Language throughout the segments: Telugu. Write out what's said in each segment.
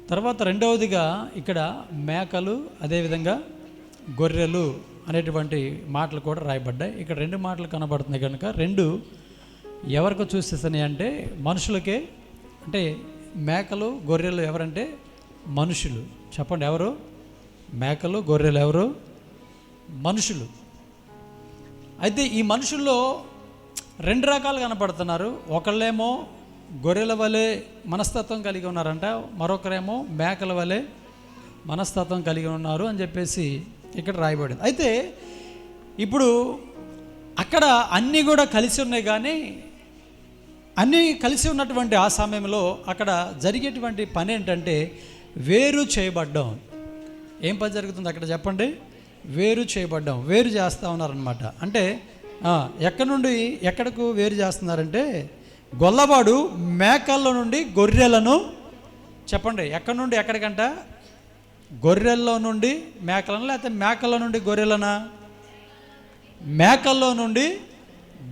తర్వాత రెండవదిగా ఇక్కడ మేకలు అదేవిధంగా గొర్రెలు అనేటువంటి మాటలు కూడా రాయబడ్డాయి. ఇక్కడ రెండు మాటలు కనబడుతున్నాయి కనుక రెండు ఎవరికి చూసేస్తున్నాయి అంటే మనుషులకే. అంటే మేకలు గొర్రెలు ఎవరంటే మనుషులు. చెప్పండి, ఎవరు? మేకలు గొర్రెలు ఎవరు? మనుషులు. అయితే ఈ మనుషుల్లో రెండు రకాలు కనపడుతున్నారు. ఒకళ్ళేమో గొర్రెల వలె మనస్తత్వం కలిగి ఉన్నారంట, మరొకరేమో మేకల వలె మనస్తత్వం కలిగి ఉన్నారు అని చెప్పేసి ఇక్కడ రాయబడింది. అయితే ఇప్పుడు అక్కడ అన్నీ కూడా కలిసి ఉన్నాయి, కానీ అన్నీ కలిసి ఉన్నటువంటి ఆ సమయంలో అక్కడ జరిగేటువంటి పని ఏంటంటే వేరు చేయబడ్డం. ఏం పని జరుగుతుంది అక్కడ చెప్పండి? వేరు చేయబడ్డం, వేరు చేస్తూ ఉన్నారనమాట. అంటే ఎక్కడి నుండి ఎక్కడకు వేరు చేస్తున్నారంటే గొల్లవాడు మేకల్లో నుండి గొర్రెలను, చెప్పండి ఎక్కడి నుండి ఎక్కడికంట? గొర్రెల్లో నుండి మేకలను, లేకపోతే మేకల్లో నుండి గొర్రెలనా? మేకల్లో నుండి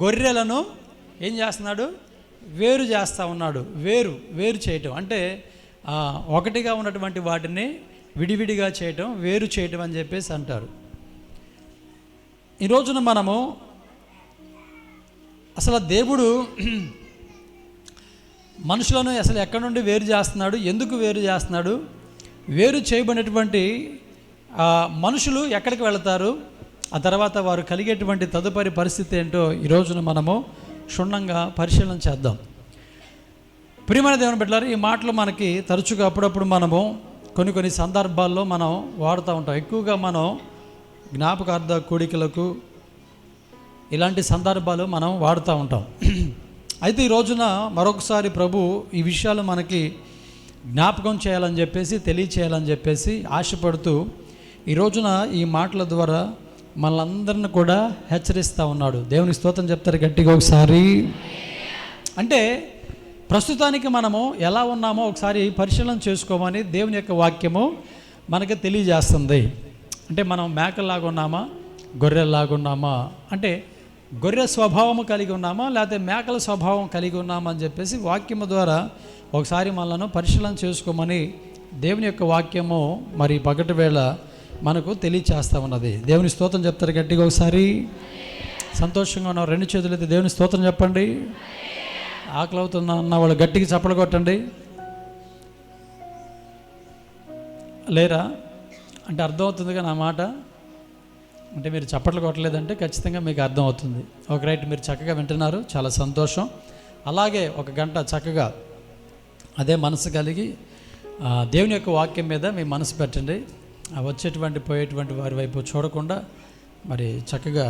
గొర్రెలను ఏం చేస్తున్నాడు? వేరు చేస్తూ ఉన్నాడు. వేరు చేయటం అంటే ఒకటిగా ఉన్నటువంటి వాటిని విడివిడిగా చేయటం, వేరు చేయటం అని చెప్పేసి అంటారు. ఈ రోజున మనము అసలు దేవుడు మనుషులను అసలు ఎక్కడి నుండి వేరు చేస్తున్నాడు, ఎందుకు వేరు చేస్తున్నాడు, వేరు చేయబడినటువంటి మనుషులు ఎక్కడికి వెళతారు, ఆ తర్వాత వారు కలిగేటువంటి తదుపరి పరిస్థితి ఏంటో ఈ రోజున మనము క్షుణ్ణంగా పరిశీలన చేద్దాం. ప్రియమైన దేవుని బిడ్డలారా, ఈ మాటలు మనకి తరచుగా అప్పుడప్పుడు మనము కొన్ని సందర్భాల్లో మనం వాడుతూ ఉంటాం. ఎక్కువగా మనం జ్ఞాపకార్థ కూడికలకు ఇలాంటి సందర్భాలు మనం వాడుతూ ఉంటాం. అయితే ఈ రోజున మరొకసారి ప్రభు ఈ విషయాలు మనకి జ్ఞాపకం చేయాలని చెప్పేసి, తెలియచేయాలని చెప్పేసి ఆశపడుతూ ఈ రోజున ఈ మాటల ద్వారా మనలందరిని కూడా హెచ్చరిస్తూ ఉన్నాడు. దేవునికి స్తోత్రం చెప్తారు గట్టిగా ఒకసారి. అంటే ప్రస్తుతానికి మనము ఎలా ఉన్నామో ఒకసారి పరిశీలన చేసుకోమని దేవుని యొక్క వాక్యము మనకి తెలియజేస్తుంది. అంటే మనం మేకల్లాగా ఉన్నామా, గొర్రెల్లాగా ఉన్నామా, అంటే గొర్రె స్వభావము కలిగి ఉన్నామా, లేకపోతే మేకల స్వభావం కలిగి ఉన్నామా అని చెప్పేసి వాక్యము ద్వారా ఒకసారి మనలను పరిశీలన చేసుకోమని దేవుని యొక్క వాక్యము మరి పగటి వేళ మనకు తెలియచేస్తూ ఉన్నది. దేవుని స్తోత్రం చెప్తారు గట్టిగా ఒకసారి. సంతోషంగా ఉన్న రెండు చేతులు అయితే దేవుని స్తోత్రం చెప్పండి. ఆకలి అవుతున్నా అన్న వాళ్ళు గట్టిగా చప్పలు కొట్టండి. లేరా అంటే అర్థమవుతుందిగా నా మాట. అంటే మీరు చప్పట్లు కొట్టలేదంటే ఖచ్చితంగా మీకు అర్థమవుతుంది. ఒక రైట్, మీరు చక్కగా వింటున్నారు, చాలా సంతోషం. అలాగే ఒక గంట చక్కగా అదే మనసు కలిగి దేవుని యొక్క వాక్యం మీద మీ మనసు పెట్టండి. వచ్చేటువంటి పోయేటువంటి వారి వైపు చూడకుండా మరి చక్కగా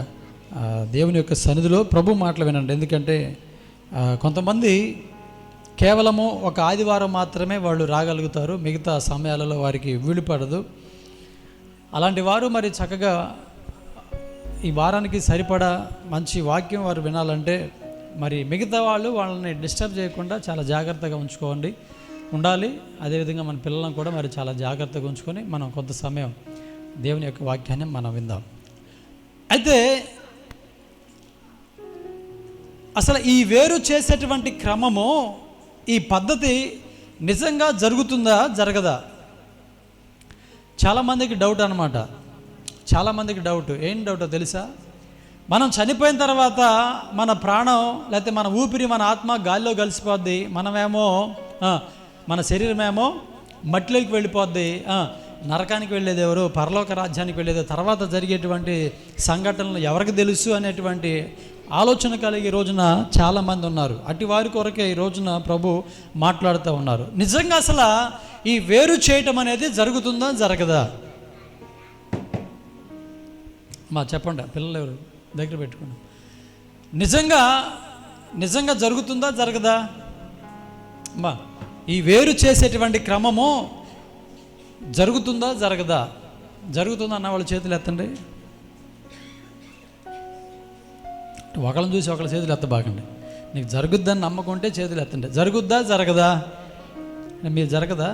దేవుని యొక్క సన్నిధిలో ప్రభు మాటలు వినండి. ఎందుకంటే కొంతమంది కేవలము ఒక ఆదివారం మాత్రమే వాళ్ళు రాగలుగుతారు, మిగతా సమయాలలో వారికి వీలు పడదు. అలాంటి వారు మరి చక్కగా ఈ వారానికి సరిపడా మంచి వాక్యం వారు వినాలంటే మరి మిగతా వాళ్ళని డిస్టర్బ్ చేయకుండా చాలా జాగ్రత్తగా ఉండాలి. అదేవిధంగా మన పిల్లలను కూడా మరి చాలా జాగ్రత్తగా ఉంచుకొని మనం కొంత సమయం దేవుని యొక్క వాక్యాన్ని మనం విందాం. అయితే అసలు ఈ వేరు చేసేటువంటి క్రమము, ఈ పద్ధతి నిజంగా జరుగుతుందా జరగదా? చాలామందికి డౌట్ అనమాట. చాలామందికి డౌట్. ఏం డౌటో తెలుసా? మనం చనిపోయిన తర్వాత మన ప్రాణం లేకపోతే మన ఊపిరి, మన ఆత్మ గాలిలో కలిసిపోద్ది. మనమేమో మన శరీరమేమో మట్టిలోకి వెళ్ళిపోద్ది. నరకానికి వెళ్ళేది ఎవరు, పరలోక రాజ్యానికి వెళ్ళేది తర్వాత జరిగేటువంటి సంఘటనలు ఎవరికి తెలుసు అనేటువంటి ఆలోచన కలిగి ఈ రోజున చాలామంది ఉన్నారు. అటు వారి కొరకే ఈ రోజున ప్రభు మాట్లాడుతూ ఉన్నారు. నిజంగా అసలు ఈ వేరు చేయటం అనేది జరుగుతుందా జరగదా? చెప్పండి, పిల్లలు ఎవరు దగ్గర పెట్టుకున్నాం. నిజంగా జరుగుతుందా జరగదా? ఈ వేరు చేసేటువంటి క్రమము జరుగుతుందా జరగదా? జరుగుతుందా అన్న వాళ్ళ చేతులు ఎత్తండి. ఒకళ్ళని చూసి ఒకళ్ళ చేతులు ఎత్తబాకండి. నీకు జరుగుద్దని నమ్మకం ఉంటే చేతులు ఎత్తండి. జరుగుద్దా జరగదా? మీరు జరగదా?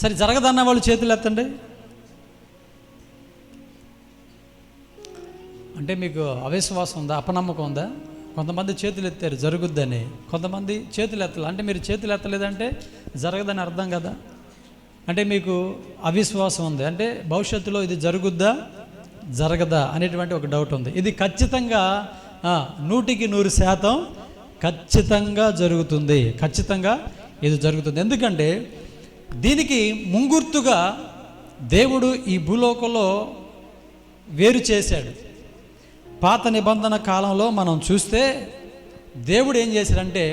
సరే, జరగదన్న వాళ్ళు చేతులు ఎత్తండి. అంటే మీకు అవిశ్వాసం ఉందా, అపనమ్మకం ఉందా? కొంతమంది చేతులు ఎత్తారు జరుగుద్దని, కొంతమంది చేతులు ఎత్తలేదు. అంటే మీరు చేతులు ఎత్తలేదంటే జరగదని అర్థం కదా. అంటే మీకు అవిశ్వాసం ఉంది, అంటే భవిష్యత్తులో ఇది జరుగుద్దా జరగదా అనేటువంటి ఒక డౌట్ ఉంది. ఇది ఖచ్చితంగా 100% ఖచ్చితంగా జరుగుతుంది. ఖచ్చితంగా ఇది జరుగుతుంది. ఎందుకంటే దీనికి ముంగుర్తుగా దేవుడు ఈ భూలోకంలో వేరు చేశాడు. పాత నిబంధన కాలంలో మనం చూస్తే దేవుడు ఏం చేశాడంటే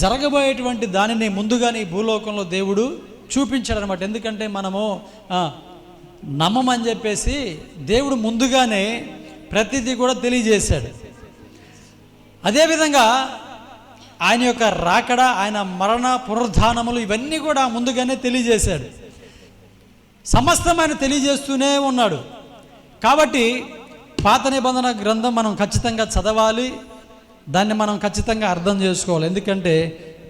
జరగబోయేటువంటి దానిని ముందుగానే ఈ భూలోకంలో దేవుడు చూపించాడు అనమాట. ఎందుకంటే మనము నమ్మమని చెప్పేసి దేవుడు ముందుగానే ప్రతిదీ కూడా తెలియజేశాడు. అదేవిధంగా ఆయన యొక్క రాకడ, ఆయన మరణ పునరుద్ధానములు ఇవన్నీ కూడా ముందుగానే తెలియజేశాడు. సమస్తం ఆయన తెలియజేస్తూనే ఉన్నాడు. కాబట్టి పాత నిబంధన గ్రంథం మనం ఖచ్చితంగా చదవాలి, దాన్ని మనం ఖచ్చితంగా అర్థం చేసుకోవాలి. ఎందుకంటే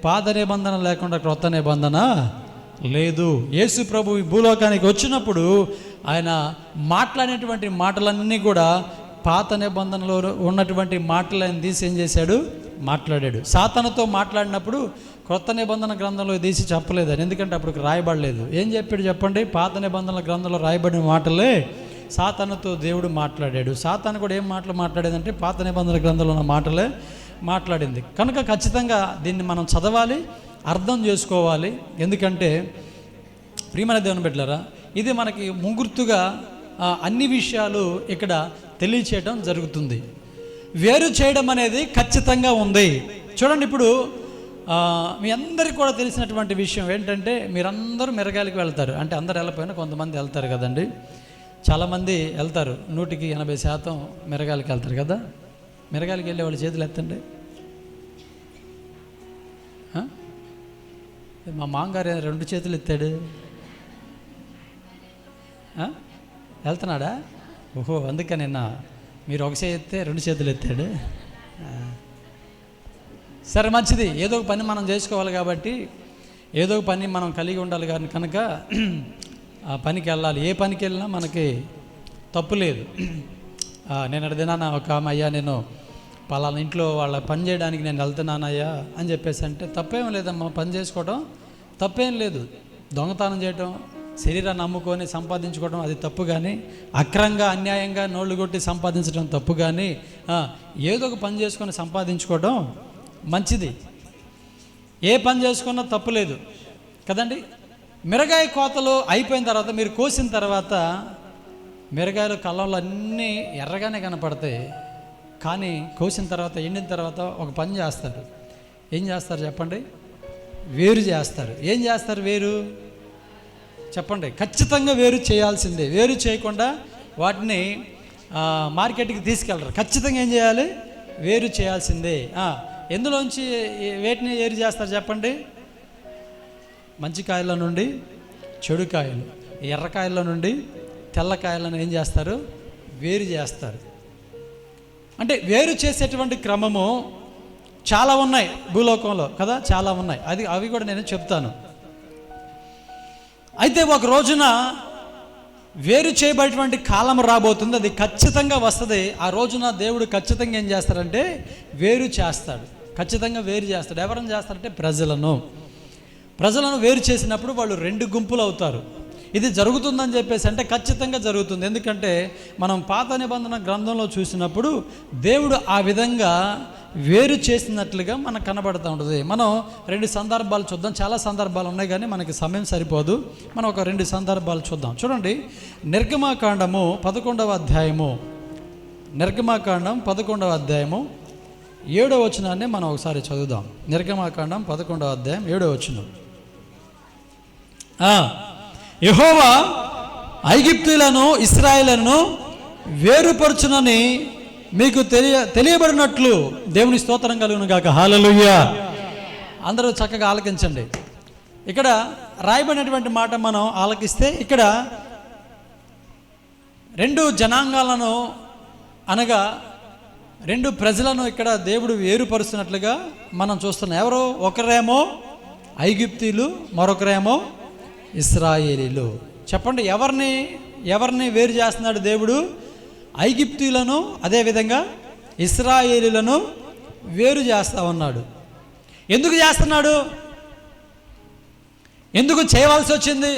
పాత నిబంధన లేకుండా క్రొత్త నిబంధన లేదు. యేసు ప్రభు ఈ భూలోకానికి వచ్చినప్పుడు ఆయన మాట్లాడినటువంటి మాటలన్నీ కూడా పాత నిబంధనలో ఉన్నటువంటి మాటలు ఆయన తీసి ఏం చేశాడు, మాట్లాడాడు. సాతానుతో మాట్లాడినప్పుడు క్రొత్త నిబంధన గ్రంథంలో తీసి చెప్పలేదు, ఎందుకంటే అప్పుడు రాయబడలేదు. ఏం చెప్పాడు చెప్పండి? పాత నిబంధనల గ్రంథంలో రాయబడిన మాటలే సాతానుతో దేవుడు మాట్లాడాడు. సాతాను కూడా ఏం మాటలు మాట్లాడేదంటే పాత నిబంధనల గ్రంథంలో ఉన్న మాటలే మాట్లాడింది. కనుక ఖచ్చితంగా దీన్ని మనం చదవాలి, అర్థం చేసుకోవాలి. ఎందుకంటే ప్రియమైన దేవుని బిడ్డలారా, ఇది మనకి ముంగుర్తుగా అన్ని విషయాలు ఇక్కడ తెలియచేయడం జరుగుతుంది. వేరు చేయడం అనేది ఖచ్చితంగా ఉంది. చూడండి, ఇప్పుడు మీ అందరికీ కూడా తెలిసినటువంటి విషయం ఏంటంటే మీరందరూ మిరగాయలకు వెళ్తారు. అంటే అందరు వెళ్ళకపోయినా కొంతమంది వెళ్తారు కదండి. చాలామంది వెళ్తారు, 100% మిరగాయలకు వెళ్తారు కదా. మిరగాయలకు వెళ్ళే వాళ్ళు చేతులు ఎత్తండి. మా మామగారు 2 చేతులు ఎత్తాడు. వెళ్తున్నాడా? ఓహో, అందుకని నిన్న మీరు ఒక చేయి ఎత్తే 2 చేతులు ఎత్తాడు. సరే, మంచిది. ఏదో ఒక పని మనం చేసుకోవాలి కాబట్టి ఏదో ఒక పని మనం కలిగి ఉండాలి కానీ కనుక ఆ పనికి వెళ్ళాలి. ఏ పనికి వెళ్ళినా మనకి తప్పు లేదు. నేను అడిగినా ఒక అయ్యా నేను పలానా ఇంట్లో వాళ్ళ పని చేయడానికి నేను వెళ్తున్నానయ్యా అని చెప్పేసి అంటే తప్పేం లేదమ్మా, పని చేసుకోవడం తప్పేం లేదు. దొంగతనం చేయటం, శరీరాన్ని అమ్ముకొని సంపాదించుకోవడం అది తప్పు, కానీ అక్రంగా అన్యాయంగా నోళ్ళు కొట్టి సంపాదించడం తప్పు, కానీ ఏదో ఒక పని చేసుకొని సంపాదించుకోవడం మంచిది. ఏ పని చేసుకున్నా తప్పు లేదు కదండి. మిరగాయ కోతలు అయిపోయిన తర్వాత, మీరు కోసిన తర్వాత మిరగాయలు కళ్ళంలో అన్నీ ఎర్రగానే కనపడతాయి. కానీ కోసిన తర్వాత, ఎండిన తర్వాత ఒక పని చేస్తారు. ఏం చేస్తారు చెప్పండి? వేరు చేస్తారు. ఏం చేస్తారు? వేరు చెప్పండి. ఖచ్చితంగా వేరు చేయాల్సిందే. వేరు చేయకుండా వాటిని మార్కెట్కి తీసుకెళ్ళరు. ఖచ్చితంగా ఏం చేయాలి? వేరు చేయాల్సిందే. ఎందులోంచి వేటిని వేరు చేస్తారు చెప్పండి? మంచి కాయల నుండి చెడు కాయలు, ఎర్రకాయల నుండి తెల్లకాయలను ఏం చేస్తారు? వేరు చేస్తారు. అంటే వేరు చేసేటువంటి క్రమము చాలా ఉన్నాయి భూలోకంలో కదా, చాలా ఉన్నాయి. అవి కూడా నేను చెప్తాను. అయితే ఒక రోజున వేరు చేయబడేటువంటి కాలం రాబోతుంది. అది ఖచ్చితంగా వస్తుంది. ఆ రోజున దేవుడు ఖచ్చితంగా ఏం చేస్తారంటే వేరు చేస్తాడు. ఖచ్చితంగా వేరు చేస్తాడు. ఎవరిని చేస్తారంటే ప్రజలను వేరు చేసినప్పుడు వాళ్ళు 2 గుంపులు అవుతారు. ఇది జరుగుతుందని చెప్పేసి అంటే ఖచ్చితంగా జరుగుతుంది. ఎందుకంటే మనం పాత నిబంధన గ్రంథంలో చూసినప్పుడు దేవుడు ఆ విధంగా వేరు చేసినట్లుగా మనకు కనబడుతూ ఉంటుంది. మనం 2 సందర్భాలు చూద్దాం. చాలా సందర్భాలు ఉన్నాయి కానీ మనకి సమయం సరిపోదు. మనం ఒక 2 సందర్భాలు చూద్దాం. చూడండి, నిర్గమాకాండము 11వ అధ్యాయము, నిర్గమాకాండం 11వ అధ్యాయము 7వ వచనాన్ని మనం ఒకసారి చదువుదాం. నిర్గమాకాండం 11వ అధ్యాయం 7వ వచనం. యెహోవా ఐగుప్తీయులను ఇశ్రాయేలును వేరుపరచునని మీకు తెలియబడినట్లు దేవుని స్తోత్రం కలుగును గాక. హల్లెలూయా. అందరూ చక్కగా ఆలకించండి. ఇక్కడ రాయబడినటువంటి మాట మనం ఆలకిస్తే ఇక్కడ 2 జనాంగాలను అనగా 2 ప్రజలను ఇక్కడ దేవుడు వేరుపరుస్తున్నట్లుగా మనం చూస్తున్నాం. ఎవరు? ఒకరేమో ఐగుప్తీయులు, మరొకరేమో ఇశ్రాయేలీలు. చెప్పండి, ఎవరిని వేరు చేస్తున్నాడు దేవుడు? ఐగుప్తీయులను, అదేవిధంగా ఇశ్రాయేలీలను వేరు చేస్తూ ఉన్నాడు. ఎందుకు చేస్తున్నాడు, ఎందుకు చేయవలసి వచ్చింది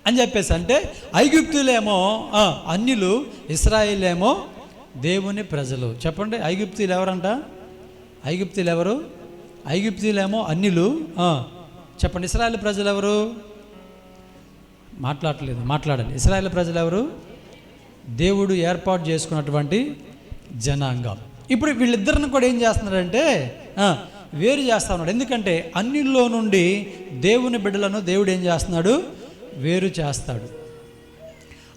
అని చెప్పేసి అంటే, ఐగుప్తులేమో అన్యులు, ఇశ్రాయేలేమో దేవుని ప్రజలు. చెప్పండి, ఐగుప్తులు ఎవరంట? ఐగుప్తులు ఎవరు? ఐగుప్తులేమో అన్యులు. చెప్పండి, ఇశ్రాయేల్ ప్రజలు ఎవరు? మాట్లాడండి. ఇశ్రాయేల్ ప్రజలు ఎవరు? దేవుడు ఏర్పాటు చేసుకున్నటువంటి జనాంగం. ఇప్పుడు వీళ్ళిద్దరిని కూడా ఏం చేస్తున్నాడంటే వేరు చేస్తా ఉన్నాడు. ఎందుకంటే అన్నిల్లో నుండి దేవుని బిడ్డలను దేవుడు ఏం చేస్తున్నాడు? వేరు చేస్తాడు.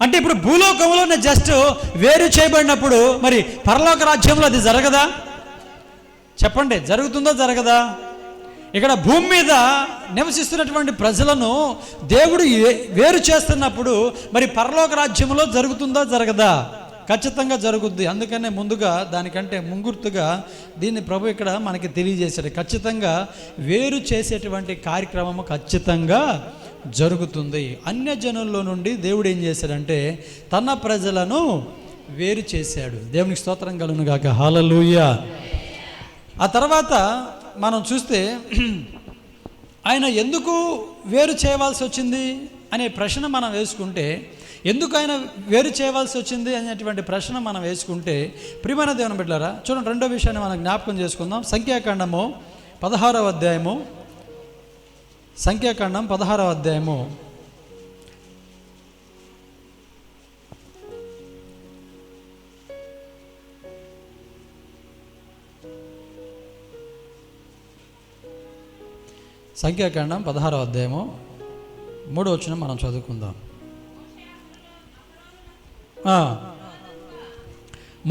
అంటే ఇప్పుడు భూలోకంలోనే జస్ట్ వేరు చేయబడినప్పుడు మరి పరలోక రాజ్యంలో అది జరగదా? చెప్పండి, జరుగుతుందో జరగదా? ఇక్కడ భూమి మీద నివసిస్తున్నటువంటి ప్రజలను దేవుడు వేరు చేస్తున్నప్పుడు మరి పరలోక రాజ్యంలో జరుగుతుందో జరగదా? ఖచ్చితంగా జరుగుద్ది. అందుకనే ముందుగా దానికంటే ముంగుర్తుగా దీన్ని ప్రభు ఇక్కడ మనకి తెలియజేశాడు. ఖచ్చితంగా వేరు చేసేటువంటి కార్యక్రమము ఖచ్చితంగా జరుగుతుంది. అన్యజనుల్లో నుండి దేవుడు ఏం చేశాడంటే తన ప్రజలను వేరు చేశాడు. దేవునికి స్తోత్రం కలుగును గాక. హల్లెలూయా. ఆ తర్వాత మనం చూస్తే ఆయన ఎందుకు వేరు చేయవలసి వచ్చింది అనే ప్రశ్న మనం వేసుకుంటే, ఎందుకు ఆయన వేరు చేయవలసి వచ్చింది అనేటువంటి ప్రశ్న మనం వేసుకుంటే, ప్రియమైన దేవుని బిడ్డలారా చూడండి, రెండో విషయాన్ని మనం జ్ఞాపకం చేసుకుందాం. సంఖ్యాకాండము 16వ అధ్యాయము, సంఖ్యాకాండం 16వ అధ్యాయము 16వ అధ్యాయము 3వ వచనం మనం చదువుకుందాం.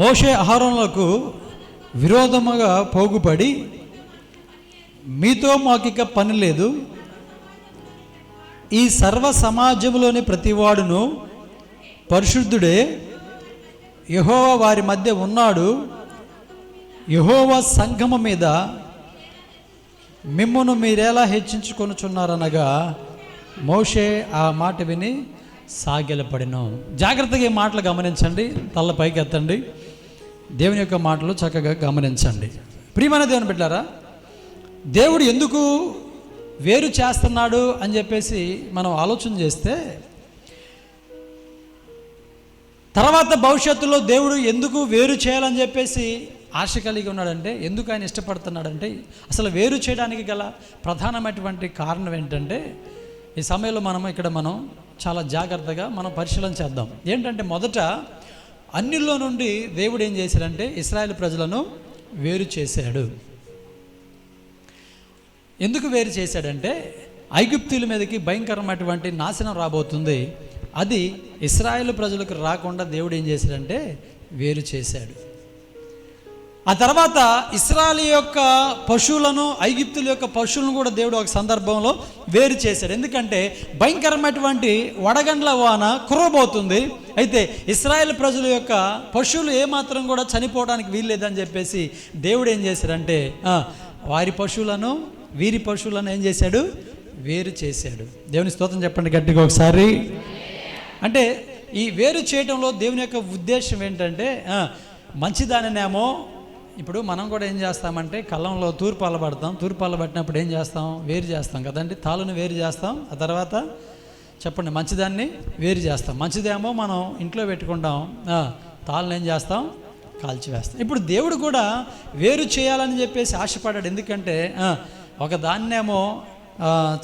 మోషే అహరోనులకు విరోధముగా పోగుపడి, మీతో మాకిక పని లేదు, ఈ సర్వ సమాజంలోని ప్రతివాడును పరిశుద్ధుడే, యెహోవా వారి మధ్య ఉన్నాడు, యెహోవా సంఘము మీద మిమ్మును మీరెలా హెచ్చించుకొనుచున్నారనగా మోషే ఆ మాట విని సాగిలపడెను. జాగ్రత్తగా ఈ మాటలు గమనించండి, తల్ల పైకి ఎత్తండి, దేవుని యొక్క మాటలు చక్కగా గమనించండి. ప్రియమైన దేవుని బిడ్డలారా, దేవుడు ఎందుకు వేరు చేస్తున్నాడు అని చెప్పేసి మనం ఆలోచన చేస్తే, తర్వాత భవిష్యత్తులో దేవుడు ఎందుకు వేరు చేయాలని చెప్పేసి ఆశ కలిగి ఉన్నాడంటే, ఎందుకు ఆయన ఇష్టపడుతున్నాడంటే, అసలు వేరు చేయడానికి గల ప్రధానమైనటువంటి కారణం ఏంటంటే, ఈ సమయంలో మనం చాలా జాగ్రత్తగా మనం పరిశీలన చేద్దాం. ఏంటంటే, మొదట అన్నిల్లో నుండి దేవుడు ఏం చేశాడంటే ఇశ్రాయేలు ప్రజలను వేరు చేశాడు. ఎందుకు వేరు చేశాడంటే, ఐగుప్తీయుల మీదకి భయంకరమైనటువంటి నాశనం రాబోతుంది, అది ఇశ్రాయేలు ప్రజలకు రాకుండా దేవుడు ఏం చేశాడంటే వేరు చేశాడు. ఆ తర్వాత ఇశ్రాయేలు యొక్క పశువులను, ఐగుప్తుల యొక్క పశువులను కూడా దేవుడు ఒక సందర్భంలో వేరు చేశాడు. ఎందుకంటే భయంకరమైనటువంటి వడగండ్ల వాన కురవబోతుంది, అయితే ఇశ్రాయేలు ప్రజల యొక్క పశువులు ఏమాత్రం కూడా చనిపోవడానికి వీల్లేదని చెప్పేసి దేవుడు ఏం చేశాడంటే వారి పశువులను వీరి పశువులను ఏం చేశాడు? వేరు చేశాడు. దేవుని స్తోత్రం చెప్పండి గట్టిగా ఒకసారి. అంటే ఈ వేరు చేయడంలో దేవుని యొక్క ఉద్దేశం ఏంటంటే, మంచిదానినేమో ఇప్పుడు మనం కూడా ఏం చేస్తామంటే కళ్ళంలో తూర్పాలు పడతాం, తూర్పాలు పట్టినప్పుడు ఏం చేస్తాం? వేరు చేస్తాం కదండి, తాళ్ళను వేరు చేస్తాం. ఆ తర్వాత చెప్పండి, మంచిదాన్ని వేరు చేస్తాం. మంచిదేమో మనం ఇంట్లో పెట్టుకుంటాం, తాళ్ళను ఏం చేస్తాం? కాల్చివేస్తాం. ఇప్పుడు దేవుడు కూడా వేరు చేయాలని చెప్పేసి ఆశపడ్డాడు. ఎందుకంటే ఒక దాన్నేమో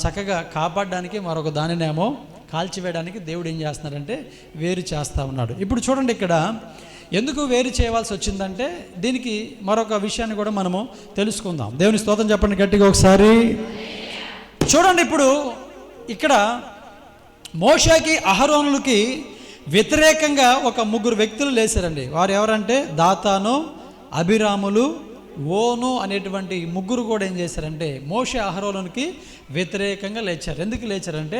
చక్కగా కాపాడడానికి, మరొక దానినేమో కాల్చివేయడానికి దేవుడు ఏం చేస్తున్నాడంటే వేరు చేస్తూ ఉన్నాడు. ఇప్పుడు చూడండి, ఇక్కడ ఎందుకు వేరు చేయవలసి వచ్చిందంటే దీనికి మరొక విషయాన్ని కూడా మనము తెలుసుకుందాం. దేవుని స్తోత్రం చెప్పండి గట్టిగా ఒకసారి. చూడండి, ఇప్పుడు ఇక్కడ మోషేకి అహరోనులకి వ్యతిరేకంగా ఒక ముగ్గురు వ్యక్తులు లేచారండి. వారు ఎవరంటే దాతాను, అభిరాములు, ఓను అనేటువంటి ముగ్గురు కూడా ఏం చేశారంటే మోషే అహరోనుకి వ్యతిరేకంగా లేచారు. ఎందుకు లేచారంటే,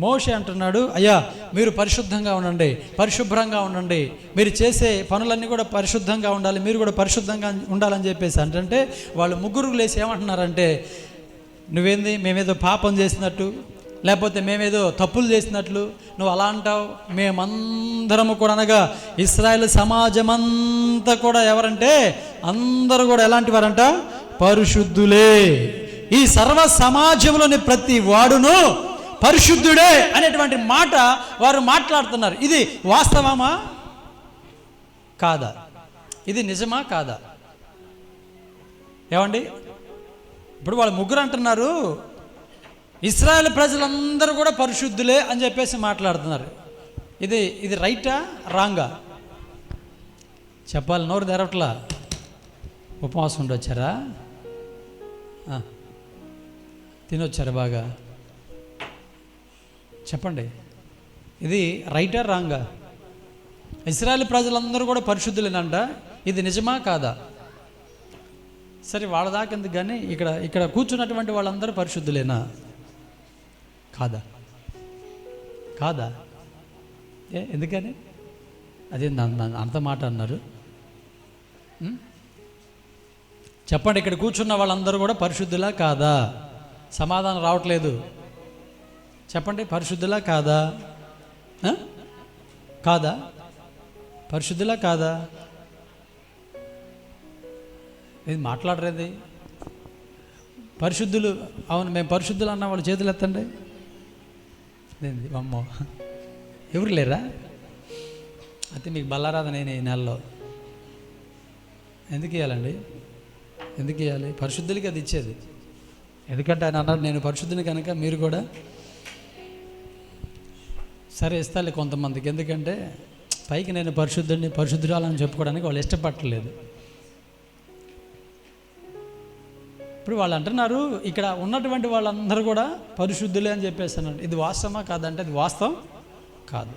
మోషే అంటున్నాడు, అయ్యా మీరు పరిశుద్ధంగా ఉండండి, పరిశుభ్రంగా ఉండండి, మీరు చేసే పనులన్నీ కూడా పరిశుద్ధంగా ఉండాలి, మీరు కూడా పరిశుద్ధంగా ఉండాలని చెప్పేసి అంటే వాళ్ళు ముగ్గురు లేచి ఏమంటున్నారంటే, నువ్వేంది మేమేదో పాపం చేసినట్టు, లేకపోతే మేమేదో తప్పులు చేసినట్లు నువ్వు అలా అంటావు. మేమందరము కూడా అనగా ఇశ్రాయేలు సమాజం అంతా కూడా ఎవరంటే అందరూ కూడా ఎలాంటి వారంట? పరిశుద్ధులే. ఈ సర్వ సమాజంలోని ప్రతి వాడును పరిశుద్ధుడే అనేటువంటి మాట వారు మాట్లాడుతున్నారు. ఇది వాస్తవమా కాదా? ఇది నిజమా కాదా? ఏమండి, ఇప్పుడు వాళ్ళు ముగ్గురు అంటున్నారు ఇశ్రాయేల్ ప్రజలందరూ కూడా పరిశుద్ధులే అని చెప్పేసి మాట్లాడుతున్నారు. ఇది రైటా రాంగా? చెప్పాలి, నోరు తెరవట్లా. ఉపవాసం ఉండొచ్చారా? తినొచ్చారా బాగా? చెప్పండి, ఇది రైటా రాంగా? ఇశ్రాయేల్ ప్రజలందరూ కూడా పరిశుద్ధులేనంట, ఇది నిజమా కాదా? సరే, వాళ్ళ దాకా ఎందుకు కానీ ఇక్కడ కూర్చున్నటువంటి వాళ్ళందరూ పరిశుద్ధులేనా కాదా? కాదా? ఎందుకని అదే అంత మాట అన్నారు? చెప్పండి, ఇక్కడ కూర్చున్న వాళ్ళందరూ కూడా పరిశుద్ధులా కాదా? సమాధానం రావట్లేదు. చెప్పండి, పరిశుద్ధులా కాదా? కాదా? పరిశుద్ధులా కాదా? ఇది మాట్లాడరేది. పరిశుద్ధులు, అవును మేము పరిశుద్ధులు అన్న వాళ్ళు చేతులు ఎత్తండి. అమ్మో, ఎవరు లేరా? అయితే మీకు బల్లారాధన నేను ఈ నెలలో ఎందుకు ఇవ్వాలండి? ఎందుకు ఇవ్వాలి? పరిశుద్ధులకి అది ఇచ్చేది. ఎందుకంటే ఆయన అన్నాడు నేను పరిశుద్ధుని కనుక మీరు కూడా. సరే ఇస్తాలే కొంతమందికి, ఎందుకంటే పైకి నేను పరిశుద్ధురాలని చెప్పుకోవడానికి వాళ్ళు ఇష్టపడలేదు. ఇప్పుడు వాళ్ళు అంటున్నారు ఇక్కడ ఉన్నటువంటి వాళ్ళందరూ కూడా పరిశుద్ధులే అని చెప్పేస్తున్నాడు. ఇది వాస్తవమా కాదంటే అది వాస్తవం కాదు.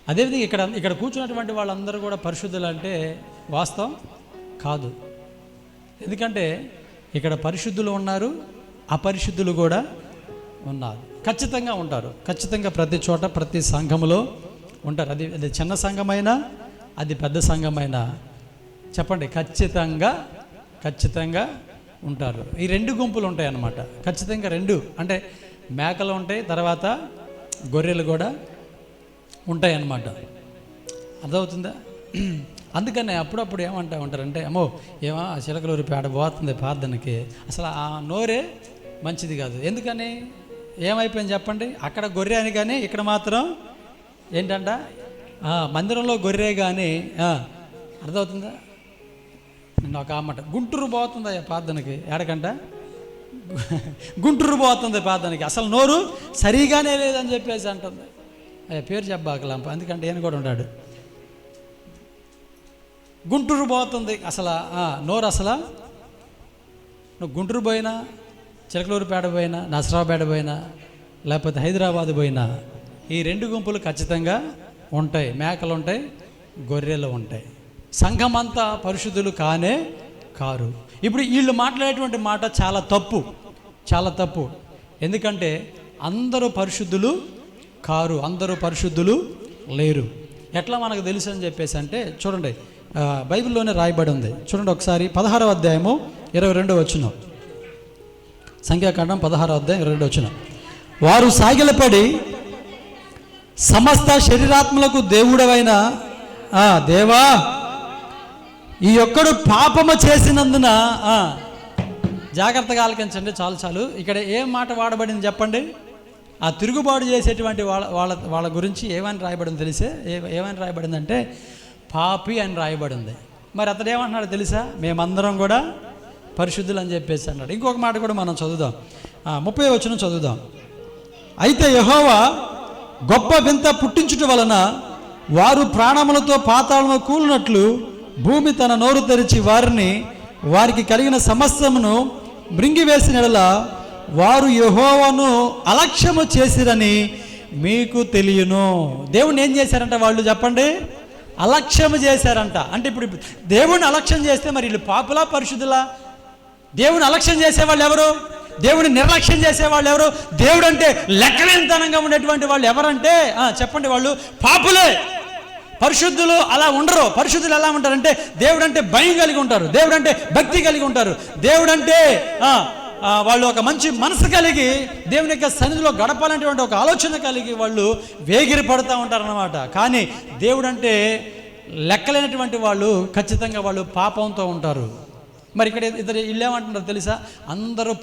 అదేవిధంగా ఇక్కడ కూర్చున్నటువంటి వాళ్ళందరూ కూడా పరిశుద్ధులు అంటే వాస్తవం కాదు. ఎందుకంటే ఇక్కడ పరిశుద్ధులు ఉన్నారు, అపరిశుద్ధులు కూడా ఉన్నారు. ఖచ్చితంగా ఉంటారు. ఖచ్చితంగా ప్రతి చోట ప్రతి సంఘములో ఉంటారు. అది చిన్న సంఘమైనా అది పెద్ద సంఘమైనా చెప్పండి, ఖచ్చితంగా ఉంటారు. ఈ రెండు గుంపులు ఉంటాయి అన్నమాట. ఖచ్చితంగా రెండు, అంటే మేకలు ఉంటాయి, తర్వాత గొర్రెలు కూడా ఉంటాయి అన్నమాట. అర్థమవుతుందా? అందుకనే అప్పుడప్పుడు ఏమంటా ఉంటారంటే అమ్మో ఏమో చిలకలూరి పేడ పోతుంది ప్రార్థనకి, అసలు ఆ నోరే మంచిది కాదు. ఎందుకని? ఏమైపోయింది చెప్పండి? అక్కడ గొర్రె అని కానీ ఇక్కడ మాత్రం ఏంటంట మందిరంలో గొర్రె కానీ. అర్థమవుతుందా? నిన్న ఒక అమ్మట గుంటూరు పోతుంది ప్రార్థనకి, ఏడకంట గుంటూరు పోతుంది ప్రార్థనకి, అసలు నోరు సరిగానే లేదని చెప్పేసి అంటుంది. అయ్యా పేరు చెప్పాకలంప, ఎందుకంటే ఈయన కూడా ఉన్నాడు. గుంటూరు పోతుంది అసలు నోరు. అసలు నువ్వు గుంటూరు పోయినా, చిలకలూరుపేట పోయినా, నసరావుపేట పోయినా, లేకపోతే హైదరాబాద్ పోయినా ఈ రెండు గుంపులు ఖచ్చితంగా ఉంటాయి. మేకలు ఉంటాయి, గొర్రెలు ఉంటాయి. సంఘం అంతా పరిశుద్ధులు కారు. ఇప్పుడు వీళ్ళు మాట్లాడేటువంటి మాట చాలా తప్పు. ఎందుకంటే అందరూ పరిశుద్ధులు కారు, అందరూ పరిశుద్ధులు లేరు. ఎట్లా మనకు తెలుసు అని చెప్పేసి అంటే చూడండి, బైబిల్లోనే రాయబడి ఉంది. చూడండి ఒకసారి 16వ అధ్యాయము 22వ వచనం, సంఖ్యాకాండం 16వ అధ్యాయం 22వ వచనం. వారు సాగిలపడి సమస్త శరీరాత్మలకు దేవుడవైన దేవా ఈ ఒక్కడు పాపము చేసినందున. జాగ్రత్తగా ఆలకించండి, చాలు. ఇక్కడ ఏం మాట వాడబడింది చెప్పండి? ఆ తిరుగుబాటు చేసేటువంటి వాళ్ళ గురించి ఏమని రాయబడింది తెలిసే? ఏమని రాయబడిందంటే పాపి అని రాయబడింది. మరి అతడు ఏమంటున్నాడు తెలుసా? మేమందరం కూడా పరిశుద్ధులు అని చెప్పేసి అన్నాడు. ఇంకొక మాట కూడా మనం చదువుదాం, 30వ వచనం చదువుదాం. అయితే యెహోవా గొప్ప వింత పుట్టించుట వలన వారు ప్రాణములతో పాతాళము కూలినట్లు భూమి తన నోరు తెరిచి వారికి కలిగిన సమస్తమును మృంగివేసినలా వారు యెహోవాను అలక్ష్యము చేసిరని మీకు తెలియను. దేవుణ్ణి ఏం చేశారంట వాళ్ళు చెప్పండి? అలక్ష్యము చేశారంట. అంటే ఇప్పుడు దేవుణ్ణి అలక్ష్యం చేస్తే మరి వీళ్ళు పాపులా పరిశుద్ధులా? దేవుని అలక్ష్యం చేసేవాళ్ళు ఎవరు? దేవుని నిర్లక్ష్యం చేసేవాళ్ళు ఎవరు? దేవుడు అంటే లెక్కలేనితనంగా ఉండేటువంటి వాళ్ళు ఎవరంటే చెప్పండి, వాళ్ళు పాపులే. పరిశుద్ధులు అలా ఉండరు. పరిశుద్ధులు ఎలా ఉంటారంటే దేవుడు అంటే భయం కలిగి ఉంటారు, దేవుడు అంటే భక్తి కలిగి ఉంటారు, దేవుడు అంటే వాళ్ళు ఒక మంచి మనసు కలిగి దేవుని యొక్క సన్నిధిలో గడపాలనేటువంటి ఒక ఆలోచన కలిగి వాళ్ళు వేగిరి పడుతూ ఉంటారన్నమాట. కానీ దేవుడు అంటే లెక్కలేనటువంటి వాళ్ళు ఖచ్చితంగా వాళ్ళు పాపంతో ఉంటారు. మరి ఇక్కడ ఇద్దరు వీళ్ళు ఏమంటున్నారు తెలుసా? అందరూ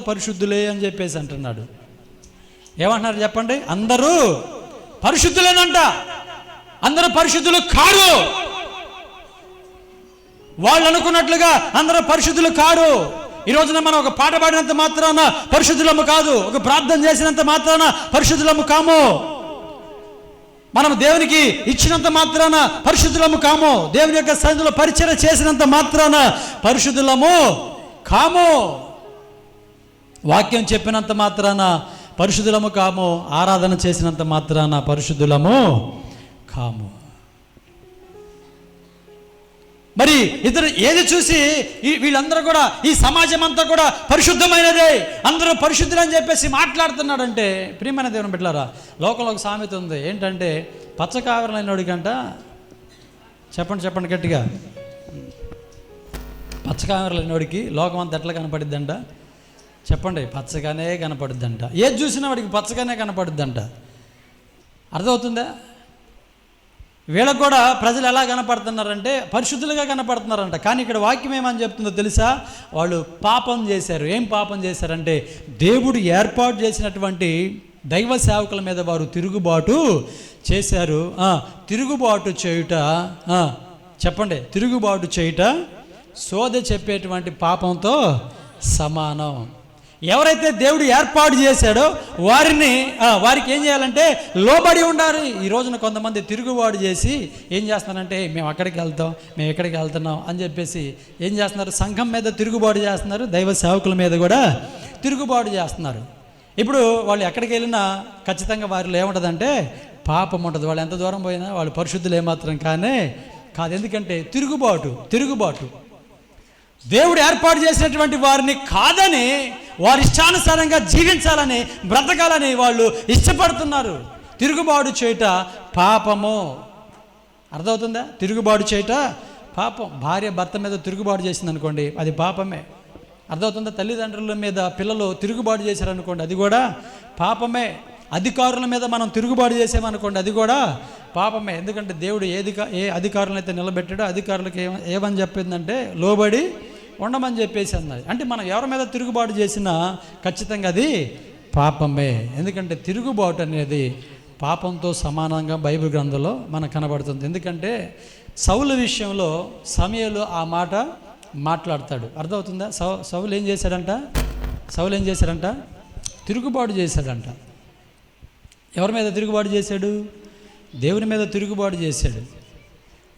పరిశుద్ధులే అని చెప్పేసి అంటున్నాడు. ఏమంటున్నారు చెప్పండి? అందరూ పరిశుద్ధులేనంట. అందరూ పరిశుద్ధులు కారు. వాళ్ళు అనుకున్నట్లుగా అందరూ పరిశుద్ధులు కారు. ఈ రోజున మనం ఒక పాట పాడినంత మాత్రాన పరిశుద్ధులము కాదు, ఒక ప్రార్థన చేసినంత మాత్రాన పరిశుద్ధులము కాము, మనం దేవునికి ఇచ్చినంత మాత్రాన పరిశుద్ధులము కాము, దేవుని యొక్క సన్నిధిలో పరిచర్య చేసినంత మాత్రాన పరిశుద్ధులము కాము, వాక్యం చెప్పినంత మాత్రాన పరిశుద్ధులము కాము, ఆరాధన చేసినంత మాత్రాన పరిశుద్ధులము కాము. మరి ఇద్దరు ఏది చూసి వీళ్ళందరూ కూడా ఈ సమాజం అంతా కూడా పరిశుద్ధమైనదే, అందరూ పరిశుద్ధులని చెప్పేసి మాట్లాడుతున్నాడంటే, ప్రియమైన దేవుని బిడ్డలారా, లోకంలో ఒక సామెత ఉంది. ఏంటంటే పచ్చకావరలైనోడికంట, చెప్పండి గట్టిగా, పచ్చకావరలైనోడికి లోకం అంతా ఎట్లా కనపడిద్దంట? చెప్పండి, పచ్చగానే కనపడుద్దంట. ఏది చూసినా వాడికి పచ్చగానే కనపడుద్దంట. అర్థమవుతుందా? వీళ్ళకు కూడా ప్రజలు ఎలా కనపడుతున్నారంటే పరిశుద్ధులుగా కనపడుతున్నారంట. కానీ ఇక్కడ వాక్యం ఏమని చెప్తుందో తెలుసా? వాళ్ళు పాపం చేశారు. ఏం పాపం చేశారంటే దేవుడు ఏర్పాటు చేసినటువంటి దైవ సేవకుల మీద వారు తిరుగుబాటు చేశారు. తిరుగుబాటు చేయుట, చెప్పండి, తిరుగుబాటు చేయుట సోదె చెప్పేటువంటి పాపంతో సమానం. ఎవరైతే దేవుడు ఏర్పాటు చేశాడో వారికి ఏం చేయాలంటే లోబడి ఉండాలి. ఈ రోజున కొంతమంది తిరుగుబాటు చేసి ఏం చేస్తున్నారంటే మేము అక్కడికి వెళ్తాం, మేము ఎక్కడికి వెళ్తున్నాం అని చెప్పేసి ఏం చేస్తున్నారు? సంఘం మీద తిరుగుబాటు చేస్తున్నారు, దైవ సేవకుల మీద కూడా తిరుగుబాటు చేస్తున్నారు. ఇప్పుడు వాళ్ళు ఎక్కడికి వెళ్ళినా ఖచ్చితంగా వారిలో ఏముంటుందంటే పాపం ఉంటుంది. వాళ్ళు ఎంత దూరం పోయినా వాళ్ళు పరిశుద్ధులు ఏమాత్రం కాదు. ఎందుకంటే తిరుగుబాటు దేవుడు ఏర్పాటు చేసినటువంటి వారిని కాదని, వారి ఇష్టానుసారంగా జీవించాలని, బ్రతకాలని వాళ్ళు ఇష్టపడుతున్నారు. తిరుగుబాటు చేయుట పాపము. అర్థమవుతుందా? తిరుగుబాటు చేయుట పాపం. భార్య భర్త మీద తిరుగుబాటు చేసింది అనుకోండి, అది పాపమే. అర్థమవుతుందా? తల్లిదండ్రుల మీద పిల్లలు తిరుగుబాటు చేశారనుకోండి, అది కూడా పాపమే. అధికారుల మీద మనం తిరుగుబాటు చేసామనుకోండి, అది కూడా పాపమే. ఎందుకంటే దేవుడు ఏ అధికారులను అయితే నిలబెట్టాడో అధికారులకు ఏమని చెప్పిందంటే లోబడి ఉండమని చెప్పేసి అన్నది. అంటే మనం ఎవరి మీద తిరుగుబాటు చేసినా ఖచ్చితంగా అది పాపమే. ఎందుకంటే తిరుగుబాటు అనేది పాపంతో సమానంగా బైబిల్ గ్రంథంలో మనకు కనబడుతుంది. ఎందుకంటే సౌలు విషయంలో సమూయేలు ఆ మాట మాట్లాడతాడు. అర్థమవుతుందా? సౌలు ఏం చేశాడంట? తిరుగుబాటు చేశాడంట. ఎవరి మీద తిరుగుబాటు చేశాడు? దేవుని మీద తిరుగుబాటు చేశాడు.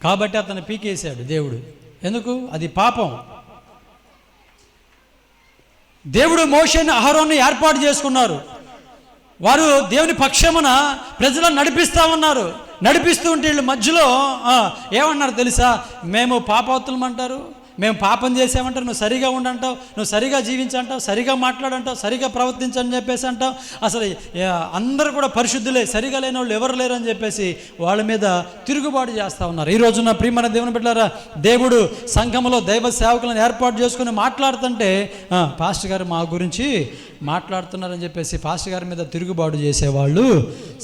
కాబట్టి అతను పీకేశాడు దేవుడు. ఎందుకు? అది పాపం. దేవుడు మోషేని అహరోన్ని ఏర్పాటు చేసుకున్నారు. వారు దేవుని పక్షమున ప్రజలను నడిపిస్తూ ఉన్నారు. నడిపిస్తూ ఉంటే వీళ్ళు మధ్యలో ఏమన్నారు తెలుసా? మేము పాపవతులం అంటారు, మేము పాపం చేసామంటారు, నువ్వు సరిగా ఉండంటావు, నువ్వు సరిగా జీవించంటావు, సరిగా మాట్లాడంటావు, సరిగా ప్రవర్తించని చెప్పేసి అంటావు. అసలు అందరూ కూడా పరిశుద్ధులే, సరిగా లేని వాళ్ళు ఎవరు లేరు అని చెప్పేసి వాళ్ళ మీద తిరుగుబాటు చేస్తూ ఉన్నారు. ఈ రోజున ప్రియమైన దేవుని బిడ్డలారా, దేవుడు సంఘంలో దైవ సేవకులను ఏర్పాటు చేసుకుని మాట్లాడుతుంటే పాస్టర్ గారు మా గురించి మాట్లాడుతున్నారని చెప్పేసి పాస్టర్ గారి మీద తిరుగుబాటు చేసేవాళ్ళు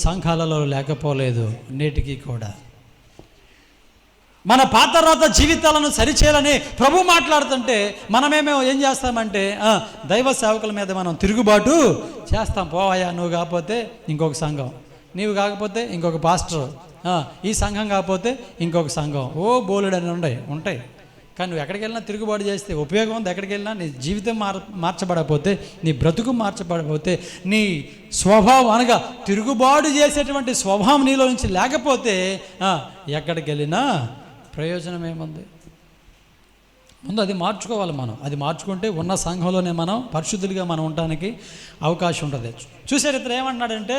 సంఘాలలో లేకపోలేదు నేటికి కూడా. మన పాత రాత జీవితాలను సరిచేయాలని ప్రభు మాట్లాడుతుంటే మనమేమో ఏం చేస్తామంటే దైవ సేవకుల మీద మనం తిరుగుబాటు చేస్తాం. పోవాయా, నువ్వు కాకపోతే ఇంకొక సంఘం, నీవు కాకపోతే ఇంకొక పాస్టర్, ఈ సంఘం కాకపోతే ఇంకొక సంఘం, బోలెడని ఉంటాయి. కానీ నువ్వు ఎక్కడికి వెళ్ళినా తిరుగుబాటు చేస్తే ఉపయోగం ఉంది? ఎక్కడికి వెళ్ళినా నీ జీవితం మార్చబడకపోతే, నీ బ్రతుకు మార్చబడకపోతే, నీ స్వభావం అనగా తిరుగుబాటు చేసేటువంటి స్వభావం నీలో నుంచి లేకపోతే ఎక్కడికి వెళ్ళినా ప్రయోజనం ఏముంది? ముందు అది మార్చుకోవాలి మనం. అది మార్చుకుంటే ఉన్న సంఘంలోనే మనం పరిశుద్ధులుగా మనం ఉండడానికి అవకాశం ఉంటుంది. చూసారు ఇతను ఏమన్నాడంటే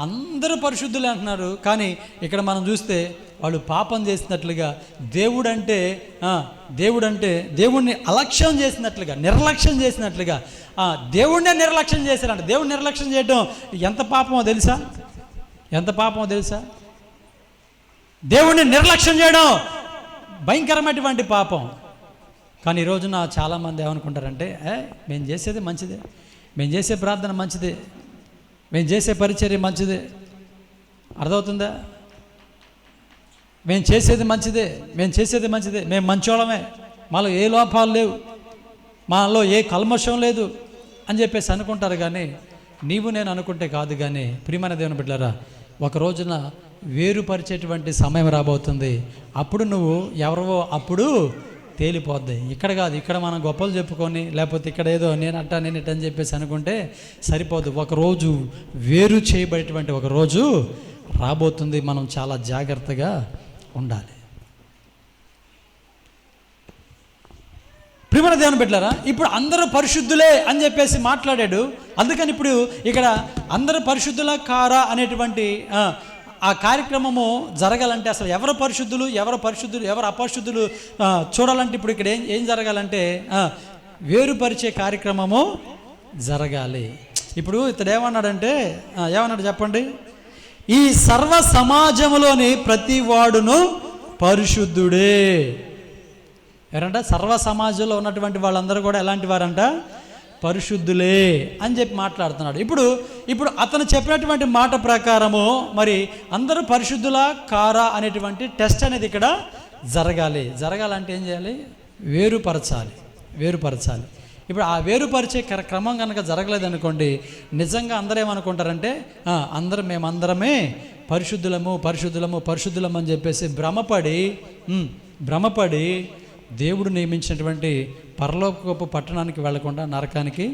అందరూ పరిశుద్ధులే అంటున్నారు, కానీ ఇక్కడ మనం చూస్తే వాళ్ళు పాపం చేసినట్లుగా, దేవుడంటే దేవుణ్ణి అలక్ష్యం చేసినట్లుగా, నిర్లక్ష్యం చేసినట్లుగా, దేవుణ్ణే నిర్లక్ష్యం చేశారంట. దేవుణ్ణి నిర్లక్ష్యం చేయడం ఎంత పాపమో తెలుసా? దేవుణ్ణి నిర్లక్ష్యం చేయడం భయంకరమైనటువంటి పాపం. కానీ ఈ రోజున చాలామంది ఏమనుకుంటారంటే, మేము చేసేది మంచిదే, మేము చేసే ప్రార్థన మంచిదే, మేము చేసే పరిచర్య మంచిదే. అర్థమవుతుందా? మేము చేసేది మంచిదే, మేము చేసేది మంచిదే, మేము మంచోళమే, మాలో ఏ లోపాలు లేవు, మాలో ఏ కల్మషం లేదు అని చెప్పేసి అనుకుంటారు. కానీ నీవు నేను అనుకుంటే కాదు. కానీ ప్రియమైన దేవుని బిడ్డలారా, ఒక రోజున వేరుపరిచేటువంటి సమయం రాబోతుంది. అప్పుడు నువ్వు ఎవరో అప్పుడు తేలిపోద్ది. ఇక్కడ కాదు, ఇక్కడ మనం గొప్పలు చెప్పుకొని, లేకపోతే ఇక్కడ ఏదో నేను ఇట్ట అని చెప్పేసి అనుకుంటే సరిపోదు. ఒకరోజు వేరు చేయబడేటువంటి ఒక రోజు రాబోతుంది. మనం చాలా జాగ్రత్తగా ఉండాలి. ప్రియమైన దేవుని బిడ్డలారా, ఇప్పుడు అందరూ పరిశుద్ధులే అని చెప్పేసి మాట్లాడాడు. అందుకని ఇప్పుడు ఇక్కడ అందరూ పరిశుద్ధుల కారా అనేటువంటి ఆ కార్యక్రమము జరగాలంటే అసలు ఎవరు పరిశుద్ధులు, ఎవరు అపరిశుద్ధులు చూడాలంటే ఇప్పుడు ఇక్కడ ఏం జరగాలంటే వేరుపరిచే కార్యక్రమము జరగాలి. ఇప్పుడు ఇతడు ఏమన్నాడంటే, ఏమన్నాడు చెప్పండి? ఈ సర్వ సమాజంలోని ప్రతి వాడును పరిశుద్ధుడే. ఎవరంట? సర్వ సమాజంలో ఉన్నటువంటి వాళ్ళందరూ కూడా ఎలాంటి వారంట? పరిశుద్ధులే అని చెప్పి మాట్లాడుతున్నాడు. ఇప్పుడు అతను చెప్పినటువంటి మాట ప్రకారము మరి అందరూ పరిశుద్ధులా కారా అనేటువంటి టెస్ట్ అనేది ఇక్కడ జరగాలంటే ఏం చేయాలి? వేరుపరచాలి. ఇప్పుడు ఆ వేరుపరిచే క్రమం కనుక జరగలేదనుకోండి, నిజంగా అందరూ ఏమనుకుంటారంటే మేమందరమే పరిశుద్ధులము అని చెప్పేసి భ్రమపడి దేవుడు నియమించినటువంటి పరలోకపు పట్టణానికి వెళ్లకుండా నరకానికి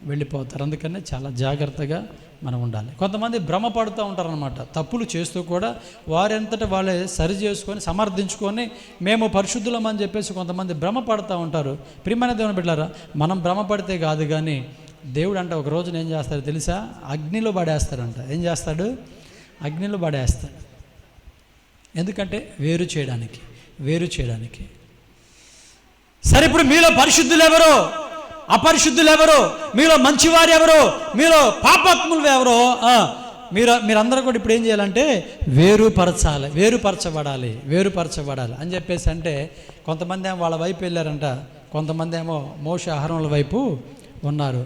వెళ్ళిపోతారు. అందుకనే చాలా జాగ్రత్తగా మనం ఉండాలి. కొంతమంది భ్రమపడుతూ ఉంటారనమాట. తప్పులు చేస్తూ కూడా వారంతట వాళ్ళే సరి చేసుకొని సమర్థించుకొని మేము పరిశుద్ధులం అని చెప్పేసి కొంతమంది భ్రమపడుతూ ఉంటారు. ప్రియమైన దేవుని బిడ్డలారా, మనం భ్రమపడితే కాదు, కానీ దేవుడు అంటే ఒక రోజున ఏం చేస్తాడు తెలుసా? అగ్నిలో పడేస్తాడంట. ఏం చేస్తాడు? అగ్నిలో పడేస్తాడు. ఎందుకంటే వేరు చేయడానికి. సరే, ఇప్పుడు మీలో పరిశుద్ధులు ఎవరో, అపరిశుద్ధులు ఎవరో, మీలో మంచివారు ఎవరో, మీలో పాపాత్ములు ఎవరో, మీరందరూ కూడా ఇప్పుడు ఏం చేయాలంటే వేరుపరచబడాలి అని చెప్పేసి అంటే, కొంతమంది ఏమో వాళ్ళ వైపు వెళ్ళారంట, కొంతమంది ఏమో మోషే అహరోనుల వైపు ఉన్నారు.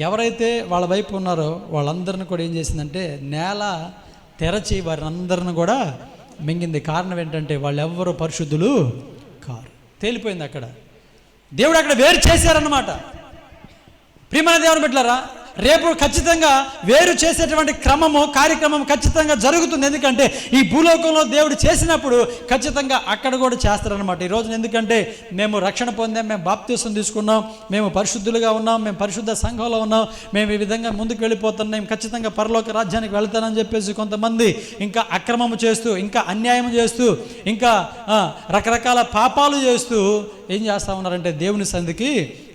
ఎవరైతే వాళ్ళ వైపు ఉన్నారో వాళ్ళందరిని కూడా ఏం చేసిందంటే నేల తెరచి వారిని అందరిని కూడా మింగింది. కారణం ఏంటంటే వాళ్ళెవ్వరూ పరిశుద్ధులు కారు. తేలిపోయింది అక్కడ. దేవుడు అక్కడ వేరు చేశారన్నమాట. ప్రియమైన దేవుని బిడ్డలారా, రేపు ఖచ్చితంగా వేరు చేసేటువంటి కార్యక్రమం ఖచ్చితంగా జరుగుతుంది. ఎందుకంటే ఈ భూలోకంలో దేవుడు చేసినప్పుడు ఖచ్చితంగా అక్కడ కూడా చేస్తారనమాట. ఈ రోజున ఎందుకంటే మేము రక్షణ పొందాం, మేము బాప్తిసం తీసుకున్నాం, మేము పరిశుద్ధులుగా ఉన్నాం, మేము పరిశుద్ధ సంఘంలో ఉన్నాం, మేము ఈ విధంగా ముందుకు వెళ్ళిపోతున్నాం, ఖచ్చితంగా పరలోక రాజ్యానికి వెళ్తానని చెప్పేసి కొంతమంది ఇంకా అక్రమము చేస్తూ, ఇంకా అన్యాయం చేస్తూ, ఇంకా రకరకాల పాపాలు చేస్తూ ఏం చేస్తూ ఉన్నారంటే దేవుని సన్నిధికి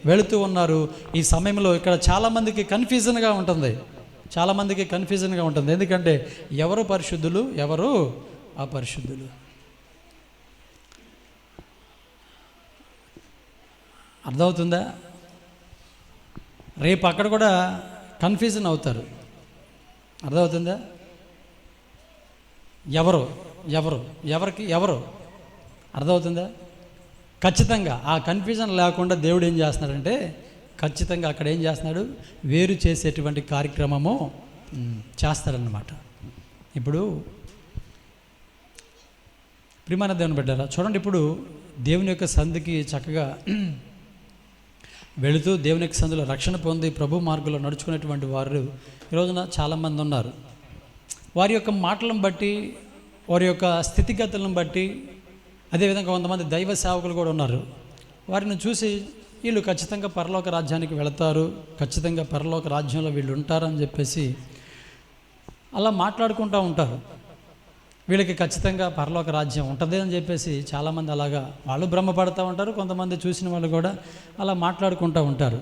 వెళుతూ ఉన్నారు. ఈ సమయంలో ఇక్కడ చాలామందికి కన్ఫ్యూజన్గా ఉంటుంది. ఎందుకంటే ఎవరు పరిశుద్ధులు, ఎవరు అపరిశుద్ధులు. అర్థమవుతుందా? రేపు అక్కడ కూడా కన్ఫ్యూజన్ అవుతారు. అర్థమవుతుందా? ఎవరు అర్థమవుతుందా? ఖచ్చితంగా ఆ కన్ఫ్యూజన్ లేకుండా దేవుడు ఏం చేస్తున్నాడంటే ఖచ్చితంగా అక్కడ ఏం చేస్తున్నాడు? వేరు చేసేటువంటి కార్యక్రమము చేస్తాడన్నమాట. ఇప్పుడు ప్రియమైన దేవుని బిడ్డలారా, చూడండి, ఇప్పుడు దేవుని యొక్క సంధికి చక్కగా వెళుతూ దేవుని యొక్క సంధిలో రక్షణ పొంది ప్రభు మార్గంలో నడుచుకునేటువంటి వారు ఈ రోజున చాలామంది ఉన్నారు. వారి యొక్క మాటలను బట్టి, వారి యొక్క స్థితిగతులను బట్టి, అదేవిధంగా కొంతమంది దైవ సేవకులు కూడా ఉన్నారు. వారిని చూసి వీళ్ళు ఖచ్చితంగా పరలోక రాజ్యానికి వెళతారు, ఖచ్చితంగా పరలోక రాజ్యంలో వీళ్ళు ఉంటారని చెప్పేసి అలా మాట్లాడుకుంటూ ఉంటారు. వీళ్ళకి ఖచ్చితంగా పరలోక రాజ్యం ఉంటుంది అని చెప్పేసి చాలామంది అలాగా వాళ్ళు భ్రమపడుతూ ఉంటారు. కొంతమంది చూసిన వాళ్ళు కూడా అలా మాట్లాడుకుంటూ ఉంటారు.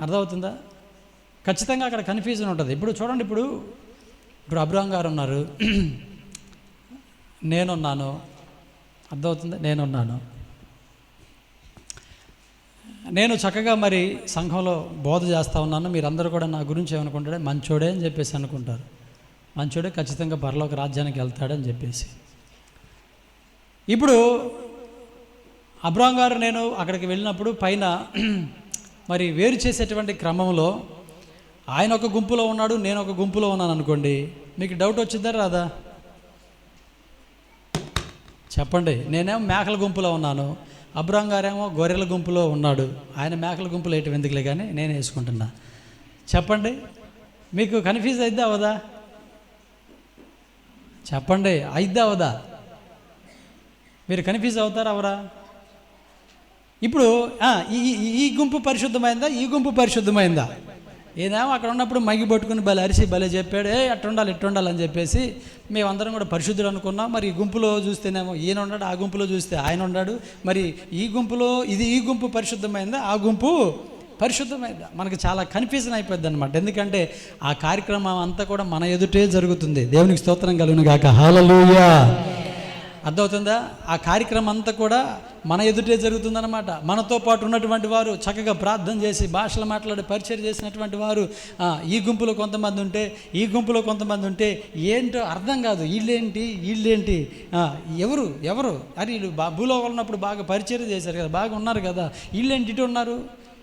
అర్థమవుతుందా? ఖచ్చితంగా అక్కడ కన్ఫ్యూజన్ ఉంటుంది. ఇప్పుడు చూడండి, ఇప్పుడు అబ్రహాం గారు ఉన్నారు, నేనున్నాను. అర్థమవుతుంది? నేను చక్కగా మరి సంఘంలో బోధ చేస్తూ ఉన్నాను. మీరందరూ కూడా నా గురించి ఏమనుకుంటాడే? మంచోడే అని చెప్పేసి అనుకుంటారు. మంచోడే ఖచ్చితంగా పరలోక రాజ్యానికి వెళ్తాడని చెప్పేసి. ఇప్పుడు అబ్రహాం గారు నేను అక్కడికి వెళ్ళినప్పుడు పైన మరి వేరు చేసేటువంటి క్రమంలో ఆయన ఒక గుంపులో ఉన్నాడు, నేను ఒక గుంపులో ఉన్నాను అనుకోండి, మీకు డౌట్ వచ్చిందా రాదా? చెప్పండి. నేనేమో మేకల గుంపులో ఉన్నాను, అబ్రహాం గారేమో గొర్రెల గుంపులో ఉన్నాడు. ఆయన మేకల గుంపులో వేయటం ఎందుకులే కానీ నేను వేసుకుంటున్నా. చెప్పండి, మీకు కన్ఫ్యూజ్ అయిద్దా అవదా? చెప్పండి, అయిద్దా అవదా? మీరు కన్ఫ్యూజ్ అవుతారా అవరా? ఇప్పుడు ఈ గుంపు పరిశుద్ధమైందా, ఈ గుంపు పరిశుద్ధమైందా? ఏదేమో అక్కడ ఉన్నప్పుడు మగ్గి పట్టుకుని భలే అరిసి భలే చెప్పాడు, అట్టుండాలి ఇట్టుండాలి అని చెప్పేసి మేమందరం కూడా పరిశుద్ధులు అనుకున్నాం. మరి ఈ గుంపులో చూస్తేనేమో ఈయన ఉన్నాడు, ఆ గుంపులో చూస్తే ఆయన ఉన్నాడు. మరి ఈ గుంపులో ఈ గుంపు పరిశుద్ధమైందా, ఆ గుంపు పరిశుద్ధమైందా? మనకు చాలా కన్ఫ్యూజన్ అయిపోద్ది అనమాట. ఎందుకంటే ఆ కార్యక్రమం అంతా కూడా మన ఎదుటే జరుగుతుంది. దేవునికి స్తోత్రం కలుగును గాక. హల్లెలూయా. అర్థమవుతుందా? ఆ కార్యక్రమం అంతా కూడా మన ఎదుటే జరుగుతుందన్నమాట. మనతో పాటు ఉన్నటువంటి వారు చక్కగా ప్రార్థన చేసి భాషలు మాట్లాడి పరిచయం చేసినటువంటి వారు ఈ గుంపులో కొంతమంది ఉంటే, ఈ గుంపులో కొంతమంది ఉంటే ఏంటో అర్థం కాదు. వీళ్ళేంటి ఎవరు అరే వీళ్ళు భూలోకంలో ఉన్నప్పుడు బాగా పరిచయం చేశారు కదా, బాగా ఉన్నారు కదా, వీళ్ళేంటి ఇటు ఉన్నారు,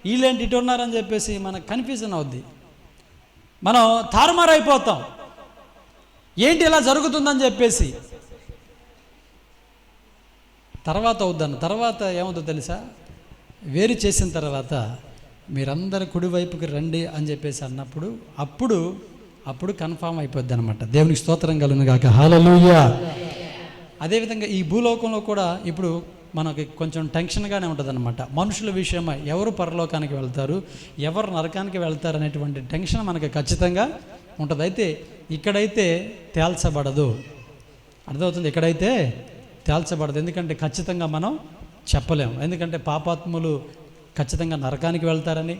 వీళ్ళేంటి ఇటు ఉన్నారని చెప్పేసి మనకు కన్ఫ్యూజన్ అవుద్ది. మనం తారుమారైపోతాం, ఏంటి ఇలా జరుగుతుందని చెప్పేసి. తర్వాత ఏమవుతుందో తెలుసా? వేరు చేసిన తర్వాత మీరందరూ కుడివైపుకి రండి అని చెప్పేసి అన్నప్పుడు అప్పుడు కన్ఫామ్ అయిపోద్ది అనమాట. దేవునికి స్తోత్రం కలుగును గాక. హల్లెలూయా. అదేవిధంగా ఈ భూలోకంలో కూడా ఇప్పుడు మనకి కొంచెం టెన్షన్గానే ఉంటుంది అనమాట. మనుషుల విషయమై ఎవరు పరలోకానికి వెళ్తారు, ఎవరు నరకానికి వెళ్తారు అనేటువంటి టెన్షన్ మనకి ఖచ్చితంగా ఉంటుంది. అయితే ఇక్కడైతే తేల్చబడదు. అర్థమవుతుంది? ఇక్కడైతే తేల్చబడదు. ఎందుకంటే ఖచ్చితంగా మనం చెప్పలేము. ఎందుకంటే పాపాత్ములు ఖచ్చితంగా నరకానికి వెళ్తారని,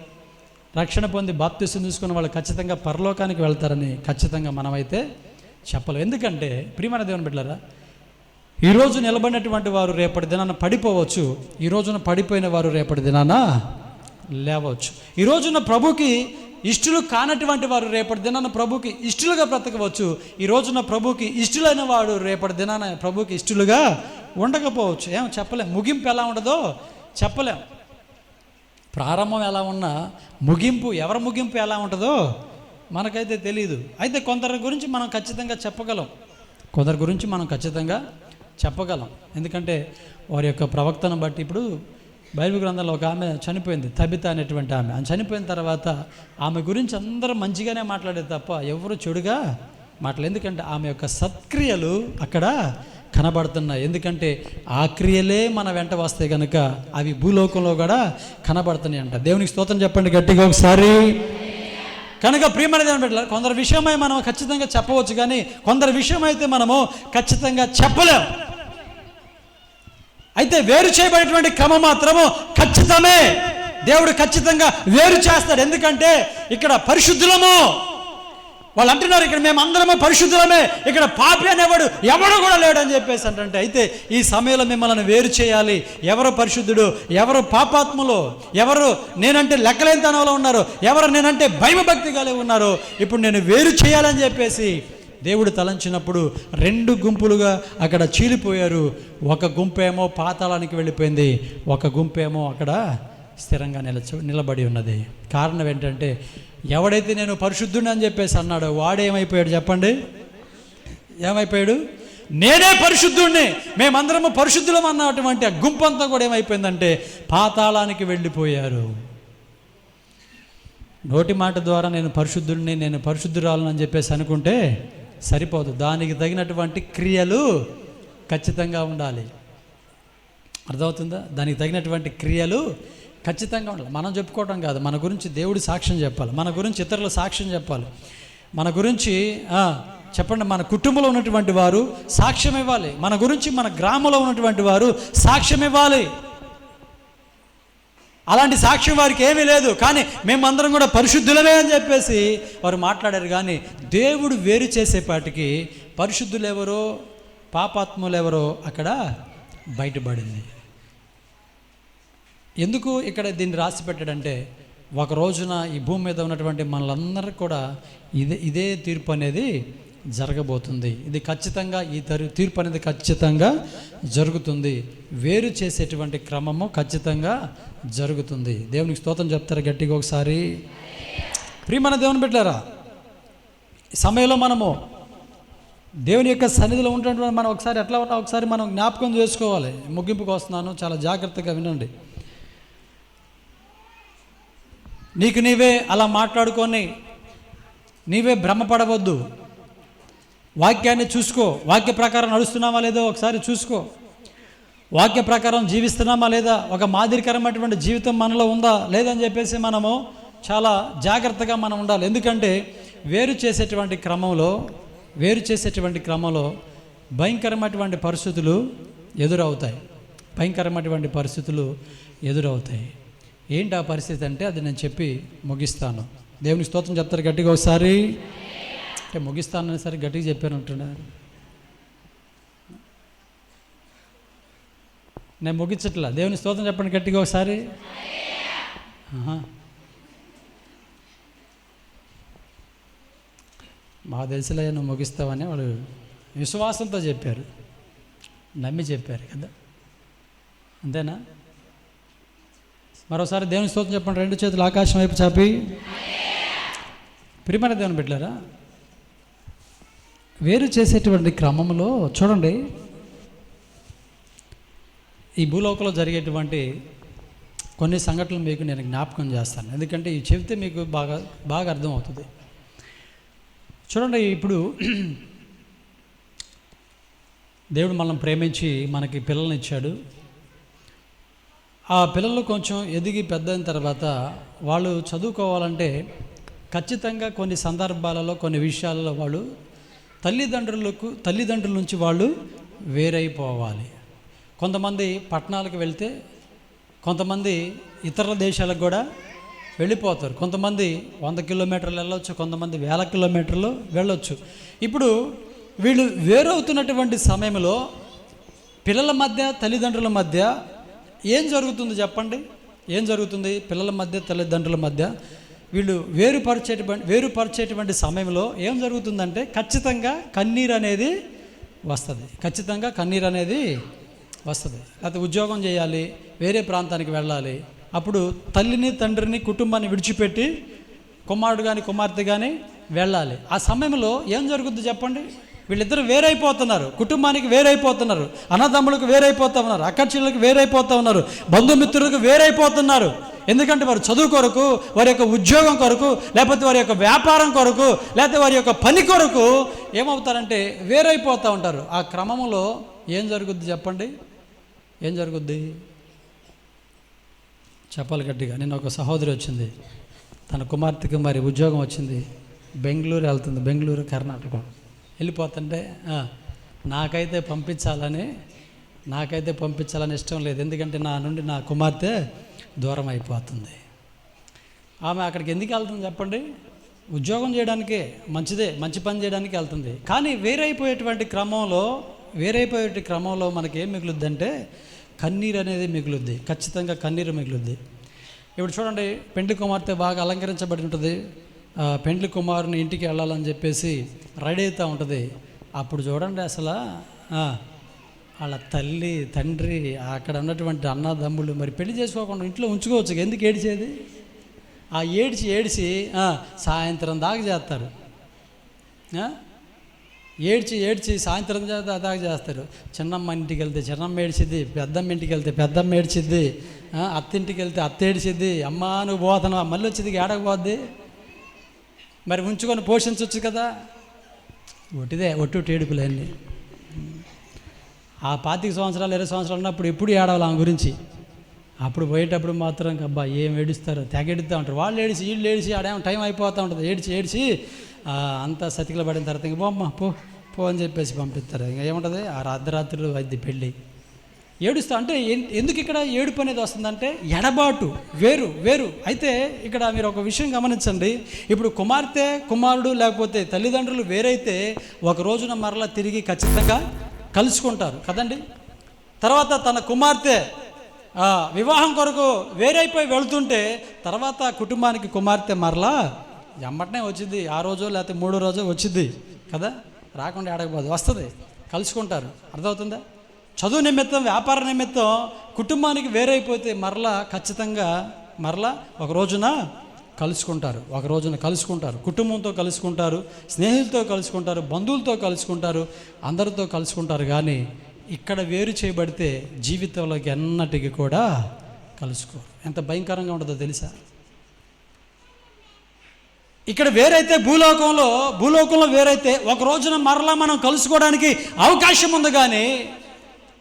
రక్షణ పొంది బాప్తిసం తీసుకున్న వాళ్ళు ఖచ్చితంగా పరలోకానికి వెళ్తారని ఖచ్చితంగా మనమైతే చెప్పలేము. ఎందుకంటే ప్రియమైన దేవుని బిడ్డలారా, ఈరోజు నిలబడినటువంటి వారు రేపటి దినాన పడిపోవచ్చు, ఈ రోజున పడిపోయిన వారు రేపటి దినాన లేవచ్చు. ఈ రోజున ప్రభుకి ఇష్టలు కానటువంటి వారు రేపటి దినాన ప్రభుకి ఇష్టలుగా బ్రతకవచ్చు. ఈ రోజున ప్రభుకి ఇష్టలైన వాడు రేపటి దినాన ప్రభుకి ఇష్టలుగా ఉండకపోవచ్చు. ఏమో చెప్పలేం. ముగింపు ఎలా ఉండదో చెప్పలేం. ప్రారంభం ఎలా ఉన్నా ఎవరి ముగింపు ఎలా ఉంటుందో మనకైతే తెలియదు. అయితే కొందరి గురించి మనం ఖచ్చితంగా చెప్పగలం. ఎందుకంటే వారి యొక్క ప్రవక్తను బట్టి ఇప్పుడు బైబిల్ గ్రంథంలో ఒక ఆమె చనిపోయింది, తబిత అనేటువంటి ఆమె. చనిపోయిన తర్వాత ఆమె గురించి అందరూ మంచిగానే మాట్లాడేది తప్ప ఎవరు చెడుగా మాట్లాడలేదు. ఎందుకంటే ఆమె యొక్క సత్క్రియలు అక్కడ కనబడుతున్నాయి. ఎందుకంటే ఆ క్రియలే మన వెంట వస్తే కనుక అవి భూలోకంలో కూడా కనబడుతున్నాయి అంట. దేవునికి స్తోత్రం చెప్పండి గట్టిగా ఒకసారి. కనుక ప్రియమైన దేవుని బిడ్డలారా, కొందరి విషయమై మనం ఖచ్చితంగా చెప్పవచ్చు, కానీ కొందరి విషయం అయితే మనము ఖచ్చితంగా చెప్పలేం. అయితే వేరు చేయబడేటువంటి క్రమం మాత్రము ఖచ్చితమే. దేవుడు ఖచ్చితంగా వేరు చేస్తాడు. ఎందుకంటే ఇక్కడ పరిశుద్ధులము, వాళ్ళు అంటున్నారు ఇక్కడ మేము అందరము పరిశుద్ధులమే, ఇక్కడ పాపి అనేవాడు ఎవడు కూడా లేడని చెప్పేసి అంటే. అయితే ఈ సమయంలో మిమ్మల్ని వేరు చేయాలి. ఎవరు పరిశుద్ధుడు, ఎవరు పాపాత్ములు, ఎవరు నేనంటే లెక్కలేనితనంలో ఉన్నారు, ఎవరు నేనంటే భయభక్తి కలిగి ఉన్నారు, ఇప్పుడు నేను వేరు చేయాలని చెప్పేసి దేవుడు తలంచినప్పుడు 2 గుంపులుగా అక్కడ చీలిపోయారు. ఒక గుంపేమో పాతాళానికి వెళ్ళిపోయింది, ఒక గుంపేమో అక్కడ స్థిరంగా నిలబడి ఉన్నది. కారణం ఏంటంటే ఎవడైతే నేను పరిశుద్ధుడిని అని చెప్పేసి అన్నాడో వాడేమైపోయాడు చెప్పండి? ఏమైపోయాడు? నేనే పరిశుద్ధుడిని, మేమందరము పరిశుద్ధులం అన్నటువంటి ఆ గుంపంతా కూడా ఏమైపోయిందంటే పాతాళానికి వెళ్ళిపోయారు. నోటి మాట ద్వారా నేను పరిశుద్ధుడిని, నేను పరిశుద్ధురాలను అని చెప్పేసి అనుకుంటే సరిపోదు. దానికి తగినటువంటి క్రియలు ఖచ్చితంగా ఉండాలి. అర్థమవుతుందా? దానికి తగినటువంటి క్రియలు ఖచ్చితంగా ఉండాలి. మనం చెప్పుకోవడం కాదు, మన గురించి దేవుడి సాక్ష్యం చెప్పాలి, మన గురించి ఇతరుల సాక్ష్యం చెప్పాలి, మన గురించి చెప్పండి మన కుటుంబంలో ఉన్నటువంటి వారు సాక్ష్యం ఇవ్వాలి, మన గురించి మన గ్రామంలో ఉన్నటువంటి వారు సాక్ష్యం ఇవ్వాలి. అలాంటి సాక్ష్యం వారికి ఏమీ లేదు, కానీ మేమందరం కూడా పరిశుద్ధులమే అని చెప్పేసి వారు మాట్లాడారు. కానీ దేవుడు వేరు చేసేపాటికి పరిశుద్ధులు ఎవరో పాపాత్ములు ఎవరో అక్కడ బయటపడింది. ఎందుకు ఇక్కడ దీన్ని రాసి పెట్టాడంటే ఒక రోజున ఈ భూమి మీద ఉన్నటువంటి మనలందరికీ కూడా ఇదే తీర్పు అనేది జరగబోతుంది. ఇది ఖచ్చితంగా ఈ తీర్పు అనేది ఖచ్చితంగా జరుగుతుంది. వేరు చేసేటువంటి క్రమము ఖచ్చితంగా జరుగుతుంది. దేవునికి స్తోత్రం చెప్తారు గట్టిగా ఒకసారి. ప్రియమైన దేవుని బిడ్డలారా, ఈ సమయంలో మనము దేవుని యొక్క సన్నిధిలో ఉంటున్నటువంటి మనం ఒకసారి ఎట్లా ఉన్నా ఒకసారి మనం జ్ఞాపకం చేసుకోవాలి. ముగింపుకు వస్తున్నాను, చాలా జాగ్రత్తగా వినండి. నీకు నీవే అలా మాట్లాడుకొని నీవే భ్రమపడవద్దు. వాక్యాన్ని చూసుకో. వాక్య ప్రకారం నడుస్తున్నామా లేదో ఒకసారి చూసుకో. వాక్య ప్రకారం జీవిస్తున్నామా లేదా, ఒక మాదిరికరమైనటువంటి జీవితం మనలో ఉందా లేదని చెప్పేసి మనము చాలా జాగ్రత్తగా మనం ఉండాలి. ఎందుకంటే వేరు చేసేటువంటి క్రమంలో భయంకరమైనటువంటి పరిస్థితులు ఎదురవుతాయి. ఏంటి ఆ పరిస్థితి అంటే అది నేను చెప్పి ముగిస్తాను. దేవునికి స్తోత్రం చెప్తారు గట్టిగా ఒకసారి. అంటే ముగిస్తానని సరే గట్టిగా చెప్పాను అంటున్నారు. నేను ముగించట్లా. దేవుని స్తోత్రం చెప్పండి గట్టిగా ఒకసారి. మా తెలిసిలే నువ్వు ముగిస్తావని వాళ్ళు విశ్వాసంతో చెప్పారు, నమ్మి చెప్పారు కదా, అంతేనా? మరోసారి దేవుని స్తోత్రం చెప్పండి. రెండు చేతులు ఆకాశం వైపు చాపి. ప్రియమైన దేవుని బిడ్డలారా, వేరు చేసేటువంటి క్రమంలో చూడండి, ఈ భూలోకంలో జరిగేటువంటి కొన్ని సంఘటనలు మీకు నేను జ్ఞాపకం చేస్తాను. ఎందుకంటే ఇవి చెబితే మీకు బాగా అర్థమవుతుంది. చూడండి, ఇప్పుడు దేవుడు మనల్ని ప్రేమించి మనకి పిల్లల్ని ఇచ్చాడు. ఆ పిల్లలు కొంచెం ఎదిగి పెద్దయిన తర్వాత వాళ్ళు చదువుకోవాలంటే ఖచ్చితంగా కొన్ని సందర్భాలలో కొన్ని విషయాలలో వాళ్ళు తల్లిదండ్రుల నుంచి వాళ్ళు వేరైపోవాలి. కొంతమంది పట్టణాలకు వెళ్తే, కొంతమంది ఇతర దేశాలకు కూడా వెళ్ళిపోతారు. కొంతమంది 100 కిలోమీటర్లు వెళ్ళొచ్చు, కొంతమంది 1000 కిలోమీటర్లు వెళ్ళొచ్చు. ఇప్పుడు వీళ్ళు వేరవుతున్నటువంటి సమయంలో పిల్లల మధ్య తల్లిదండ్రుల మధ్య ఏం జరుగుతుంది చెప్పండి? ఏం జరుగుతుంది? పిల్లల మధ్య తల్లిదండ్రుల మధ్య వీళ్ళు వేరుపరిచేటువంటి సమయంలో ఏం జరుగుతుందంటే ఖచ్చితంగా కన్నీరు అనేది వస్తుంది. లేకపోతే ఉద్యోగం చేయాలి, వేరే ప్రాంతానికి వెళ్ళాలి. అప్పుడు తల్లిని తండ్రిని కుటుంబాన్ని విడిచిపెట్టి కుమారుడు కానీ కుమార్తె కానీ వెళ్ళాలి. ఆ సమయంలో ఏం జరుగుతుంది చెప్పండి? వీళ్ళిద్దరూ వేరైపోతున్నారు, కుటుంబానికి వేరైపోతున్నారు, అన్నదమ్ములకు వేరైపోతూ ఉన్నారు, అక్కచెల్లెలకు వేరైపోతూ ఉన్నారు, బంధుమిత్రులకు వేరైపోతున్నారు. ఎందుకంటే వారు చదువు కొరకు, వారి యొక్క ఉద్యోగం కొరకు, లేకపోతే వారి యొక్క వ్యాపారం కొరకు, లేకపోతే వారి యొక్క పని కొరకు ఏమవుతారంటే వేరైపోతూ ఉంటారు. ఆ క్రమంలో ఏం జరుగుద్ది చెప్పండి? ఏం జరుగుద్ది చెప్పాలి గట్టిగా. నిన్న ఒక సహోదరి వచ్చింది, తన కుమార్తెకి మరి ఉద్యోగం వచ్చింది, బెంగళూరు వెళ్తుంది, బెంగళూరు కర్ణాటక వెళ్ళిపోతుంటే నాకైతే పంపించాలని ఇష్టం లేదు. ఎందుకంటే నా నుండి నా కుమార్తె దూరం అయిపోతుంది. ఆమె అక్కడికి ఎందుకు వెళ్తుంది చెప్పండి? ఉద్యోగం చేయడానికే, మంచి పని చేయడానికి వెళ్తుంది. కానీ వేరైపోయేటువంటి క్రమంలో మనకి ఏం మిగులుద్ది అంటే కన్నీరు అనేది మిగులుద్ది. ఖచ్చితంగా కన్నీరు మిగులుద్ది. ఇప్పుడు చూడండి, పెండ్లి కుమార్తె బాగా అలంకరించబడి ఉంటుంది. పెండ్లి కుమారుని ఇంటికి వెళ్ళాలని చెప్పేసి రెడీ అవుతూ ఉంటుంది. అప్పుడు చూడండి, అసలు వాళ్ళ తల్లి తండ్రి అక్కడ ఉన్నటువంటి అన్నదమ్ముళ్ళు మరి పెళ్లి చేసుకోకుండా ఇంట్లో ఉంచుకోవచ్చు. ఎందుకు ఏడిచేది? ఆ ఏడ్చి సాయంత్రం దాకా చేస్తారు. ఏడ్చి సాయంత్రం దాకా చేస్తారు. చిన్నమ్మ ఇంటికి వెళ్తే చిన్నమ్మ ఏడ్చిద్ది, పెద్దమ్మ ఇంటికి వెళ్తే పెద్దమ్మ ఏడ్చిద్ది, అత్తింటికి వెళ్తే అత్త ఏడ్చిద్ది. అమ్మా నువ్వు పోతున్నావు, మళ్ళీ వచ్చింది ఏడకపోద్ది. మరి ఉంచుకొని పోషించవచ్చు కదా. ఒట్టు ఏడుపులన్నీ. ఆ 25 సంవత్సరాలు 20 సంవత్సరాలు ఉన్నప్పుడు ఎప్పుడు ఏడవాలి ఆమె గురించి. అప్పుడు పోయేటప్పుడు మాత్రం అబ్బా ఏం ఏడుస్తారు, తెగెడుతూ ఉంటారు. వాళ్ళు ఏడిచి వీళ్ళు ఏడిచి ఆడేమో టైం అయిపోతూ ఉంటుంది. ఏడ్చి అంతా సతికిల పడిన తర్వాత ఇంక పోమ్మా పో అని చెప్పేసి పంపిస్తారు. ఇంకా ఏముంటుంది, ఆ అర్ధరాత్రులు అది పెళ్ళి ఏడుస్తా. అంటే ఎందుకు ఇక్కడ ఏడుపు అనేది వస్తుందంటే ఎడబాటు, వేరు. అయితే ఇక్కడ మీరు ఒక విషయం గమనించండి. ఇప్పుడు కుమార్తె కుమారుడు లేకపోతే తల్లిదండ్రులు వేరైతే ఒక రోజున మరలా తిరిగి ఖచ్చితంగా కలుసుకుంటారు కదండి. తర్వాత తన కుమార్తె వివాహం కొరకు వేరైపోయి వెళ్తుంటే తర్వాత కుటుంబానికి కుమార్తె మరలా ఎమ్మటనే వచ్చింది. ఆ రోజు లేకపోతే 3వ రోజు వచ్చింది కదా. రాకుండా ఏడకపోదు, వస్తుంది, కలుసుకుంటారు. అర్థమవుతుందా? చదువు నిమిత్తం, వ్యాపార నిమిత్తం కుటుంబానికి వేరైపోతే మరలా ఖచ్చితంగా మరలా ఒక రోజున కలుసుకుంటారు. కుటుంబంతో కలుసుకుంటారు, స్నేహితులతో కలుసుకుంటారు, బంధువులతో కలుసుకుంటారు, అందరితో కలుసుకుంటారు. కానీ ఇక్కడ వేరు చేయబడితే జీవితంలోకి ఎన్నటికి కూడా కలుసుకోరు. ఎంత భయంకరంగా ఉంటుందో తెలుసా? ఇక్కడ వేరైతే భూలోకంలో వేరైతే ఒక రోజున మరలా మనం కలుసుకోవడానికి అవకాశం ఉంది. కానీ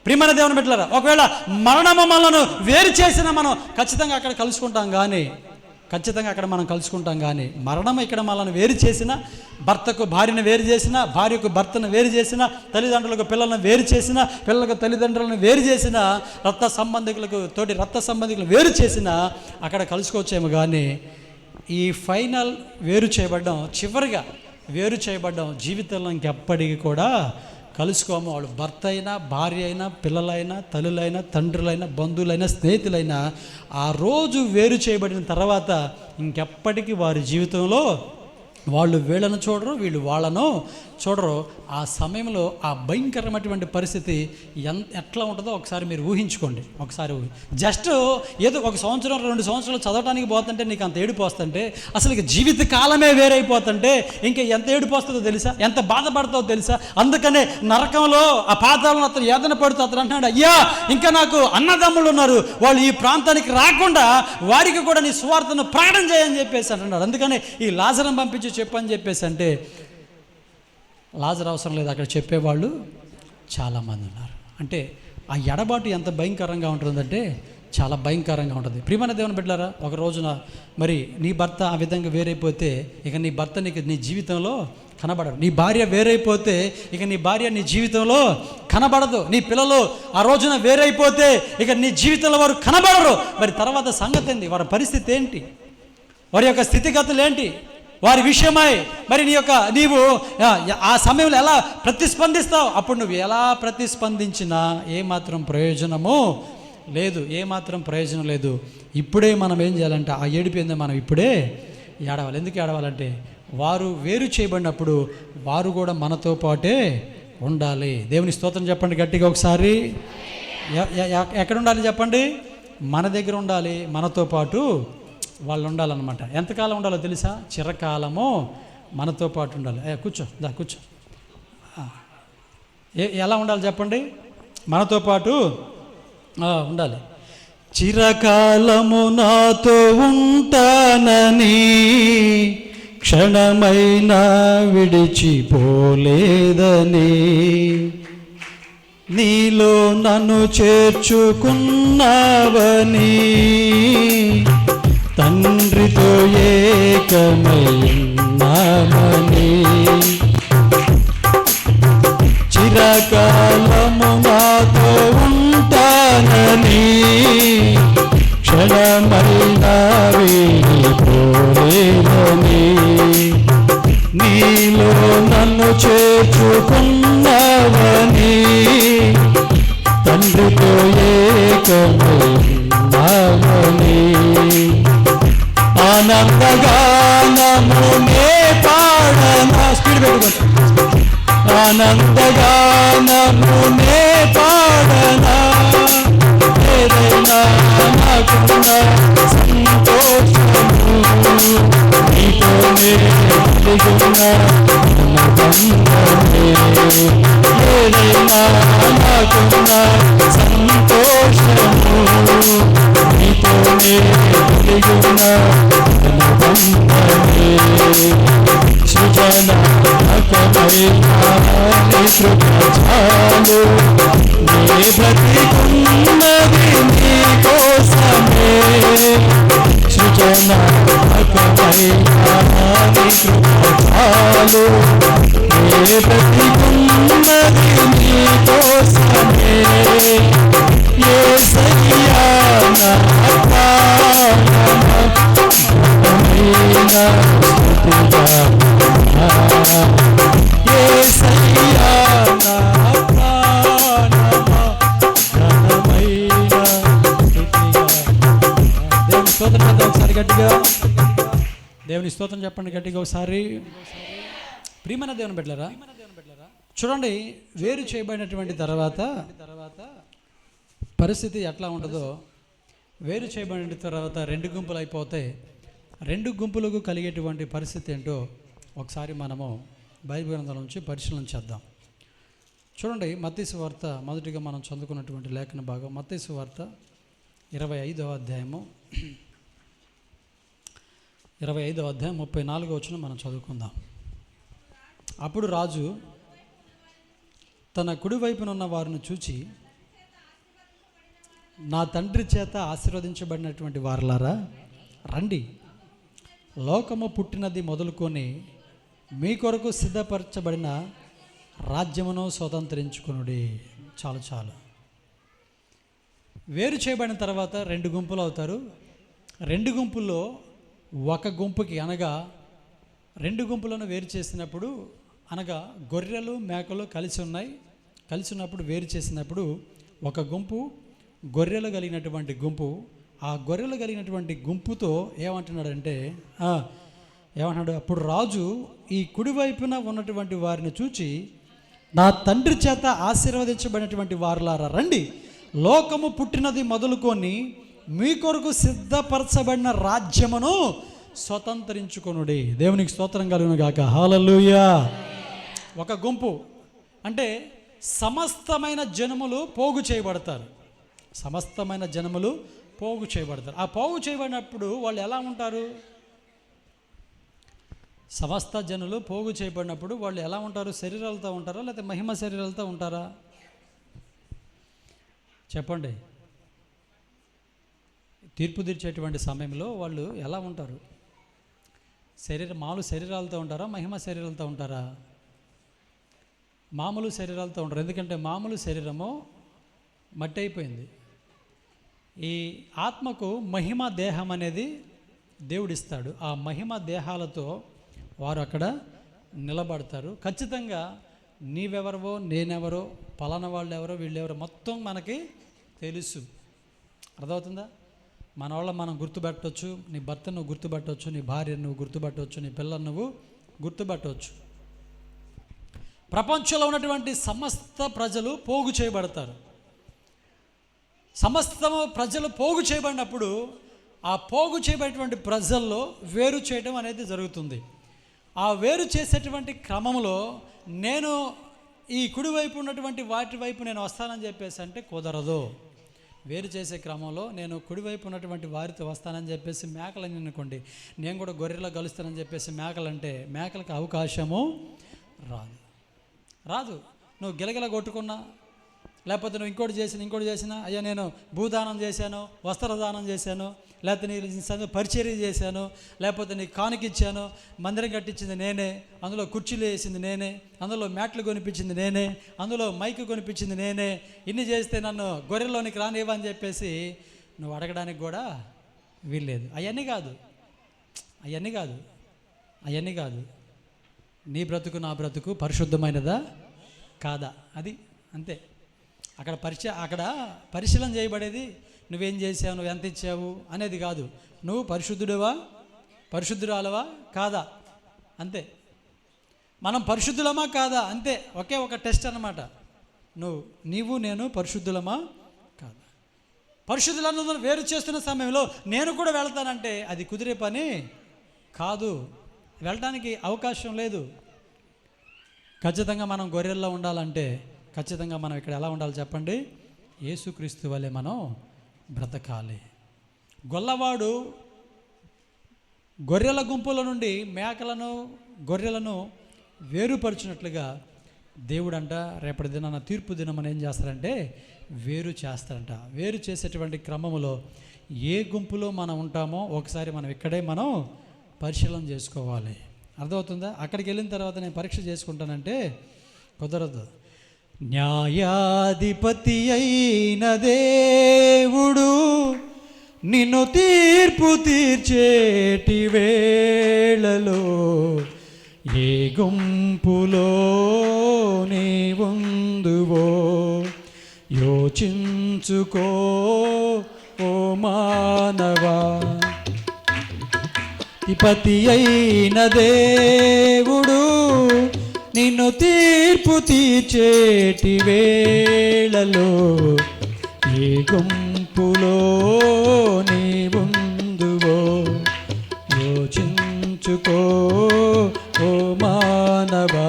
ప్రియమైన దేవుని బిడ్డలారా, ఒకవేళ మరణము మనను వేరు చేసినా మనం ఖచ్చితంగా అక్కడ కలుసుకుంటాం. కానీ మరణం ఇక్కడ మనల్ని వేరు చేసిన, భర్తకు భార్యను వేరు చేసిన, భార్యకు భర్తను వేరు చేసిన, తల్లిదండ్రులకు పిల్లలను వేరు చేసిన, పిల్లలకు తల్లిదండ్రులను వేరు చేసిన, రక్త సంబంధికులు వేరు చేసిన అక్కడ కలుసుకోవచ్చేమో. కానీ ఈ ఫైనల్ చివరిగా వేరు చేయబడ్డం జీవితంలో ఇంకెప్పటికీ కూడా కలుసుకోము. వాళ్ళు భర్త అయినా, భార్య అయినా, పిల్లలైనా, తల్లులైనా, తండ్రులైనా, బంధువులైనా, స్నేహితులైనా ఆ రోజు వేరు చేయబడిన తర్వాత ఇంకెప్పటికీ వారి జీవితంలో వాళ్ళు వీళ్ళను చూడరు, వీళ్ళు వాళ్ళను చూడరు. ఆ సమయంలో ఆ భయంకరమైనటువంటి పరిస్థితి ఎట్లా ఉంటుందో ఒకసారి మీరు ఊహించుకోండి. జస్ట్ ఏదో 1 సంవత్సరం 2 సంవత్సరాలు చదవడానికి పోతుంటే నీకు అంత ఏడుపు వస్తుంటే, అసలు ఇక జీవిత కాలమే వేరైపోతుంటే ఇంకా ఎంత ఏడుపు వస్తుందో తెలుసా? ఎంత బాధపడతావో తెలుసా? అందుకనే నరకంలో ఆ పాతాలను అతను ఏదన పడుతూ అతను అంటున్నాడు, అయ్యా ఇంకా నాకు అన్నదమ్ములు ఉన్నారు, వాళ్ళు ఈ ప్రాంతానికి రాకుండా వారికి కూడా నీ సువార్తను ప్రకటన చేయని చెప్పేసి అంటున్నాడు. అందుకనే ఈ లాజరును పంపించి చెప్పని చెప్పేసి అంటే లాజరు అవసరం లేదు, అక్కడ చెప్పేవాళ్ళు చాలామంది ఉన్నారు. అంటే ఆ ఎడబాటు ఎంత భయంకరంగా ఉంటుందంటే చాలా భయంకరంగా ఉంటుంది. ప్రియమైన దేవుని బిడ్డలారా, ఒక రోజున మరి నీ భర్త ఆ విధంగా వేరైపోతే ఇక నీ భర్త నీ జీవితంలో కనబడరు. నీ భార్య వేరైపోతే ఇక నీ భార్య నీ జీవితంలో కనబడదు. నీ పిల్లలు ఆ రోజున వేరైపోతే ఇక నీ జీవితంలో వారు కనబడరు. మరి తర్వాత సంగతి ఏంటి? వారి పరిస్థితి ఏంటి? వారి యొక్క స్థితిగతులు ఏంటి? వారి విషయమై మరి నీవు ఆ సమయంలో ఎలా ప్రతిస్పందిస్తావు? అప్పుడు నువ్వు ఎలా ప్రతిస్పందించినా ఏమాత్రం ప్రయోజనం లేదు. ఇప్పుడే మనం ఏం చేయాలంటే ఆ ఏడిపోయింది మనం ఇప్పుడే ఏడవాలి. ఎందుకు ఏడవాలంటే వారు వేరు చేయబడినప్పుడు వారు కూడా మనతో పాటే ఉండాలి. దేవుని స్తోత్రం చెప్పండి గట్టిగా ఒకసారి. ఎక్కడ ఉండాలి చెప్పండి? మన దగ్గర ఉండాలి, మనతో పాటు వాళ్ళు ఉండాలన్నమాట. ఎంతకాలం ఉండాలో తెలుసా? చిరకాలము మనతో పాటు ఉండాలి. కూర్చో. ఎలా ఉండాలి చెప్పండి? మనతో పాటు ఉండాలి. చిరకాలము నాతో ఉంటానని క్షణమైనా విడిచిపోలేదని నీలో నన్ను చేర్చుకున్నావని తండ్రితో ఏకమైనామని చిరకాలము నాతో ఉంటానని క్షణమైనా వీడిపోలేదని నీలో నన్ను చేర్చుకున్నావని తండ్రితో ఏకమైనామని ఆనందగానమునే పాడనా. స్పీడ్ పెట్టుకోండి. ఆనందగానమునే పాడనా. ఏదైనా నాకున్న సంతోషము నీతోనే కలిగున్న బంధమే. ఏదైనా నాకున్న సంతోషము నీతోనే కలిగున్న బంధమే. సృజనాత్మకమైన కృప చాలు, నీ బ్రతికున్నది నీ కోసమే. సృజనాత్మకమైన కృప చాలు, నీ బ్రతికున్నది నీ కోసమే. యేసయ్యా నా ప్రాణమా యేసయ్యా నా ప్రాణమా ఘనమైన స్తుతిగా. దేవుని స్తోత్రం చేద్దాం ఒకసారి గట్టిగా. దేవుని స్తోత్రం చెప్పండి గట్టిగా ఒకసారి. ప్రియమైన దేవుని బిడ్డలారా, చూడండి, వేరు చేయబడినటువంటి తర్వాత పరిస్థితి ఎట్లా ఉంటుందో, వేరు చేయబడిన తర్వాత 2 గుంపులు అయిపోతే 2 గుంపులకు కలిగేటువంటి పరిస్థితి ఏంటో ఒకసారి మనము బైబిల్ గ్రంథం నుంచి పరిశీలన చేద్దాం. చూడండి, మత్తయి సువార్త మొదటిగా మనం చదువుకున్నటువంటి లేఖన భాగం మత్తయి సువార్త 25వ అధ్యాయము 34వ వచనం మనం చదువుకుందాం. అప్పుడు రాజు తన కుడివైపున ఉన్న వారిని చూచి, నా తండ్రి చేత ఆశీర్వదించబడినటువంటి వారలారా రండి, లోకము పుట్టినది మొదలుకొని మీ కొరకు సిద్ధపరచబడిన రాజ్యమును స్వతంత్రించుకొనుడి. చాలు. వేరు చేయబడిన తర్వాత 2 గుంపులు అవుతారు. 2 గుంపుల్లో ఒక గుంపుకి, అనగా 2 గుంపులను వేరు చేసినప్పుడు, అనగా గొర్రెలు మేకలు కలిసి ఉన్నప్పుడు వేరు చేసినప్పుడు ఒక గుంపు గొర్రెలు కలిగినటువంటి గుంపు, ఆ గొర్రెలు కలిగినటువంటి గుంపుతో ఏమంటున్నాడంటే, ఏమంటున్నాడు, అప్పుడు రాజు ఈ కుడివైపున ఉన్నటువంటి వారిని చూచి, నా తండ్రి చేత ఆశీర్వదించబడినటువంటి వారులారా రండి, లోకము పుట్టినది మొదలుకొని మీ కొరకు సిద్ధపరచబడిన రాజ్యమును స్వతంత్రించుకొనుడి. దేవునికి స్తోత్రం కలుగును గాక. హల్లెలూయా. ఒక గుంపు అంటే సమస్తమైన జనములు పోగు చేయబడతారు. సమస్తమైన జనములు పోగు చేయబడతారు. ఆ పోగు చేయబడినప్పుడు వాళ్ళు ఎలా ఉంటారు? సమస్త జనులు పోగు చేయబడినప్పుడు వాళ్ళు ఎలా ఉంటారు? శరీరాలతో ఉంటారా, లేకపోతే మహిమ శరీరాలతో ఉంటారా? చెప్పండి. తీర్పు తీర్చేటువంటి సమయంలో వాళ్ళు ఎలా ఉంటారు? మామూలు శరీరాలతో ఉంటారా, మహిమ శరీరాలతో ఉంటారా? మామూలు శరీరాలతో ఉంటారు. ఎందుకంటే మామూలు శరీరము మట్టి అయిపోయింది. ఈ ఆత్మకు మహిమ దేహం అనేది దేవుడిస్తాడు. ఆ మహిమ దేహాలతో వారు అక్కడ నిలబడతారు. ఖచ్చితంగా నీవెవరవో, నేనెవరో, పలానా వాళ్ళు ఎవరో, వీళ్ళెవరో మొత్తం మనకి తెలుసు. అర్థమవుతుందా? మన వాళ్ళ మనం గుర్తుపెట్టవచ్చు. నీ భర్త నువ్వు గుర్తుపెట్టవచ్చు, నీ భార్యను నువ్వు గుర్తుపెట్టవచ్చు, నీ పిల్లలు నువ్వు గుర్తుపెట్టవచ్చు. ప్రపంచంలో ఉన్నటువంటి సమస్త ప్రజలు పోగు చేయబడతారు. సమస్తము ప్రజలు పోగు చేయబడినప్పుడు ఆ పోగు చేయబడినటువంటి ప్రజల్లో వేరు చేయడం అనేది జరుగుతుంది. ఆ వేరు చేసేటువంటి క్రమంలో నేను ఈ కుడివైపు ఉన్నటువంటి వాటి వైపు నేను వస్తానని చెప్పేసి అంటే కుదరదు. వేరు చేసే క్రమంలో నేను కుడివైపు ఉన్నటువంటి వారితో వస్తానని చెప్పేసి మేకలని అనుకోండి, నేను కూడా గొర్రెలో కలుస్తానని చెప్పేసి మేకలంటే మేకలకు అవకాశము రాదు. నువ్వు గిలగిల కొట్టుకున్నా, లేకపోతే నువ్వు ఇంకోటి చేసినా, అయ్యా నేను భూదానం చేశాను, వస్త్రదానం చేశాను, లేకపోతే నీ పరిచర్య చేశాను, లేకపోతే నీకు కానుకిచ్చాను, మందిరం కట్టించింది నేనే, అందులో కుర్చీలు వేసింది నేనే, అందులో మ్యాట్లు కొనిపించింది నేనే, అందులో మైకు కొనిపించింది నేనే, ఇన్ని చేస్తే నన్ను గొర్రెల్లోనికి రానివ్వని చెప్పేసి నువ్వు అడగడానికి కూడా వీల్లేదు. అవన్నీ కాదు. నీ బ్రతుకు నా బ్రతుకు పరిశుద్ధమైనదా కాదా, అది అంతే. అక్కడ పరిశీలన చేయబడేది నువ్వేం చేసావు, నువ్వు ఎంత ఇచ్చావు అనేది కాదు. నువ్వు పరిశుద్ధురాలవా కాదా, అంతే. మనం పరిశుద్ధులమా కాదా, అంతే. ఒకే ఒక టెస్ట్ అన్నమాట. నీవు నేను పరిశుద్ధులమా కాదా. పరిశుద్ధులను వేరు చేస్తున్న సమయంలో నేను కూడా వెళ్తానంటే అది కుదిరే పని కాదు, వెళ్ళడానికి అవకాశం లేదు. ఖచ్చితంగా మనం గొర్రెల్లో ఉండాలంటే ఖచ్చితంగా మనం ఇక్కడ ఎలా ఉండాలి చెప్పండి? యేసుక్రీస్తు వలె మనం బ్రతకాలి. గొల్లవాడు గొర్రెల గుంపుల నుండి గొర్రెలను వేరుపరిచినట్లుగా దేవుడంట రేపటి దినాన తీర్పు దినం ఏం చేస్తారంటే వేరు చేస్తారంట. వేరు చేసేటువంటి క్రమంలో ఏ గుంపులో మనం ఉంటామో ఒకసారి మనం ఇక్కడే మనం పరిశీలన చేసుకోవాలి. అర్థమవుతుందా? అక్కడికి వెళ్ళిన తర్వాత నేను పరీక్ష చేసుకుంటానంటే కుదరదు. న్యాయాధిపతి అయిన దేవుడు నిన్ను తీర్పు తీర్చేటి వేళలో ఏ గుంపులో నీ ఉందువో యోచించుకో ఓ మానవా. అధిపతి అయిన దేవుడు నీ నిన్ను తీర్పు తీర్చేటి వేళలో ఏ గుంపులో నీవుందువో యోచించుకో ఓ మానవా.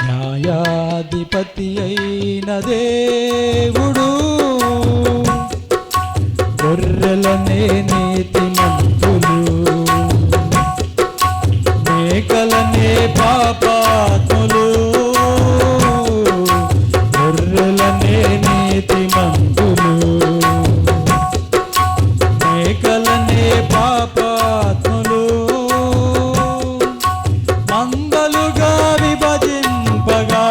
న్యాయాధిపతి అయిన దేవుడు గొర్రెలనే నీతిమంతులు, మేకలనే పాపాత్ములు, గొర్రెలనే నీతిమంతులు, మేకలనే పాపాత్ములు మందలుగా విభజింపగా,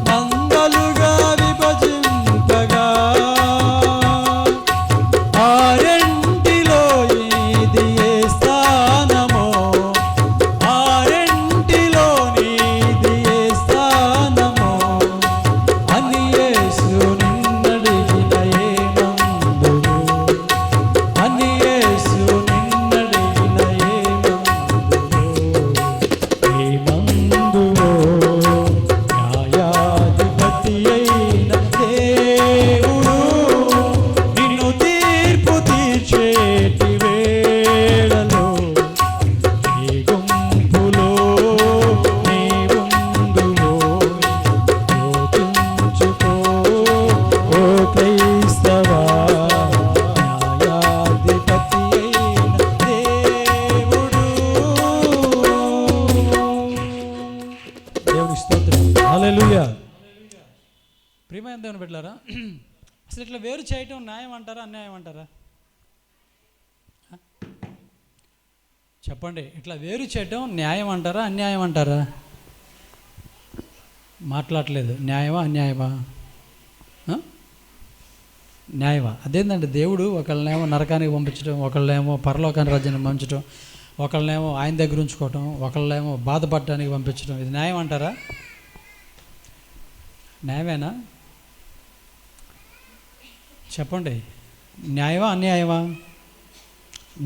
మందలుగా విభజింపగా ఆరెంటిలో ఇది ఏ స్థానమో, ఆరెంటిలో నీది ఏ స్థానమో అని యేసు నిన్నడిగిన ఏమందువు, అని యేసు నిన్నడిగిన ఏమందువో. న్యాయాధిపతి అయిన దేవుడు నిన్ను తీర్పు తీర్చేటి వేళలో ఏ గుంపులో నీవుందువో యోచించుకో ఓ క్రైస్తవా. న్యాయాధిపతి అయిన దేవుడు. దేవుని స్తోత్రం. హల్లెలూయా. ప్రియమైన దేవుని బిడ్డలారా, అసలు ఇట్లా వేరు చేయటం న్యాయం అంటారా అన్యాయం అంటారా? చెప్పండి, ఇట్లా వేరు చేయటం న్యాయం అంటారా అన్యాయం అంటారా? మాట్లాడలేదు. న్యాయమా అన్యాయమా? న్యాయమా? అదేంటండి, దేవుడు ఒకళ్ళనేమో నరకానికి పంపించడం, ఒకళ్ళేమో పరలోకానికి రాజ్యానికి పంపించడం, ఒకళ్ళనేమో ఆయన దగ్గర ఉంచుకోవటం, ఒకళ్ళేమో బాధపడటానికి పంపించడం, ఇది న్యాయం అంటారా? న్యాయమేనా? చెప్పండి, న్యాయమా అన్యాయమా?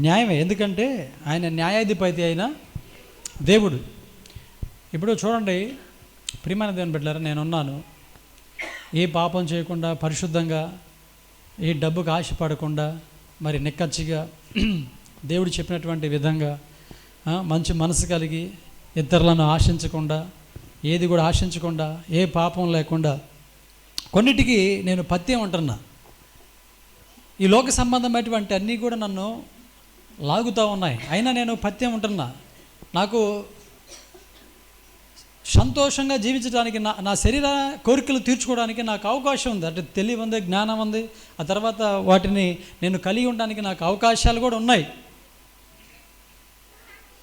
న్యాయమే. ఎందుకంటే ఆయన న్యాయాధిపతి అయిన దేవుడు. ఇప్పుడు చూడండి ప్రియమైన దేవుని బిడ్డలారా, నేనున్నాను, ఏ పాపం చేయకుండా పరిశుద్ధంగా, ఏ డబ్బుకు ఆశపడకుండా, మరి నిక్కచ్చిగా దేవుడు చెప్పినటువంటి విధంగా మంచి మనసు కలిగి, ఇతరులను ఆశించకుండా, ఏది కూడా ఆశించకుండా, ఏ పాపం లేకుండా, కొన్నిటికి నేను పత్యం ఉంటున్నా. ఈ లోక సంబంధమైనటువంటి అన్నీ కూడా నన్ను లాగుతూ ఉన్నాయి, అయినా నేను పత్యం ఉంటున్నా. నాకు సంతోషంగా జీవించడానికి, నా శరీర కోరికలు తీర్చుకోవడానికి నాకు అవకాశం ఉంది. అంటే తెలివి ఉంది, జ్ఞానం ఉంది, ఆ తర్వాత వాటిని నేను కలిగి ఉండడానికి నాకు అవకాశాలు కూడా ఉన్నాయి.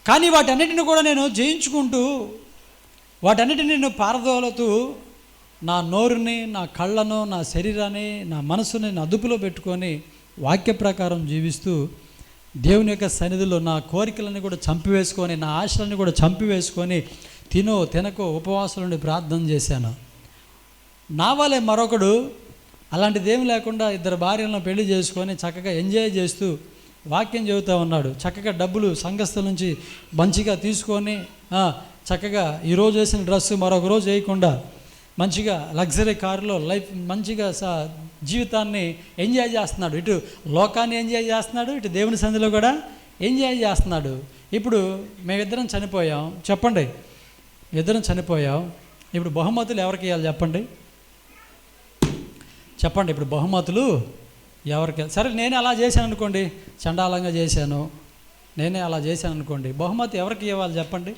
కానీ వాటన్నిటిని కూడా నేను జయించుకుంటూ, వాటన్నిటిని నేను పారదోలుతూ, నా నోరుని, నా కళ్ళను, నా శరీరాన్ని, నా మనసుని నా అదుపులో పెట్టుకొని వాక్య ప్రకారం జీవిస్తూ దేవుని యొక్క సన్నిధిలో నా కోరికలను కూడా చంపివేసుకొని, నా ఆశలను కూడా చంపివేసుకొని, తినకో ఉపవాసాల నుండి ప్రార్థన చేశాను. నా వల్లే మరొకడు అలాంటిదేమి లేకుండా ఇద్దరు భార్యలను పెళ్లి చేసుకొని చక్కగా ఎంజాయ్ చేస్తూ వాక్యం చెబుతూ ఉన్నాడు. చక్కగా డబ్బులు సంఘస్థల నుంచి మంచిగా తీసుకొని చక్కగా ఈరోజు వేసిన డ్రెస్సు మరొక రోజు వేయకుండా మంచిగా లగ్జరీ కారులో లైఫ్ మంచిగా జీవితాన్ని ఎంజాయ్ చేస్తున్నాడు. ఇటు లోకాన్ని ఎంజాయ్ చేస్తున్నాడు, ఇటు దేవుని సన్నిధిలో కూడా ఎంజాయ్ చేస్తున్నాడు. ఇప్పుడు మేమిద్దరం చనిపోయాం. చెప్పండి, ఇద్దరం చనిపోయాం. ఇప్పుడు బహుమతులు ఎవరికి ఇవ్వాలి చెప్పండి? చెప్పండి, ఇప్పుడు బహుమతులు ఎవరికి? సరే, నేనే అలా చేశాను అనుకోండి, చండాలంగా చేశాను, నేనే అలా చేశాను అనుకోండి, బహుమతి ఎవరికి ఇవ్వాలి చెప్పండి?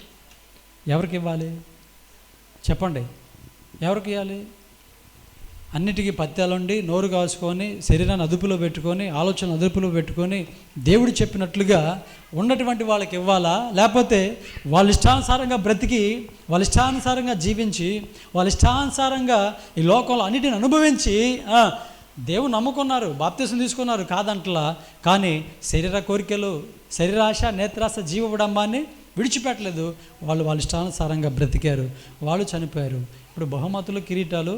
ఎవరికి ఇవ్వాలి చెప్పండి? ఎవరికి ఇవ్వాలి? అన్నిటికీ పత్యాలుండి, నోరు కాచుకొని, శరీరాన్ని అదుపులో పెట్టుకొని, ఆలోచన అదుపులో పెట్టుకొని, దేవుడు చెప్పినట్లుగా ఉన్నటువంటి వాళ్ళకి ఇవ్వాలా? లేకపోతే వాళ్ళ ఇష్టానుసారంగా బ్రతికి, వాళ్ళ ఇష్టానుసారంగా జీవించి, వాళ్ళ ఇష్టానుసారంగా ఈ లోకంలో అన్నిటిని అనుభవించి దేవుడు నమ్ముకున్నారు, బాప్తిసం తీసుకున్నారు కాదంటలా, కానీ శరీర కోరికలు, శరీరాశ, నేత్రాశ, జీవబడంబాన్ని విడిచిపెట్టలేదు. వాళ్ళ ఇష్టానుసారంగా బ్రతికారు, వాళ్ళు చనిపోయారు. ఇప్పుడు బహుమతులు, కిరీటాలు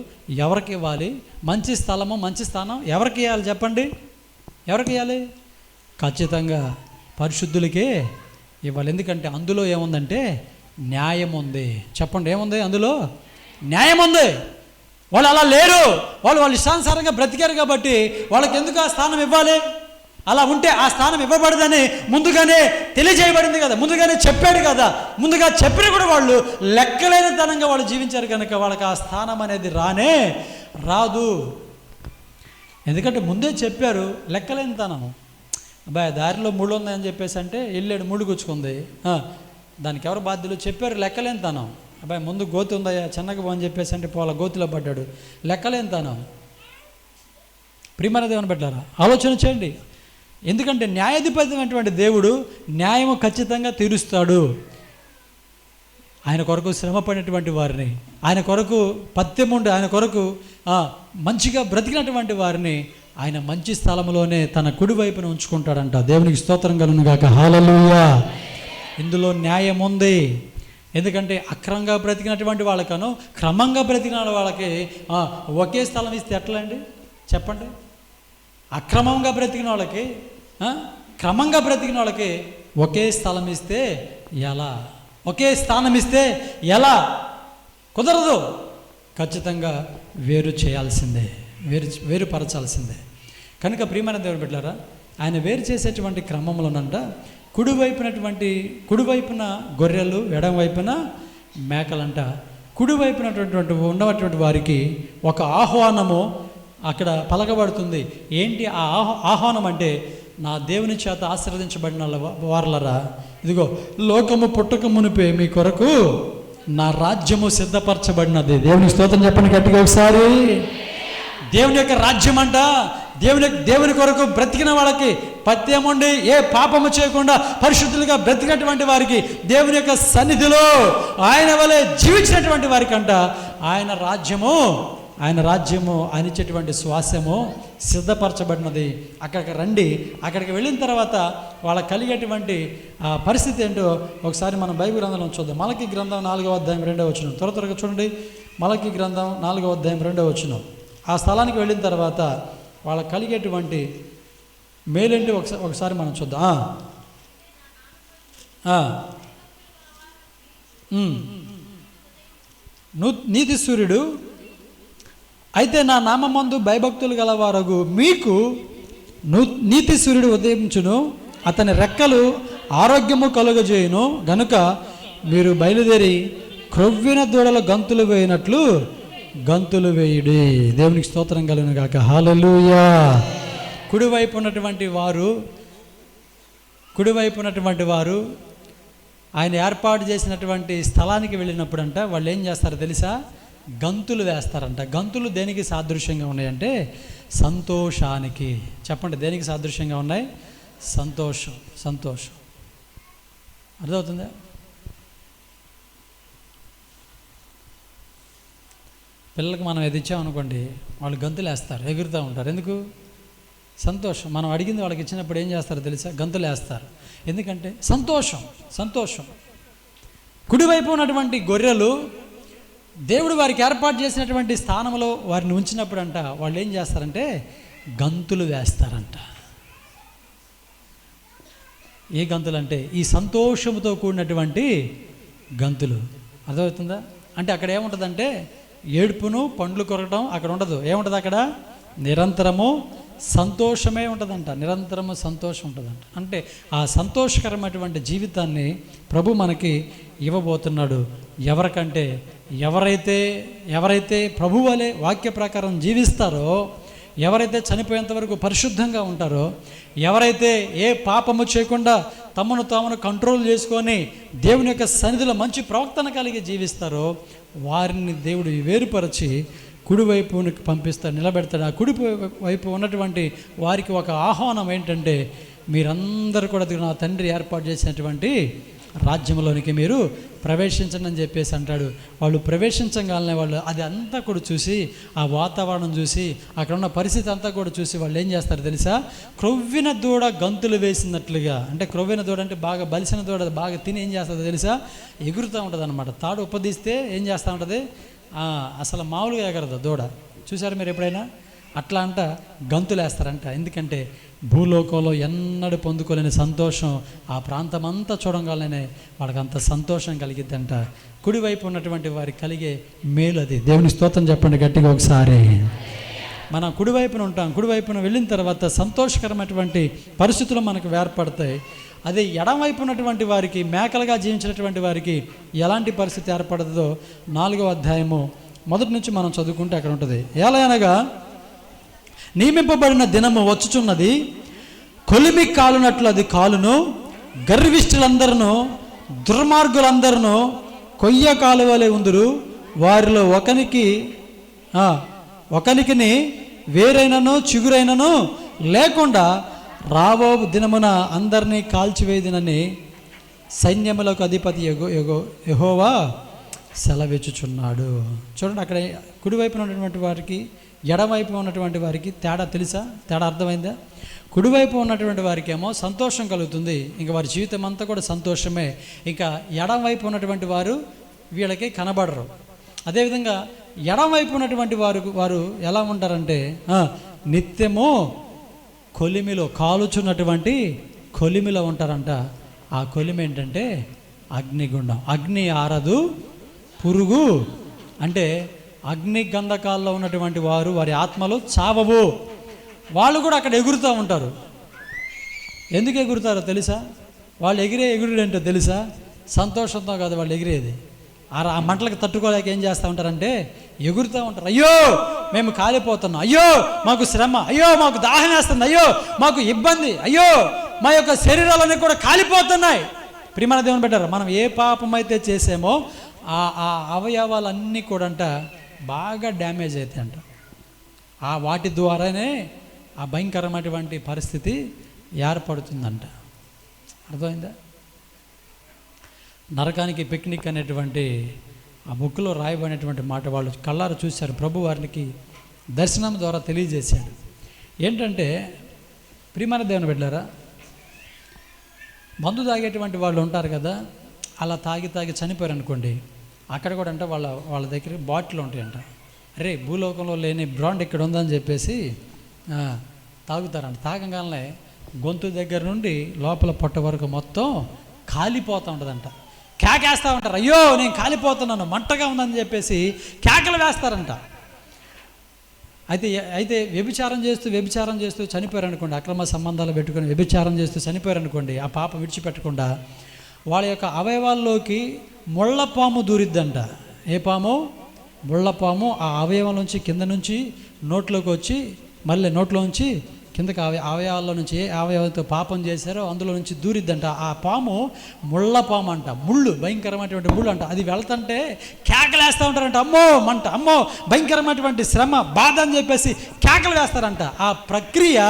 ఎవరికి ఇవ్వాలి? మంచి స్థలము, మంచి స్థానం ఎవరికి ఇవ్వాలి చెప్పండి? ఎవరికి ఇవ్వాలి? ఖచ్చితంగా పరిశుద్ధులకే ఇవ్వాలి. ఎందుకంటే అందులో ఏముందంటే న్యాయం ఉంది. చెప్పండి, ఏముంది అందులో? న్యాయం ఉంది. వాళ్ళు అలా లేరు, వాళ్ళు ఇష్టానుసారంగా బ్రతికారు కాబట్టి వాళ్ళకి ఎందుకు ఆ స్థానం ఇవ్వాలి? అలా ఉంటే ఆ స్థానం ఇవ్వబడదని ముందుగానే తెలియజేయబడింది కదా, ముందుగానే చెప్పాడు కదా. ముందుగా చెప్పిన కూడా వాళ్ళు లెక్కలేని తనంగా వాళ్ళు జీవించారు కనుక వాళ్ళకి ఆ స్థానం అనేది రాదు. ఎందుకంటే ముందే చెప్పారు, లెక్కలేని తనం. అబ్బాయి దారిలో ముళ్ళు ఉందని చెప్పేసి అంటే వెళ్ళాడు, ముళ్ళు గుచ్చుకుంది, దానికి ఎవరు బాధ్యులు? చెప్పారు, లెక్కలేని తనం. అబ్బాయి ముందు గోతి ఉందయ్యా, చిన్నగా పో అని చెప్పేసి అంటే పోల గోతిలో పడ్డాడు, లెక్కలేని తనం. ప్రియమైన దేవుని బిడ్డలారా, ఆలోచన చేయండి. ఎందుకంటే న్యాయాధిపతి దేవుడు న్యాయము ఖచ్చితంగా తీరుస్తాడు. ఆయన కొరకు శ్రమపడినటువంటి వారిని, ఆయన కొరకు పత్యముండి, ఆయన కొరకు మంచిగా బ్రతికినటువంటి వారిని ఆయన మంచి స్థలంలోనే తన కుడి వైపున ఉంచుకుంటాడంట. దేవునికి స్తోత్రం కలుగును గాక. హల్లెలూయా. ఇందులో న్యాయం ఉంది. ఎందుకంటే అక్రమంగా బ్రతికినటువంటి వాళ్ళకను క్రమంగా బ్రతికిన వాళ్ళకి ఒకే స్థలం ఇస్తే ఎట్లా అండి చెప్పండి? అక్రమంగా బ్రతికిన వాళ్ళకి, క్రమంగా బ్రతికిన వాళ్ళకి ఒకే స్థలం ఇస్తే ఎలా? ఒకే స్థానం ఇస్తే ఎలా? కుదరదు. ఖచ్చితంగా వేరు చేయాల్సిందే, వేరుపరచాల్సిందే. కనుక ప్రియమైన దేవుని బిడ్డలారా, ఆయన వేరు చేసేటువంటి క్రమంలోనంట కుడివైపున గొర్రెలు, ఎడమవైపున మేకలంట. కుడివైపునటువంటి ఉన్నటువంటి వారికి ఒక ఆహ్వానము అక్కడ పలకబడుతుంది. ఏంటి ఆ ఆహ్వానం అంటే, నా దేవుని చేత ఆశీర్వదించబడిన వారలరా, ఇదిగో లోకము పుట్టక మునిపే మీ కొరకు నా రాజ్యము సిద్ధపరచబడినది. దేవునికి స్తోత్రం చెప్పండి గట్టిగా ఒకసారి. దేవుని యొక్క రాజ్యం అంట, దేవుని కొరకు బ్రతికిన వాళ్ళకి, పత్యముండి ఏ పాపము చేయకుండా పరిశుద్ధులుగా బ్రతికినటువంటి వారికి, దేవుని యొక్క సన్నిధిలో ఆయన వలె జీవించినటువంటి వారికి అంట ఆయన రాజ్యము, ఆయన ఇచ్చేటువంటి శ్వాసము సిద్ధపరచబడినది. అక్కడికి రండి. అక్కడికి వెళ్ళిన తర్వాత వాళ్ళకి కలిగేటువంటి పరిస్థితి ఏంటో ఒకసారి మనం బైబిల్ గ్రంథంలో చూద్దాం. మలకీ గ్రంథం 4వ అధ్యాయం 2వ వచనం. త్వరగా చూడండి. మలకీ గ్రంథం 4వ అధ్యాయం 2వ వచనం. ఆ స్థలానికి వెళ్ళిన తర్వాత వాళ్ళకి కలిగేటువంటి మేలేంటి ఒకసారి మనం చూద్దాం. నీతి సూర్యుడు అయితే నా నామమందు భయభక్తులు గలవారగు మీకు నీతి సూర్యుడు ఉదయించును, అతని రెక్కలు ఆరోగ్యము కలుగజేయును గనుక మీరు బయలుదేరి క్రొవ్విన దూడల గంతులు వేయినట్లు గంతులు వేయుడి. దేవునికి స్తోత్రం కలుగును గాక. హల్లెలూయా. కుడివైపు ఉన్నటువంటి వారు ఆయన ఏర్పాటు చేసినటువంటి స్థలానికి వెళ్ళినప్పుడంట వాళ్ళు ఏం చేస్తారో తెలుసా? గంతులు వేస్తారంట. గంతులు దేనికి సాదృశ్యంగా ఉన్నాయంటే సంతోషానికి. చెప్పండి, దేనికి సాదృశ్యంగా ఉన్నాయి? సంతోషం. అర్థమవుతుందా? పిల్లలకు మనం ఏది ఇచ్చామనుకోండి, వాళ్ళు గంతులు వేస్తారు, ఎగురుతూ ఉంటారు. ఎందుకు? సంతోషం. మనం అడిగింది వాళ్ళకి ఇచ్చినప్పుడు ఏం చేస్తారో తెలుసా? గంతులు వేస్తారు. ఎందుకంటే సంతోషం. కుడివైపు ఉన్నటువంటి గొర్రెలు దేవుడు వారికి ఏర్పాటు చేసినటువంటి స్థానంలో వారిని ఉంచినప్పుడు అంట వాళ్ళు ఏం చేస్తారంటే గంతులు వేస్తారంట. ఏ గంతులు అంటే ఈ సంతోషంతో కూడినటువంటి గంతులు. అర్థమవుతుందా? అంటే అక్కడ ఏముంటుందంటే ఏడుపును పండ్లు కొరకడం అక్కడ ఉండదు. ఏముంటుంది అక్కడ? నిరంతరము సంతోషమే ఉంటుందంట. నిరంతరము సంతోషం ఉంటుందంట. అంటే ఆ సంతోషకరమైనటువంటి జీవితాన్ని ప్రభు మనకి ఇవ్వబోతున్నాడు. ఎవరికంటే ఎవరైతే ప్రభు వలె వాక్య ప్రకారం జీవిస్తారో, ఎవరైతే చనిపోయేంత వరకు పరిశుద్ధంగా ఉంటారో, ఎవరైతే ఏ పాపము చేయకుండా తమను కంట్రోల్ చేసుకొని దేవుని యొక్క సన్నిధిలో మంచి ప్రవర్తన కలిగి జీవిస్తారో వారిని దేవుడు వేరుపరిచి కుడివైపునికి పంపిస్తాడు, నిలబెడతాడు. ఆ కుడి వైపు ఉన్నటువంటి వారికి ఒక ఆహ్వానం ఏంటంటే, మీరందరూ కూడా నా తండ్రి ఏర్పాటు చేసినటువంటి రాజ్యంలోనికి మీరు ప్రవేశించండి అని చెప్పేసి అంటాడు. వాళ్ళు ప్రవేశించగానే వాళ్ళు అది అంతా కూడా చూసి, ఆ వాతావరణం చూసి, అక్కడ ఉన్న పరిస్థితి అంతా కూడా చూసి వాళ్ళు ఏం చేస్తారు తెలుసా? క్రొవ్విన దూడ గంతులు వేసినట్లుగా. అంటే క్రొవ్విన దూడ అంటే బాగా బలిసిన దూడ బాగా తిని ఏం చేస్తుందో తెలుసా? ఎగురుతూ ఉంటుంది అనమాట. తాడు ఉపదిస్తే ఏం చేస్తూ ఉంటుంది? అసలు మామూలుగా ఎగరదు దూడ. చూసారు మీరు ఎప్పుడైనా? అట్లా అంట గంతులేస్తారంట. ఎందుకంటే భూలోకంలో ఎన్నడూ పొందుకోలేని సంతోషం ఆ ప్రాంతం అంతా చూడగానే వాళ్ళకి అంత సంతోషం కలిగిద్దంట. కుడివైపు ఉన్నటువంటి వారికి కలిగే మేలు అది. దేవుని స్తోత్రం చెప్పండి గట్టిగా ఒకసారి. మనం కుడివైపున ఉంటాం. కుడివైపున వెళ్ళిన తర్వాత సంతోషకరమైనటువంటి పరిస్థితులు మనకు ఏర్పడతాయి. అదే ఎడమవైపు ఉన్నటువంటి వారికి, మేకలుగా జీవించినటువంటి వారికి ఎలాంటి పరిస్థితి ఏర్పడుతుందో 4వ అధ్యాయము మొదటి నుంచి మనం చదువుకుంటే అక్కడ ఉంటుంది. ఎలాగనగా నియమింపబడిన దినము వచ్చుచున్నది, కొలిమి కాలునట్లు అది కాలును, గర్విష్ఠులందరూ దుర్మార్గులందరూ కొయ్య కాలువలే ఉందురు, వారిలో ఒకనికి వేరైనను చిగురైనను లేకుండా రాబో దినమున అందరినీ కాల్చివేదినని సైన్యములకు అధిపతి యెహోవా సెలవిచ్చుచున్నాడు. చూడండి, అక్కడ కుడివైపున ఉన్నటువంటి వారికి, ఎడమవైపు ఉన్నటువంటి వారికి తేడా తెలుసా? తేడా అర్థమైందా? కుడివైపు ఉన్నటువంటి వారికి ఏమో సంతోషం కలుగుతుంది, ఇంకా వారి జీవితం అంతా కూడా సంతోషమే. ఇంకా ఎడమవైపు ఉన్నటువంటి వారు వీళ్ళకి కనబడరు. అదేవిధంగా ఎడమవైపు ఉన్నటువంటి వారు ఎలా ఉంటారంటే నిత్యము కొలిమిలో, కాలుచున్నటువంటి కొలిమిలో ఉంటారంట. ఆ కొలిమి ఏంటంటే అగ్నిగుండం. అగ్ని ఆరదు, పురుగు అంటే అగ్ని గంధకాల్లో ఉన్నటువంటి వారు, వారి ఆత్మలు చావవు. వాళ్ళు కూడా అక్కడ ఎగురుతూ ఉంటారు. ఎందుకు ఎగురుతారో తెలుసా? వాళ్ళు ఎగిరే ఎగురుడు ఏంటో తెలుసా? సంతోషంతో కాదు వాళ్ళు ఎగిరేది. ఆ మంటలకు తట్టుకోలేక ఏం చేస్తూ ఉంటారంటే ఎగురుతూ ఉంటారు. అయ్యో మేము కాలిపోతున్నాం, అయ్యో మాకు శ్రమ, అయ్యో మాకు దాహం వేస్తుంది, అయ్యో మాకు ఇబ్బంది, అయ్యో మా యొక్క శరీరాలన్నీ కూడా కాలిపోతున్నాయి. ప్రియమైన దేవుని పెట్టారు, మనం ఏ పాపం అయితే చేసామో ఆ అవయవాలన్నీ కూడా అంట బాగా డ్యామేజ్ అవుతాయి అంట. వాటి ద్వారానే ఆ భయంకరమైనటువంటి పరిస్థితి ఏర్పడుతుందంట. అర్థమైందా? నరకానికి పిక్నిక్ అనేటువంటి ఆ బుక్లో రాయబడినటువంటి మాట వాళ్ళు కళ్ళారు చూశారు. ప్రభు వారికి దర్శనం ద్వారా తెలియజేశాడు. ఏంటంటే ప్రియమైన దేవుని బిడ్డలారా, మందు తాగేటువంటి వాళ్ళు ఉంటారు కదా, అలా తాగి చనిపోయారు అనుకోండి, అక్కడ కూడా అంటే వాళ్ళ దగ్గర బాటిల్ ఉంటాయంట. అరే భూలోకంలో లేని బ్రాండ్ ఇక్కడ ఉందని చెప్పేసి తాగుతారంట. తాగగానే గొంతు దగ్గర నుండి లోపల పొట్ట వరకు మొత్తం కాలిపోతూ ఉంటుందంట. కేకేస్తూ ఉంటారు, అయ్యో నేను కాలిపోతున్నాను, మంటగా ఉందని చెప్పేసి కేకలు వేస్తారంట. అయితే వ్యభిచారం చేస్తూ చనిపోయారు అనుకోండి, అక్రమ సంబంధాలు పెట్టుకొని వ్యభిచారం చేస్తూ చనిపోయారు అనుకోండి, ఆ పాప విడిచిపెట్టకుండా వాళ్ళ యొక్క అవయవాల్లోకి ముళ్ళపాము దూరిద్దంట. ఏ పాము? ముళ్ళపాము. ఆ అవయవం నుంచి కింద నుంచి నోట్లోకి వచ్చి మళ్ళీ నోట్లోంచి కిందకి అవయవాల్లో నుంచి ఏ అవయవంతో పాపం చేశారో అందులో నుంచి దూరిద్దంట. ఆ పాము ముళ్ళపాము అంట. ముళ్ళు, భయంకరమైనటువంటి ముళ్ళు అంట. అది వెళ్తుంటే కేకలు వేస్తూ ఉంటారంట, అమ్మో మంట, అమ్మో భయంకరమైనటువంటి శ్రమ, బాధ అని చెప్పేసి కేకలు వేస్తారంట. ఆ ప్రక్రియ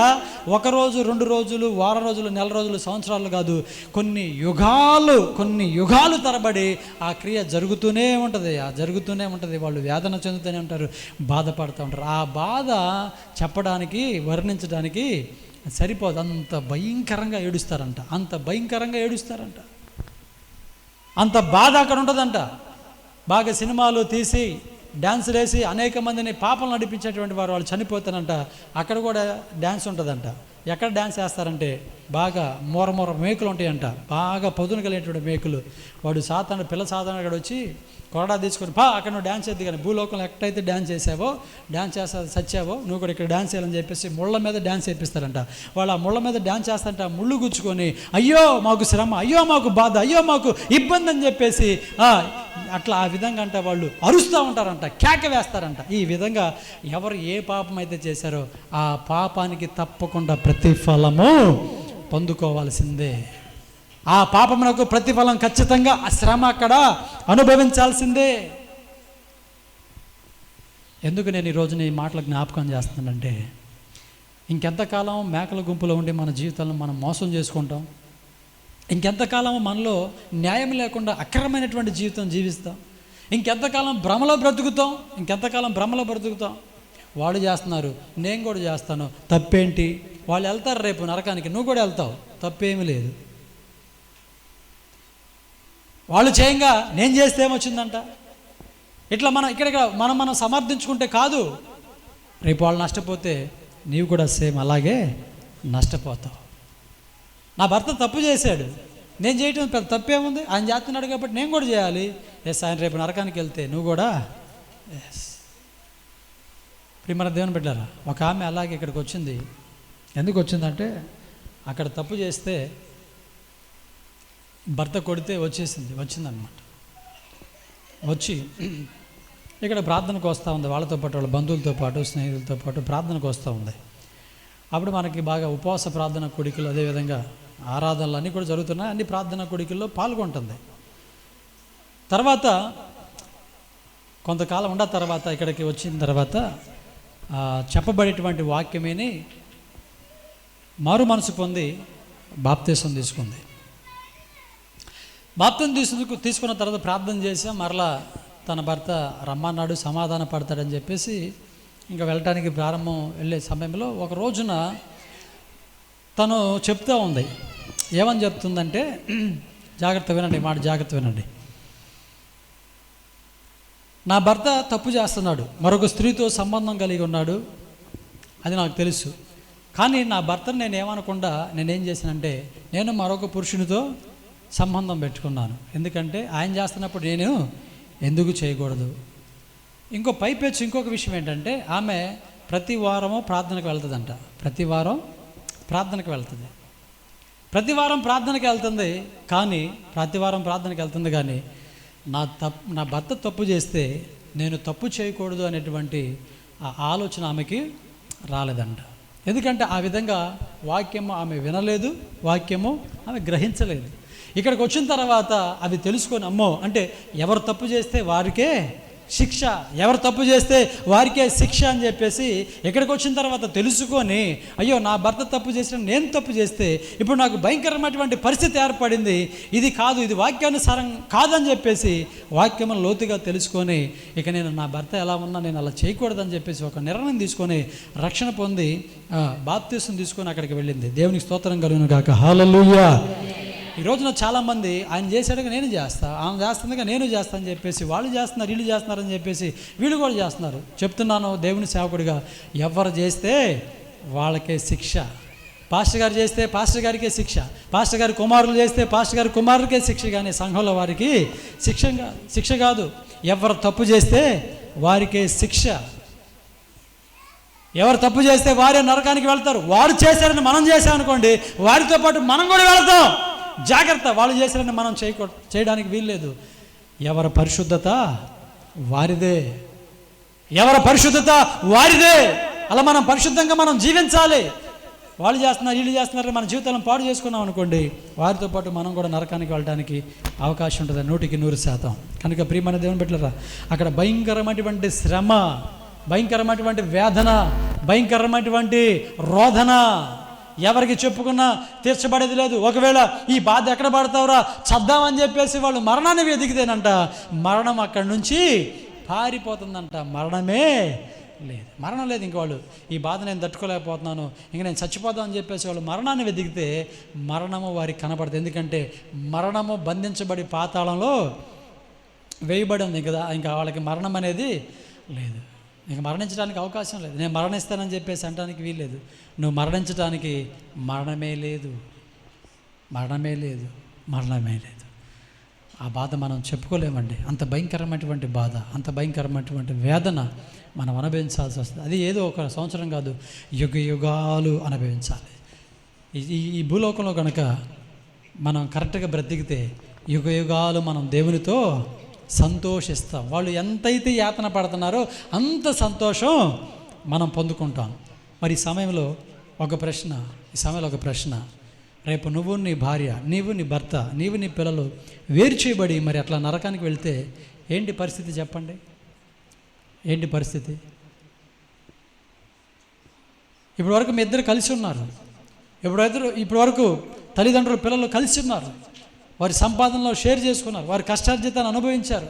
1 రోజు 2 రోజులు, వారం రోజులు, నెల రోజులు, సంవత్సరాలు కాదు, కొన్ని యుగాలు తరబడి ఆ క్రియ జరుగుతూనే ఉంటుంది. వాళ్ళు వేదన చెందుతూనే ఉంటారు, బాధపడుతూ ఉంటారు. ఆ బాధ చెప్పడానికి, వర్ణించడానికి సరిపోదు. అంత భయంకరంగా ఏడుస్తారంట. అంత బాధ అక్కడ ఉంటుందంట. బాగా సినిమాలు తీసి డ్యాన్సులు వేసి అనేక మందిని పాపం నడిపించేటువంటి వాళ్ళు చనిపోతారంట. అక్కడ కూడా డ్యాన్స్ ఉంటుందంట. ఎక్కడ డ్యాన్స్ వేస్తారంటే బాగా మూర మేకులు ఉంటాయంట, బాగా పదును కలిగినటువంటి మేకులు. వాడు పిల్ల సాధారణ అక్కడ వచ్చి కొరడా తీసుకొని అక్కడ నువ్వు డ్యాన్స్ చేద్ది, కానీ భూలోకంలో ఎక్కడైతే డ్యాన్స్ చేసావో, సచ్చావో నువ్వు కూడా ఇక్కడ డ్యాన్స్ చేయాలని చెప్పేసి ముళ్ళ మీద డ్యాన్స్ చేపిస్తారంట. వాళ్ళు ఆ ముళ్ళ మీద డ్యాన్స్ చేస్తారంట. ముళ్ళు గుచ్చుకొని అయ్యో మాకు శ్రమ, అయ్యో మాకు బాధ, అయ్యో మాకు ఇబ్బంది అని చెప్పేసి ఆ విధంగా అంట వాళ్ళు అరుస్తూ ఉంటారంట, కేక వేస్తారంట. ఈ విధంగా ఎవరు ఏ పాపం అయితే చేశారో ఆ పాపానికి తప్పకుండా ప్రతిఫలము పొందుకోవాల్సిందే. ఆ పాపమునకు ప్రతిఫలం ఖచ్చితంగా ఆ శ్రమ అక్కడ అనుభవించాల్సిందే. ఎందుకు నేను ఈరోజు ఈ మాటలు జ్ఞాపకం చేస్తున్నానంటే, ఇంకెంతకాలం మేకల గుంపులో ఉండి మన జీవితాలను మనం మోసం చేసుకుంటాం? ఇంకెంతకాలం మనలో న్యాయం లేకుండా అక్రమమైనటువంటి జీవితం జీవిస్తాం? ఇంకెంతకాలం భ్రమలో బ్రతుకుతాం? వాళ్ళు చేస్తున్నారు, నేను కూడా చేస్తాను, తప్పేంటి? వాళ్ళు వెళ్తారు రేపు నరకానికి, నువ్వు కూడా వెళ్తావు, తప్పేమీ లేదు. వాళ్ళు చేయంగా నేను చేస్తే ఏమొచ్చిందంట? ఇట్లా మనం ఇక్కడ మనం సమర్థించుకుంటే కాదు. రేపు వాళ్ళు నష్టపోతే నీవు కూడా సేమ్ అలాగే నష్టపోతావు. నా భర్త తప్పు చేశాడు, నేను చేయటం పెద్ద తప్పేముంది, ఆయన చేస్తున్నాడు కాబట్టి నేను కూడా చేయాలి. ఆయన రేపు నరకానికి వెళ్తే నువ్వు కూడా ఇప్పుడు మన దేవుని బిడ్డారా, ఒక ఆమె అలాగే ఇక్కడికి వచ్చింది. ఎందుకు వచ్చిందంటే అక్కడ తప్పు చేస్తే భర్త కొడితే వచ్చిందనమాట. వచ్చి ఇక్కడ ప్రార్థనకు వస్తూ ఉంది, వాళ్ళతో పాటు వాళ్ళ బంధువులతో పాటు స్నేహితులతో పాటు ప్రార్థనకు వస్తూ ఉంది. అప్పుడు మనకి బాగా ఉపవాస ప్రార్థన కొడికలు, అదేవిధంగా ఆరాధనలు అన్నీ కూడా జరుగుతున్నాయి. అన్ని ప్రార్థన కొడికల్లో పాల్గొంటుంది. తర్వాత కొంతకాలం ఉన్న తర్వాత ఇక్కడికి వచ్చిన తర్వాత చెప్పబడేటువంటి వాక్యమేని మారు మనసు పొంది బాప్తీసం తీసుకుంది. బాప్తీసం తీసుకున్న తర్వాత ప్రార్థన చేసి మరలా తన భర్త రమ్మన్నాడు, సమాధాన పడతాడని చెప్పేసి ఇంకా వెళ్ళటానికి ప్రారంభం వెళ్ళే సమయంలో ఒక రోజున తను చెప్తూ ఉంది. ఏమని చెప్తుందంటే, జాగ్రత్త వినండి, మాట జాగ్రత్త వినండి. నా భర్త తప్పు చేస్తున్నాడు, మరొక స్త్రీతో సంబంధం కలిగి ఉన్నాడు, అది నాకు తెలుసు. కానీ నా భర్తను నేను ఏమనకుండా నేనేం చేశానంటే నేను మరొక పురుషునితో సంబంధం పెట్టుకున్నాను. ఎందుకంటే ఆయన చేస్తున్నప్పుడు నేను ఎందుకు చేయకూడదు. పైపెచ్చు ఇంకొక విషయం ఏంటంటే ఆమె ప్రతి వారము ప్రార్థనకు వెళ్తుందంట. ప్రతి వారం ప్రార్థనకు వెళ్తుంది. కానీ నా భర్త తప్పు చేస్తే నేను తప్పు చేయకూడదు అనేటువంటి ఆ ఆలోచన ఆమెకి రాలేదంట. ఎందుకంటే ఆ విధంగా వాక్యము ఆమె వినలేదు, వాక్యము ఆమె గ్రహించలేదు. ఇక్కడికి వచ్చిన తర్వాత అవి తెలుసుకొని, అమ్మో అంటే ఎవరు తప్పు చేస్తే వారికే శిక్ష, ఎవరు తప్పు చేస్తే వారికే శిక్ష అని చెప్పేసి ఇక్కడికి వచ్చిన తర్వాత తెలుసుకొని, అయ్యో నా భర్త తప్పు చేసిన, నేను తప్పు చేస్తే ఇప్పుడు నాకు భయంకరమైనటువంటి పరిస్థితి ఏర్పడింది, ఇది కాదు, ఇది వాక్యానుసారం కాదని చెప్పేసి వాక్యమును లోతుగా తెలుసుకొని ఇక నేను నా భర్త ఎలా ఉన్నా నేను అలా చేయకూడదని చెప్పేసి ఒక నిర్ణయం తీసుకొని రక్షణ పొంది బాప్తీసం తీసుకొని అక్కడికి వెళ్ళింది. దేవునికి స్తోత్రం కలుగును గాక. హల్లెలూయా. ఈ రోజున చాలామంది ఆయన చేశాడుగా నేను చేస్తా, ఆమె చేస్తుందిగా నేను చేస్తా అని చెప్పేసి వాళ్ళు చేస్తున్నారు, వీళ్ళు చేస్తున్నారని చెప్పేసి వీళ్ళు కూడా చేస్తున్నారు. చెప్తున్నాను దేవుని సేవకుడిగా, ఎవరు చేస్తే వాళ్ళకే శిక్ష. పాస్టర్ గారు చేస్తే పాస్టర్ గారికే శిక్ష, పాస్టర్ గారి కుమారులు చేస్తే పాస్టర్ గారి కుమారులకే శిక్ష, కానీ సంఘంలో వారికి శిక్ష కాదు. ఎవరు తప్పు చేస్తే వారికే శిక్ష. ఎవరు తప్పు చేస్తే వారే నరకానికి వెళ్తారు. వారు చేశారని మనం చేశామనుకోండి, వారితో పాటు మనం కూడా వెళ్తాం. జాగ్రత్త, వాళ్ళు చేశారని మనం చేయడానికి వీల్లేదు. ఎవరి పరిశుద్ధత వారిదే, అలా మనం పరిశుద్ధంగా మనం జీవించాలి. వాళ్ళు చేస్తున్నారు, వీళ్ళు చేస్తున్నారు, మన జీవితాలను పాడు చేసుకున్నాం అనుకోండి, వారితో పాటు మనం కూడా నరకానికి వెళ్ళడానికి అవకాశం ఉంటుంది 100%. కనుక ప్రియమైన దేవుని బిడ్డలారా, అక్కడ భయంకరమైనటువంటి శ్రమ, భయంకరమైనటువంటి వేదన, భయంకరమైనటువంటి రోదన, ఎవరికి చెప్పుకున్నా తీర్చబడేది లేదు. ఒకవేళ ఈ బాధ ఎక్కడ పడతావురా చద్దామని చెప్పేసి వాళ్ళు మరణాన్ని వెతికితేనంట, మరణం అక్కడి నుంచి పారిపోతుందంట. మరణం లేదు. ఇంక వాళ్ళు ఈ బాధ నేను తట్టుకోలేకపోతున్నాను, ఇంక నేను చచ్చిపోతామని చెప్పేసి వాళ్ళు మరణాన్ని వెతికితే మరణము వారికి కనపడుతుంది. ఎందుకంటే మరణము బంధించబడి పాతాళంలో వేయబడి ఉంది కదా, ఇంకా వాళ్ళకి మరణం అనేది లేదు. నీకు మరణించడానికి అవకాశం లేదు. నేను మరణిస్తానని చెప్పేసి అనడానికి వీల్లేదు. నువ్వు మరణించడానికి మరణమే లేదు. ఆ బాధ మనం చెప్పుకోలేమండి. అంత భయంకరమైనటువంటి బాధ, అంత భయంకరమైనటువంటి వేదన మనం అనుభవించాల్సి వస్తుంది. అది ఏదో ఒక సంవత్సరం కాదు, యుగాలు అనుభవించాలి. ఈ భూలోకంలో కనుక మనం కరెక్ట్గా బ్రతికితే యుగాలు మనం దేవునితో సంతోషిస్తాం. వాళ్ళు ఎంతైతే యాతన పడుతున్నారో అంత సంతోషం మనం పొందుకుంటాం. మరి ఈ సమయంలో ఒక ప్రశ్న, రేపు నువ్వు నీ భార్య, నీవు నీ భర్త, నీవు నీ పిల్లలు వేరు చేయబడి మరి అట్లా నరకానికి వెళ్తే ఏంటి పరిస్థితి చెప్పండి? ఏంటి పరిస్థితి? ఇప్పటి వరకు మీ ఇద్దరు కలిసి ఉన్నారు, ఇప్పటి వరకు తల్లిదండ్రులు పిల్లలు కలిసి ఉన్నారు, వారి సంపాదనలో షేర్ చేసుకున్నారు, వారి కష్టార్జితాన్ని అనుభవించారు,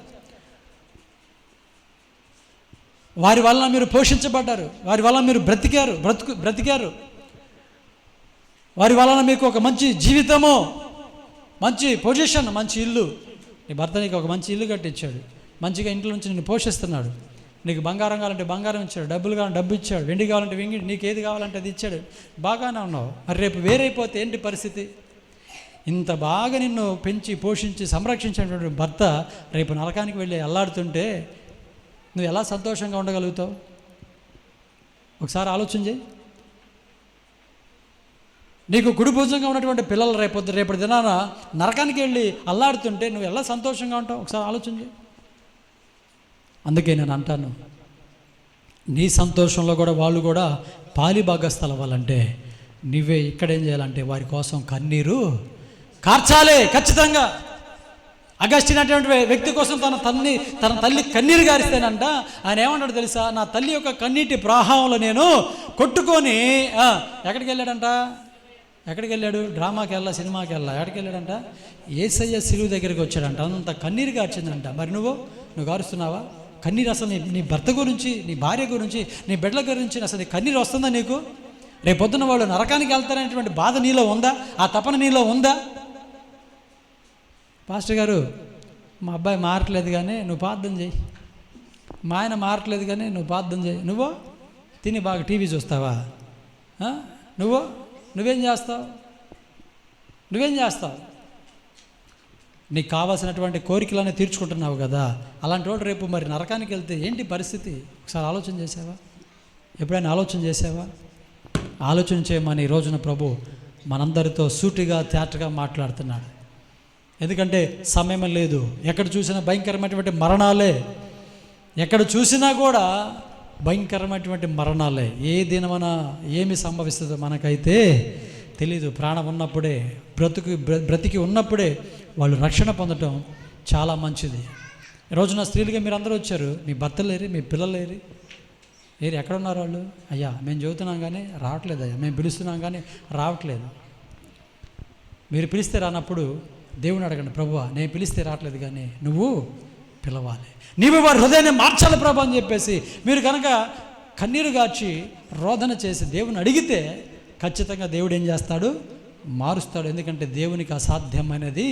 వారి వలన మీరు పోషించబడ్డారు, వారి వలన మీరు బ్రతికారు, వారి వలన మీకు ఒక మంచి జీవితము, మంచి పొజిషన్, మంచి ఇల్లు. నీ భర్త నీకు ఒక మంచి ఇల్లు కట్టించాడు, మంచిగా ఇంట్లో నుంచి నిన్ను పోషిస్తున్నాడు, నీకు బంగారం కావాలంటే బంగారం ఇచ్చాడు, డబ్బులు కావాలంటే డబ్బు ఇచ్చాడు, వెండి కావాలంటే వెండి, నీకు ఏది కావాలంటే అది ఇచ్చాడు. బాగానే ఉన్నావు. మరి రేపు వేరైపోతే ఏంటి పరిస్థితి? ఇంత బాగా నిన్ను పెంచి పోషించి సంరక్షించినటువంటి భర్త రేపు నరకానికి వెళ్ళి అల్లాడుతుంటే నువ్వు ఎలా సంతోషంగా ఉండగలుగుతావు? ఒకసారి ఆలోచన చేయి. నీకు కుడి భుజంగా ఉన్నటువంటి పిల్లలు రేపటి దినాన నరకానికి వెళ్ళి అల్లాడుతుంటే నువ్వు ఎలా సంతోషంగా ఉంటావు? ఒకసారి ఆలోచన చేయి. అందుకే నేను అంటాను, నీ సంతోషంలో కూడా వాళ్ళు కూడా పాలిభాగస్థలు అవ్వాలంటే నువ్వే ఇక్కడేం చేయాలంటే వారి కోసం కన్నీరు కార్చాలే ఖచ్చితంగా. అగస్టిన్ అనేటువంటి వ్యక్తి కోసం తన తల్లి కన్నీరు గారిస్తేనంట ఆయన ఏమంటాడు తెలుసా? నా తల్లి యొక్క కన్నీటి ప్రవాహంలో నేను కొట్టుకొని ఎక్కడికి వెళ్ళాడంట? ఎక్కడికి వెళ్ళాడు? డ్రామాకి వెళ్ళా, సినిమాకి వెళ్ళా, ఎక్కడికి వెళ్ళాడంట? యేసయ్య సిలువ దగ్గరికి వచ్చాడంట. అంత కన్నీరు గార్చిందంట. మరి నువ్వు గారుస్తున్నావా కన్నీరు? అసలు నీ భర్త గురించి, నీ భార్య గురించి, నీ బిడ్డల గురించి అసలు నీ కన్నీరు వస్తుందా నీకు? రేపొద్దున వాళ్ళు నరకానికి వెళ్తారనేటువంటి బాధ నీలో ఉందా? ఆ తపన నీలో ఉందా? పాస్టర్ గారు, మా అబ్బాయి మారట్లేదు కానీ నువ్వు ప్రార్థన చేయి, మా ఆయన మారట్లేదు కానీ నువ్వు ప్రార్థన చేయి. నువ్వు తిని బాగా టీవీ చూస్తావా? నువ్వేం చేస్తావు? నీకు కావాల్సినటువంటి కోరికలన్నీ తీర్చుకుంటున్నావు కదా. అలాంటి వాడు రేపు మరి నరకానికి వెళ్తే ఏంటి పరిస్థితి? ఒకసారి ఆలోచన చేసావా? ఎప్పుడైనా ఆలోచన చేసావా? ఆలోచన చేయమని ఈ రోజున ప్రభు మనందరితో సూటిగా తేటగా మాట్లాడుతున్నాడు. ఎందుకంటే సమయం లేదు. ఎక్కడ చూసినా భయంకరమైనటువంటి మరణాలే, ఎక్కడ చూసినా కూడా భయంకరమైనటువంటి మరణాలే. ఏ దినమన ఏమి సంభవిస్తుందో మనకైతే తెలీదు. ప్రాణం ఉన్నప్పుడే, బ్రతికి ఉన్నప్పుడే వాళ్ళు రక్షణ పొందటం చాలా మంచిది. రోజున స్త్రీలుగా మీరు అందరూ వచ్చారు, మీ భర్తలు లేరు, మీ పిల్లలు లేరు, ఎక్కడున్నారు వాళ్ళు? అయ్యా మేము చెబుతున్నాం కానీ రావట్లేదు, అయ్యా మేము పిలుస్తున్నాం కానీ రావట్లేదు. మీరు పిలిస్తే రానప్పుడు దేవుని అడగండి, ప్రభువా నేను పిలిస్తే రావట్లేదు కానీ నువ్వు పిలవాలి, నీవు వారి హృదయాన్ని మార్చాలి ప్రభు అని చెప్పేసి మీరు కనుక కన్నీరు గార్చి రోదన చేసి దేవుని అడిగితే ఖచ్చితంగా దేవుడు ఏం చేస్తాడు? మారుస్తాడు. ఎందుకంటే దేవునికి అసాధ్యమైనది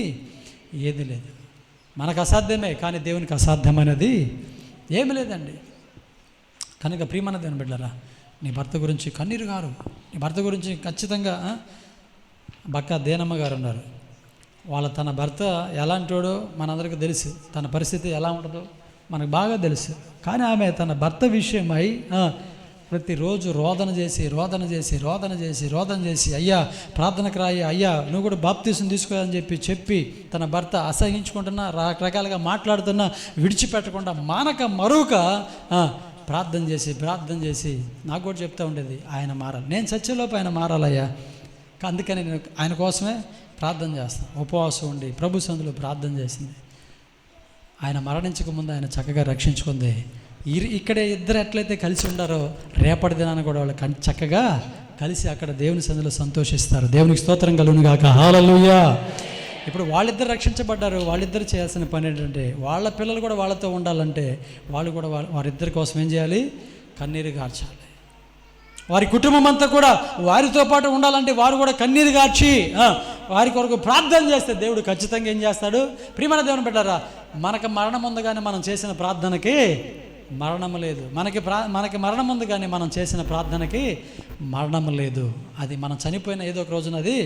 ఏది లేదు. మనకు అసాధ్యమే కానీ దేవునికి అసాధ్యమైనది ఏమి లేదండి. కనుక ప్రియమైన దేవుని బిడ్డలారా, నీ భర్త గురించి కన్నీరు గారు. నీ భర్త గురించి ఖచ్చితంగా బక్క దేనమ్మ గారు ఉన్నారు. తన భర్త ఎలాంటోడో మనందరికీ తెలుసు, తన పరిస్థితి ఎలా ఉంటుందో మనకు బాగా తెలుసు. కానీ ఆమె తన భర్త విషయమై ప్రతిరోజు రోదన చేసి అయ్యా ప్రార్థనకు రాయి, అయ్యా నువ్వు కూడా బాప్తీసం తీసుకోవాలని చెప్పి తన భర్త అసహించుకుంటున్నా, రకరకాలుగా మాట్లాడుతున్నా విడిచిపెట్టకుండా మానక మరొక ప్రార్థన చేసి నాకు కూడా చెప్తూ ఉండేది, ఆయన మారాలి, నేను చచ్చేలోపు ఆయన మారాలయ్యా. అందుకని నేను ఆయన కోసమే ప్రార్థన చేస్తాను. ఉపవాసం ఉండి ప్రభు సందులో ప్రార్థన చేసింది. ఆయన మరణించక ముందు ఆయన చక్కగా రక్షించుకుంది. ఇక్కడే ఇద్దరు ఎట్లయితే కలిసి ఉండారో రేపటి దినాన్ని కూడా వాళ్ళు చక్కగా కలిసి అక్కడ దేవుని సందులో సంతోషిస్తారు. దేవునికి స్తోత్రం కలుగును గాక. హల్లెలూయా. ఇప్పుడు వాళ్ళిద్దరు రక్షించబడ్డారు. వాళ్ళిద్దరు చేయాల్సిన పని ఏంటంటే వాళ్ళ పిల్లలు కూడా వాళ్ళతో ఉండాలంటే వాళ్ళు కూడా వారిద్దరి కోసం ఏం చేయాలి? కన్నీరు గార్చాలి. వారి కుటుంబం అంతా కూడా వారితో పాటు ఉండాలంటే వారు కూడా కన్నీరు గార్చి వారి కొరకు ప్రార్థన చేస్తే దేవుడు ఖచ్చితంగా ఏం చేస్తాడు? ప్రియమైన దేవుని బిడ్డలారా, మనకు మరణం ఉంది కానీ మనం చేసిన ప్రార్థనకి మరణం లేదు. మనకి మరణం ఉంది కానీ మనం చేసిన ప్రార్థనకి మరణం లేదు. అది మనం చనిపోయిన ఏదో ఒక రోజున అది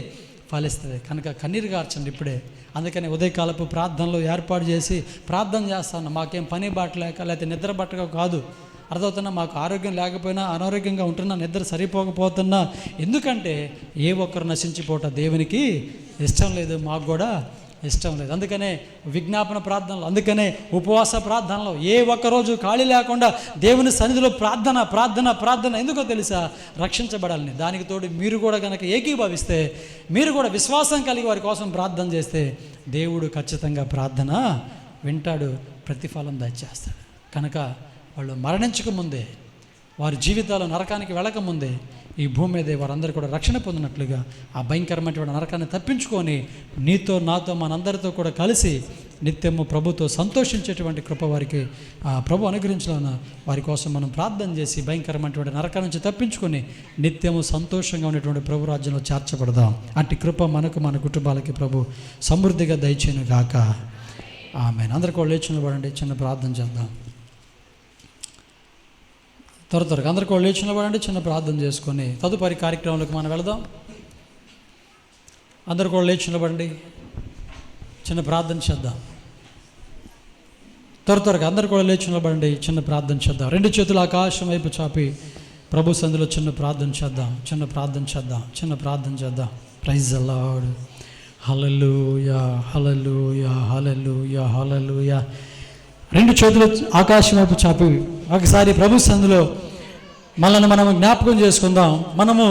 ఫలిస్తుంది. కనుక కన్నీరు గార్చండి ఇప్పుడే. అందుకని ఉదయకాలపు ప్రార్థనలు ఏర్పాటు చేసి ప్రార్థన చేస్తాను. మాకేం పని బాటలేక లేకపోతే నిద్ర బట్టగా కాదు, అర్థమవుతున్నా, మాకు ఆరోగ్యం లేకపోయినా అనారోగ్యంగా ఉంటున్నా, నిద్ర సరిపోకపోతున్నా, ఎందుకంటే ఏ ఒక్కరు నశించిపోవట దేవునికి ఇష్టం లేదు, మాకు కూడా ఇష్టం లేదు. అందుకనే విజ్ఞాపన ప్రార్థనలు, అందుకనే ఉపవాస ప్రార్థనలు ఏ ఒక్కరోజు ఖాళీ లేకుండా దేవుని సన్నిధిలో ప్రార్థన ఎందుకో తెలుసా? రక్షించబడాలని. దానికి తోడు మీరు కూడా కనుక ఏకీభవిస్తే, మీరు కూడా విశ్వాసం కలిగి వారి కోసం ప్రార్థన చేస్తే దేవుడు ఖచ్చితంగా ప్రార్థన వింటాడు, ప్రతిఫలం దయచేస్తాడు. కనుక వాళ్ళు మరణించక ముందే, వారి జీవితాలు నరకానికి వెళ్ళకముందే ఈ భూమి మీద వారందరూ కూడా రక్షణ పొందినట్లుగా ఆ భయంకరమైనటువంటి నరకాన్ని తప్పించుకొని నీతో నాతో మనందరితో కూడా కలిసి నిత్యము ప్రభుతో సంతోషించేటువంటి కృప వారికి ప్రభు అనుగ్రహించాలన్న వారి కోసం మనం ప్రార్థన చేసి భయంకరమైనటువంటి నరకం నుంచి తప్పించుకొని నిత్యము సంతోషంగా ఉండేటువంటి ప్రభు రాజ్యంలో చేర్చబడదాం. అట్టి కృప మనకు మన కుటుంబాలకి ప్రభు సమృద్ధిగా దయచేయను గాక. ఆమేన్. అందరికీ లేచి నిలబడండి, చిన్న ప్రార్థన చేద్దాం. త్వరగా అందరికీ వాళ్ళు లేచి నిలబడండి. చిన్న ప్రార్థన చేసుకొని తదుపరి కార్యక్రమంలోకి మనం వెళదాం. అందరికీ వాళ్ళు లేచి నిలబడండి. చిన్న ప్రార్థన చేద్దాం. త్వరగా అందరికీ కూడా లేచి నిలబడండి. చిన్న ప్రార్థన చేద్దాం. రెండు చేతులు ఆకాశం వైపు చాపి ప్రభు సందులో చిన్న ప్రార్థన చేద్దాం. చిన్న ప్రార్థన చేద్దాం. Praise the lord. Hallelujah, hallelujah, hallelujah, hallelujah. రెండు చేతులు ఆకాశం వైపు చాపి ఒకసారి ప్రభు సందులో మనల్ని మనం జ్ఞాపకం చేసుకుందాం. మనము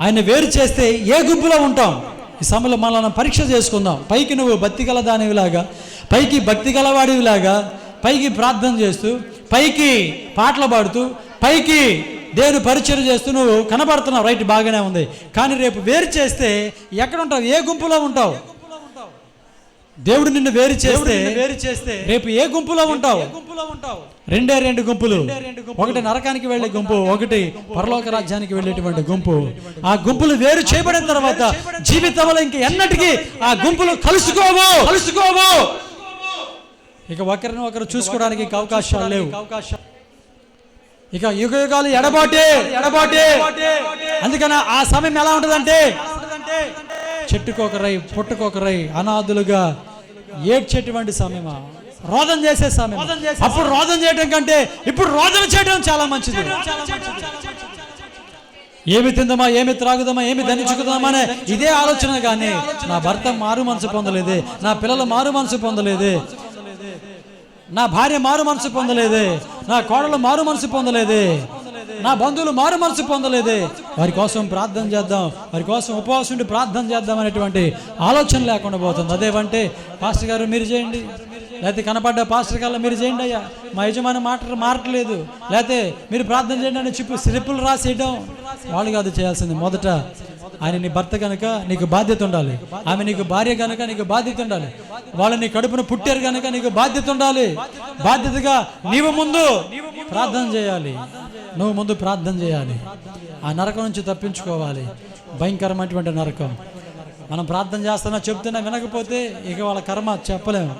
ఆయన వేరు చేస్తే ఏ గుంపులో ఉంటాం? ఈ సమయంలో మనల్ని పరీక్ష చేసుకుందాం. పైకి నువ్వు భక్తి గల దానివిలాగా, పైకి భక్తి గలవాడివిలాగా, పైకి ప్రార్థన చేస్తూ, పైకి పాటలు పాడుతూ, పైకి దేవుని పరిచయం చేస్తూ నువ్వు కనబడుతున్నావు. రైట్, బాగానే ఉంది. కానీ రేపు వేరు చేస్తే ఎక్కడ ఉంటావు? ఏ గుంపులో ఉంటావు? దేవుడు నిన్ను వేరు చేస్తే రేపు ఏ గుంపులో ఉంటావు? రెండు గుంపులు. ఒకటి నరకానికి వెళ్ళే గుంపు, ఒకటి పరలోక రాజ్యానికి వెళ్ళేటువంటి గుంపు. ఆ గుంపులు వేరు చేయబడిన తర్వాత జీవితంలో ఇంక ఎన్నటికీ ఆ గుంపులు కలుసుకోవు. ఇక ఒకరిని ఒకరు చూసుకోవడానికి అవకాశాలు లేవు. ఇక యుగ యుగాలు ఎడబాటే. అందుకని ఆ సమయం ఎలా ఉంటుందంటే చెట్టుకొకరై పుట్టుకొకరై అనాథులుగా ఏడ్చేటువంటి సమయమా, రోదన చేసే సమయం. అప్పుడు రోదన చేయడం కంటే ఇప్పుడు రోదన చేయడం చాలా మంచిది. ఏమి తిందామా, ఏమి త్రాగుదామా, ఏమి ధరించుకుందామా అనే ఇదే ఆలోచన. కానీ నా భర్త మారు మనసు పొందలేదే, నా పిల్లలు మారు మనసు పొందలేదే, నా భార్య మారు మనసు పొందలేదే, నా కోడలు మారు మనసు పొందలేదే, నా బంధువులు మారు మనసు పొందలేదే, వారి కోసం ప్రార్థన చేద్దాం, వారి కోసం ఉపవాసం ఉండి ప్రార్థన చేద్దాం అనేటువంటి ఆలోచన లేకుండా పోతుంది. అదేమంటే పాస్టర్ గారు మీరు చేయండి, లేకపోతే కనపడ్డ పాస్టర్ గారు మీరు చేయండి అయ్యా, మా యజమాని మారట్లేదు, లేకపోతే మీరు ప్రార్థన చేయండి అని స్లిప్పులు రాసేయడం. వాళ్ళు కాదు చేయాల్సింది. మొదట ఆయన నీ భర్త కనుక నీకు బాధ్యత ఉండాలి, ఆమె నీకు భార్య కనుక నీకు బాధ్యత ఉండాలి, వాళ్ళు నీ కడుపున పుట్టారు కనుక నీకు బాధ్యత ఉండాలి. బాధ్యతగా నీవు ముందు ప్రార్థన చేయాలి. నువ్వు ముందు ప్రార్థన చేయాలి. ఆ నరకం నుంచి తప్పించుకోవాలి. భయంకరమైనటువంటి నరకం. మనం ప్రార్థన చేస్తున్నా చెప్తున్నా వినకపోతే ఇక వాళ్ళ కర్మ చెప్పలేము.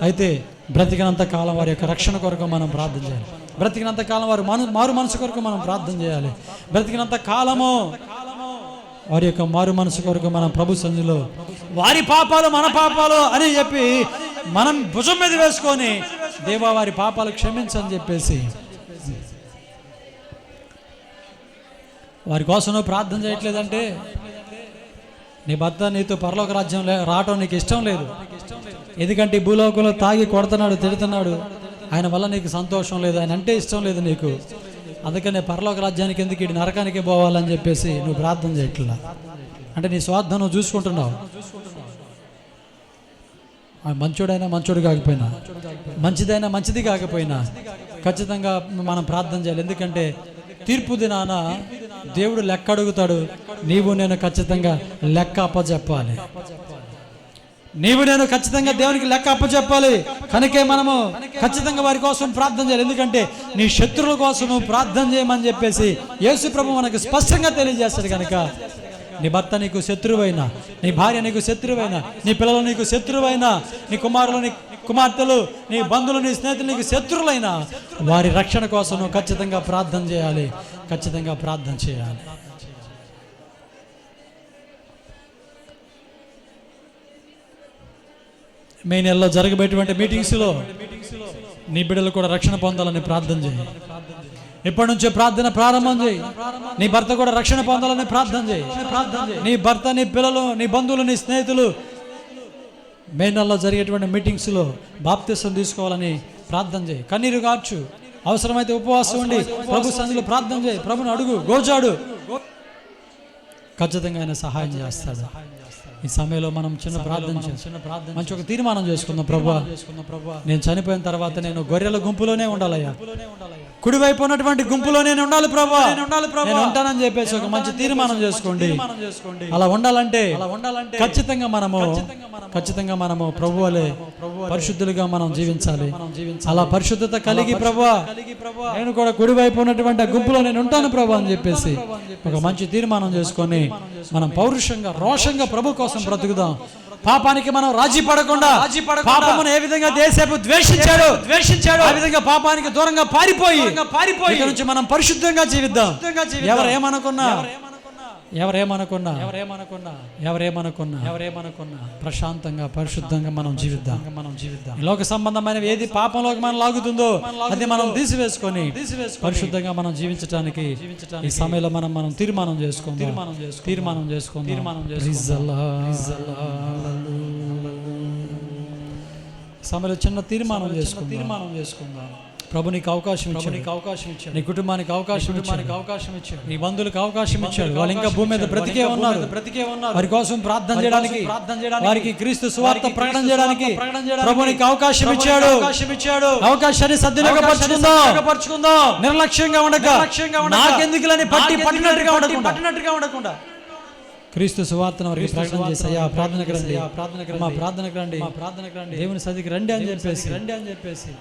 అయితే బ్రతికినంత కాలం వారి యొక్క రక్షణ కొరకు మనం ప్రార్థన చేయాలి. బ్రతికినంత కాలం వారు మారు మనసు కొరకు మనం ప్రార్థన చేయాలి. బ్రతికినంత కాలము వారి యొక్క మారు మనసు కొరకు మనం ప్రభు సన్నిధిలో వారి పాపాలు మన పాపాలు అని చెప్పి మనం భుజం మీద వేసుకొని దేవా వారి పాపాలు క్షమించని చెప్పేసి వారి కోసం నువ్వు ప్రార్థన చేయట్లేదంటే నీ భర్త నీతో పరలోక రాజ్యం రావటం నీకు ఇష్టం లేదు. ఎందుకంటే ఈ భూలోకంలో తాగి కొడుతున్నాడు, తిడుతున్నాడు, ఆయన వల్ల నీకు సంతోషం లేదు, ఆయన అంటే ఇష్టం లేదు నీకు. అందుకనే పరలోక రాజ్యానికి ఎందుకు ఇటు నరకానికి పోవాలని చెప్పేసి నువ్వు ప్రార్థన చేయట్లా. అంటే నీ స్వార్థం నువ్వు చూసుకుంటున్నావు. మంచోడైనా మంచోడు కాకపోయినా, మంచిదైనా మంచిది కాకపోయినా ఖచ్చితంగా మనం ప్రార్థన చేయాలి. ఎందుకంటే తీర్పు దినాన దేవుడు లెక్క అడుగుతాడు. నీవు నేను ఖచ్చితంగా లెక్క అప్పచెప్పాలి. నీవు నేను ఖచ్చితంగా దేవునికి లెక్క అప్పచెప్పాలి. కనుకే మనము ఖచ్చితంగా వారి కోసం ప్రార్థన చేయాలి. ఎందుకంటే నీ శత్రువుల కోసం ప్రార్థన చేయమని చెప్పేసి యేసు ప్రభు మనకు స్పష్టంగా తెలియజేస్తాడు. కనుక నీ భర్త నీకు శత్రువైనా, నీ భార్య నీకు శత్రువైనా, నీ పిల్లలు నీకు శత్రువైనా, నీ కుమారులు నీ కుమార్తెలు, నీ బంధువులు, నీ స్నేహితులు నీకు శత్రువులైనా వారి రక్షణ కోసం ఖచ్చితంగా ప్రార్థన చేయాలి. ఖచ్చితంగా ప్రార్థన చేయాలి. మే నెలలో జరగబోయేటువంటి మీటింగ్స్లో నీ బిడ్డలు కూడా రక్షణ పొందాలని ప్రార్థన చేయి. ఇప్పటి నుంచే ప్రార్థన ప్రారంభం చేయి. నీ భర్త కూడా రక్షణ పొందాలని ప్రార్థన చేయి. నీ భర్త, నీ పిల్లలు, నీ బంధువులు, నీ స్నేహితులు మే నెలలో జరిగేటువంటి మీటింగ్స్లో బాప్తిసం తీసుకోవాలని ప్రార్థన చేయి. కన్నీరు కార్చు, అవసరమైతే ఉపవాసం ఉండి ప్రభు సన్నిధిలో ప్రార్థన చేయి. ప్రభుని అడుగు, గోజాడు. ఖచ్చితంగా ఆయన సహాయం చేస్తాడు. ఈ సమయంలో మనం చిన్న ప్రార్థన మంచి ఒక తీర్మానం చేసుకుందాం. ప్రభువా, నేను చనిపోయిన తర్వాత నేను గొర్రెల గుంపులోనే ఉండాలయ్యా, కుడివైపు ఉన్నటువంటి గుంపులో నేను ఉండాలి ప్రభువా, నేను ఉంటానని చెప్పేసి ఒక మంచి తీర్మానం చేసుకోండి. అలా ఉండాలంటే ఖచ్చితంగా మనము ప్రభువులే పరిశుద్ధులుగా మనం జీవించాలి. అలా పరిశుద్ధత కలిగి ప్రభువా నేను కూడా కుడివైపు ఉన్నటువంటి ఆ గుంపులో నేను ఉంటాను ప్రభు అని చెప్పేసి ఒక మంచి తీర్మానం చేసుకొని మనం పౌరుషంగా, రోషంగా ప్రభు కోసం బ్రతుకుదాం. పాపానికి మనం రాజీ పడకుండా పాపమును ఏ విధంగా దేశపు ద్వేషించాడు ఆ విధంగా పాపానికి దూరంగా పారిపోయి ఇక నుంచి మనం పరిశుద్ధంగా జీవిద్దాం. ఎవరేమనుకున్నా ప్రశాంతంగా పరిశుద్ధంగా మనం జీవిద్దాం. లోక సంబంధమైన ఏది పాపంలోకి మనం లాగుతుందో అది మనం తీసివేసుకొని పరిశుద్ధంగా మనం జీవించడానికి ఈ సమయంలో మనం తీర్మానం చేసుకుందాం. సమయంలో చిన్న తీర్మానం చేసుకుందాం. ప్రభు నీకు అవకాశం ఇచ్చాడు, నీ కుటుంబానికి అవకాశం ఇచ్చాడు, నీ బంధువులకు అవకాశం ఇచ్చాడు. వాళ్ళు ఇంకా భూమి మీద బ్రతికే ఉన్నారు. వారి కోసం ప్రార్థన చేయడానికి, వారికి క్రీస్తు సువార్త ప్రకటన చేయడానికి ప్రభు నీకు అవకాశం ఇచ్చాడు. అవకాశాన్ని సద్వినియోగపరచుకుందాం. నిర్లక్ష్యంగా ఉండక నాకెందుకులని పట్టినట్టుగా ఉండకుండా క్రీస్తు సువార్తను వారికి ప్రకటన చేసి ప్రార్థనకు రండి దేవుని సన్నిధికి రండి అని చెప్పేసి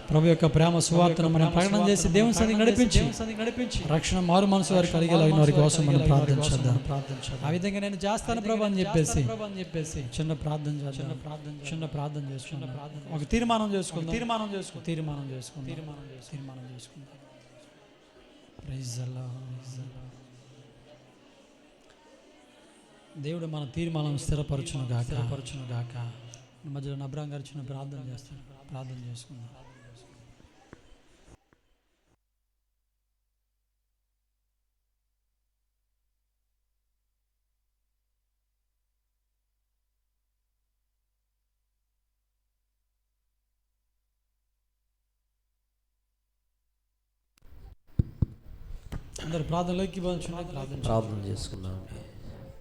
ప్రభు యొక్క ప్రేమ సువార్తను మనం ప్రకటన చేసి దేవుని సన్నిధికి నడిపించి రక్షణ మారు మనసు వారికి కలిగేలాగిన వారి కోసం మనం ప్రార్థించేద్దాం. ఆ విధంగా నేను చేస్తాను ప్రభు అని చెప్పేసి చిన్న ప్రార్థన చేసుకుందాం. ఒక తీర్మానం చేసుకుందాం. ప్రైజ్ అల్లాహ్. దేవుడు మన తీర్మానం స్థిరపరచును గాక. మధ్యలో నబ్రాం గారు చిన్న ప్రార్థన చేసుకుందాం. అందరు ప్రార్థనలోకి ప్రార్థన చేసుకుందాం.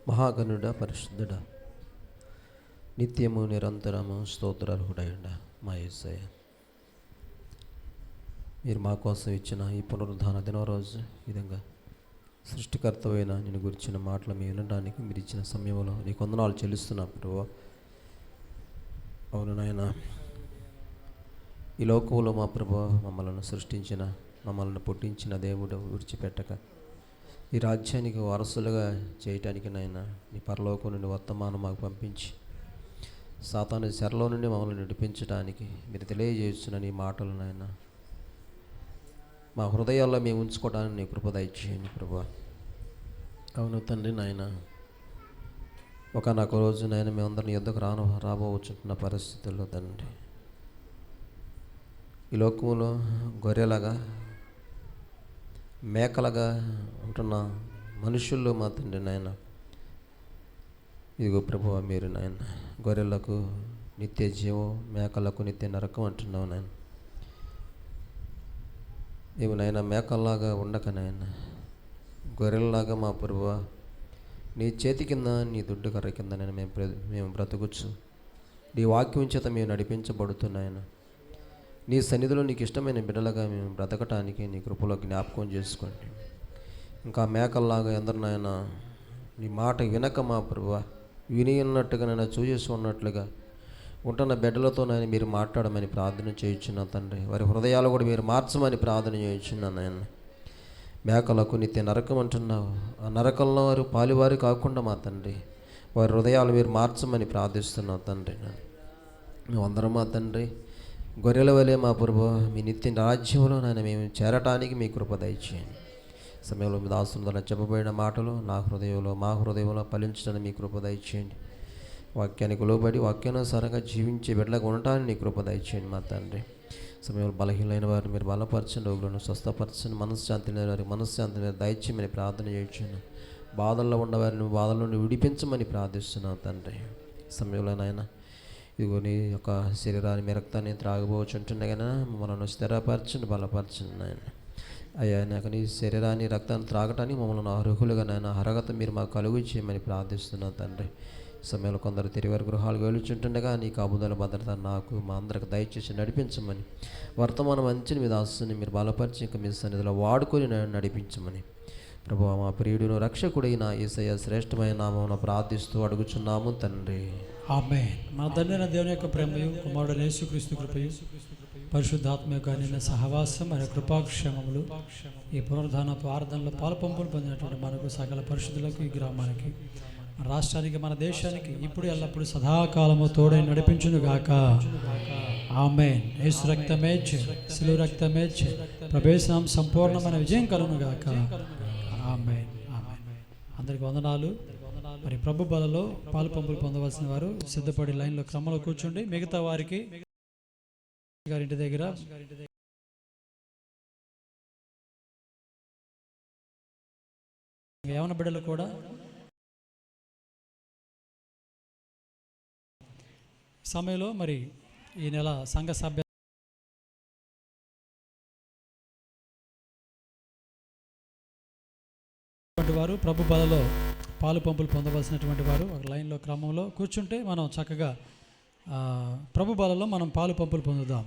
మహాగణుడ, పరిశుద్ధుడ, నిత్యము నిరంతరము స్తోత్రార్హుడైన మా యేసయ్య, మీరు మా కోసం ఇచ్చిన ఈ పునరుద్ధాన దినరోజు విధంగా సృష్టికర్తవైన నేను గురించిన మాటలు మేము వినడానికి మీరు ఇచ్చిన సమయంలో నీకు వందనాలు చెల్లిస్తున్నా ప్రభువా. అవును నాయన, ఈ లోకంలో మా ప్రభువా మమ్మల్ని సృష్టించిన, మమ్మల్ని పుట్టించిన దేవుడు విడిచిపెట్టక ఈ రాజ్యానికి వారసులుగా చేయటానికి నాయన నీ పరలోకం నుండి వర్తమానం మాకు పంపించి సాతాను చెరలో నుండి మమ్మల్ని నడిపించడానికి మీరు తెలియజేస్తున్న నీ మాటలు నాయన మా హృదయాల్లో మేము ఉంచుకోవడానికి నీ కృప దయచేయండి ప్రభువా. అవును తండ్రి నాయన, ఒకనొక రోజు నాయన మేమందరినీ ఎందుకు రాబోచుంటున్న పరిస్థితుల్లో తండ్రి ఈ లోకంలో గొర్రెలాగా మేకలుగా ఉంటున్న మనుషుల్లో మా తండ్రి నాయన, ఇదిగో ప్రభువా మీరు నాయన గొర్రెలకు నిత్య జీవం, మేకలకు నిత్య నరకం అంటున్నావు నాయన. మేము నాయన మేకల్లాగా ఉండక నాయన గొర్రెల్లాగా మా ప్రభువా నీ చేతి కింద, నీ దుడ్డు కర్ర కింద నేను మేము బ్రతుకుచ్చు నీ వాక్యం చేత మేము నడిపించబడుతున్నాయన. నీ సన్నిధిలో నీకు ఇష్టమైన బిడ్డలుగా మేము బ్రతకటానికి నీ కృపలో జ్ఞాపకం చేసుకోండి. ఇంకా మేకల్లాగా ఎందరినైనా నీ మాట వినక మా ప్రభువా విని ఉన్నట్టుగా నన్ను చూసి ఉన్నట్లుగా ఉంటున్న బిడ్డలతో నేను మీరు మాట్లాడమని ప్రార్థన చేయించున్న తండ్రి. వారి హృదయాలు కూడా మీరు మార్చమని ప్రార్థన చేయించున్నాను నాయన. మేకలకు నిత్య నరకం అంటున్నావు, ఆ నరకంలో వారు పాలివారు కాకుండా మా తండ్రి వారి హృదయాలు మీరు మార్చమని ప్రార్థిస్తున్నావు తండ్రి. మేమందరం మా తండ్రి గొర్రెల వలె మా ప్రభువా మీ నిత్య రాజ్యంలో నాయన మేము చేరటానికి మీ కృప దయచేయండి. సమయంలో మీ దాసుల ద్వారా చెప్పబడిన మాటలు నా హృదయంలో మా హృదయంలో ఫలించడానికి మీ కృప దయచేయండి. వాక్యానికి లోబడి వాక్యానుసారంగా జీవించే బిడ్డలుగా ఉండటానికి నీ కృప దయచేయండి మా తండ్రి. సమయంలో బలహీనమైన వారిని మీరు బలపరచండి, రోగులను స్వస్థపరచండి, మనశ్శాంతి లేని వారికి మనశ్శాంతి మీద దయచేయమని ప్రార్థన చేయించండి. బాధల్లో ఉన్నవారిని బాధల నుండి విడిపించమని ప్రార్థిస్తున్నాను తండ్రి. సమయంలో నాయన ఇదిగో నీ యొక్క శరీరాన్ని మీ రక్తాన్ని త్రాగబోచుంటుండగా మమ్మల్ని స్థిరపరచండి, బలపరచండి నాయన. అయ్యా నాకు నీ శరీరాన్ని రక్తాన్ని త్రాగటానికి మమ్మల్ని అర్హులుగా నాయన అర్హత మీరు మాకు కలుగు చేయమని ప్రార్థిస్తున్నాను తండ్రి. సమయంలో కొందరు తిరిగి గృహాలకు వెలుచుంటుండగా నీ కాపుదల భద్రత నాకు మా అందరికి దయచేసి నడిపించమని, వర్తమానం మంచిని మీ దాసుని మీరు బలపరిచి ఇంకా మీ సన్నిధిలో వాడుకొని నడిపించమని ప్రభువా మా ప్రియుడును రక్షకుడైన యేసయ్య శ్రేష్టమైన నామమున ప్రార్థిస్తూ అడుగుచున్నాము తండ్రి. ఆమేన్. మన తండ్రి దేవుని యొక్క ప్రేమయు కుమారుడు యేసుక్రీస్తు కృపయు పరిశుద్ధాత్మ యొక్క నిన్న సహవాసం మరియు కృపాక్షేమములు ఈ పునరుద్ధాన ప్రార్థనలో పాలుపంపులు పొందినటువంటి మనకు సకల పరిశుద్ధులకు ఈ గ్రామానికి మన రాష్ట్రానికి, మన దేశానికి ఇప్పుడు ఎల్లప్పుడు సదాకాలము తోడై నడిపించును గాక. ఆమేన్. యేసు రక్తమే శిలువ రక్తమే ప్రవేశం సంపూర్ణమైన విజయం కలుగును గాక. ఆమేన్. ఆమేన్. అందరికి వందనాలు. మరి ప్రభు బలలో పాలు పంపులు పొందవలసిన వారు సిద్ధపడి లైన్లో క్రమంలో కూర్చోండి. మిగతా వారికి గారింటి దగ్గర యవన బిడ్డలు కూడా సమయంలో మరి ఈ నెల సంఘ సభ్య వారు ప్రభు బలలో పాలు పంపులు పొందవలసినటువంటి వారు ఒక లైన్లో క్రమంలో కూర్చుంటే మనం చక్కగా ప్రభు బలలో మనం పాలు పంపులు పొందుదాం.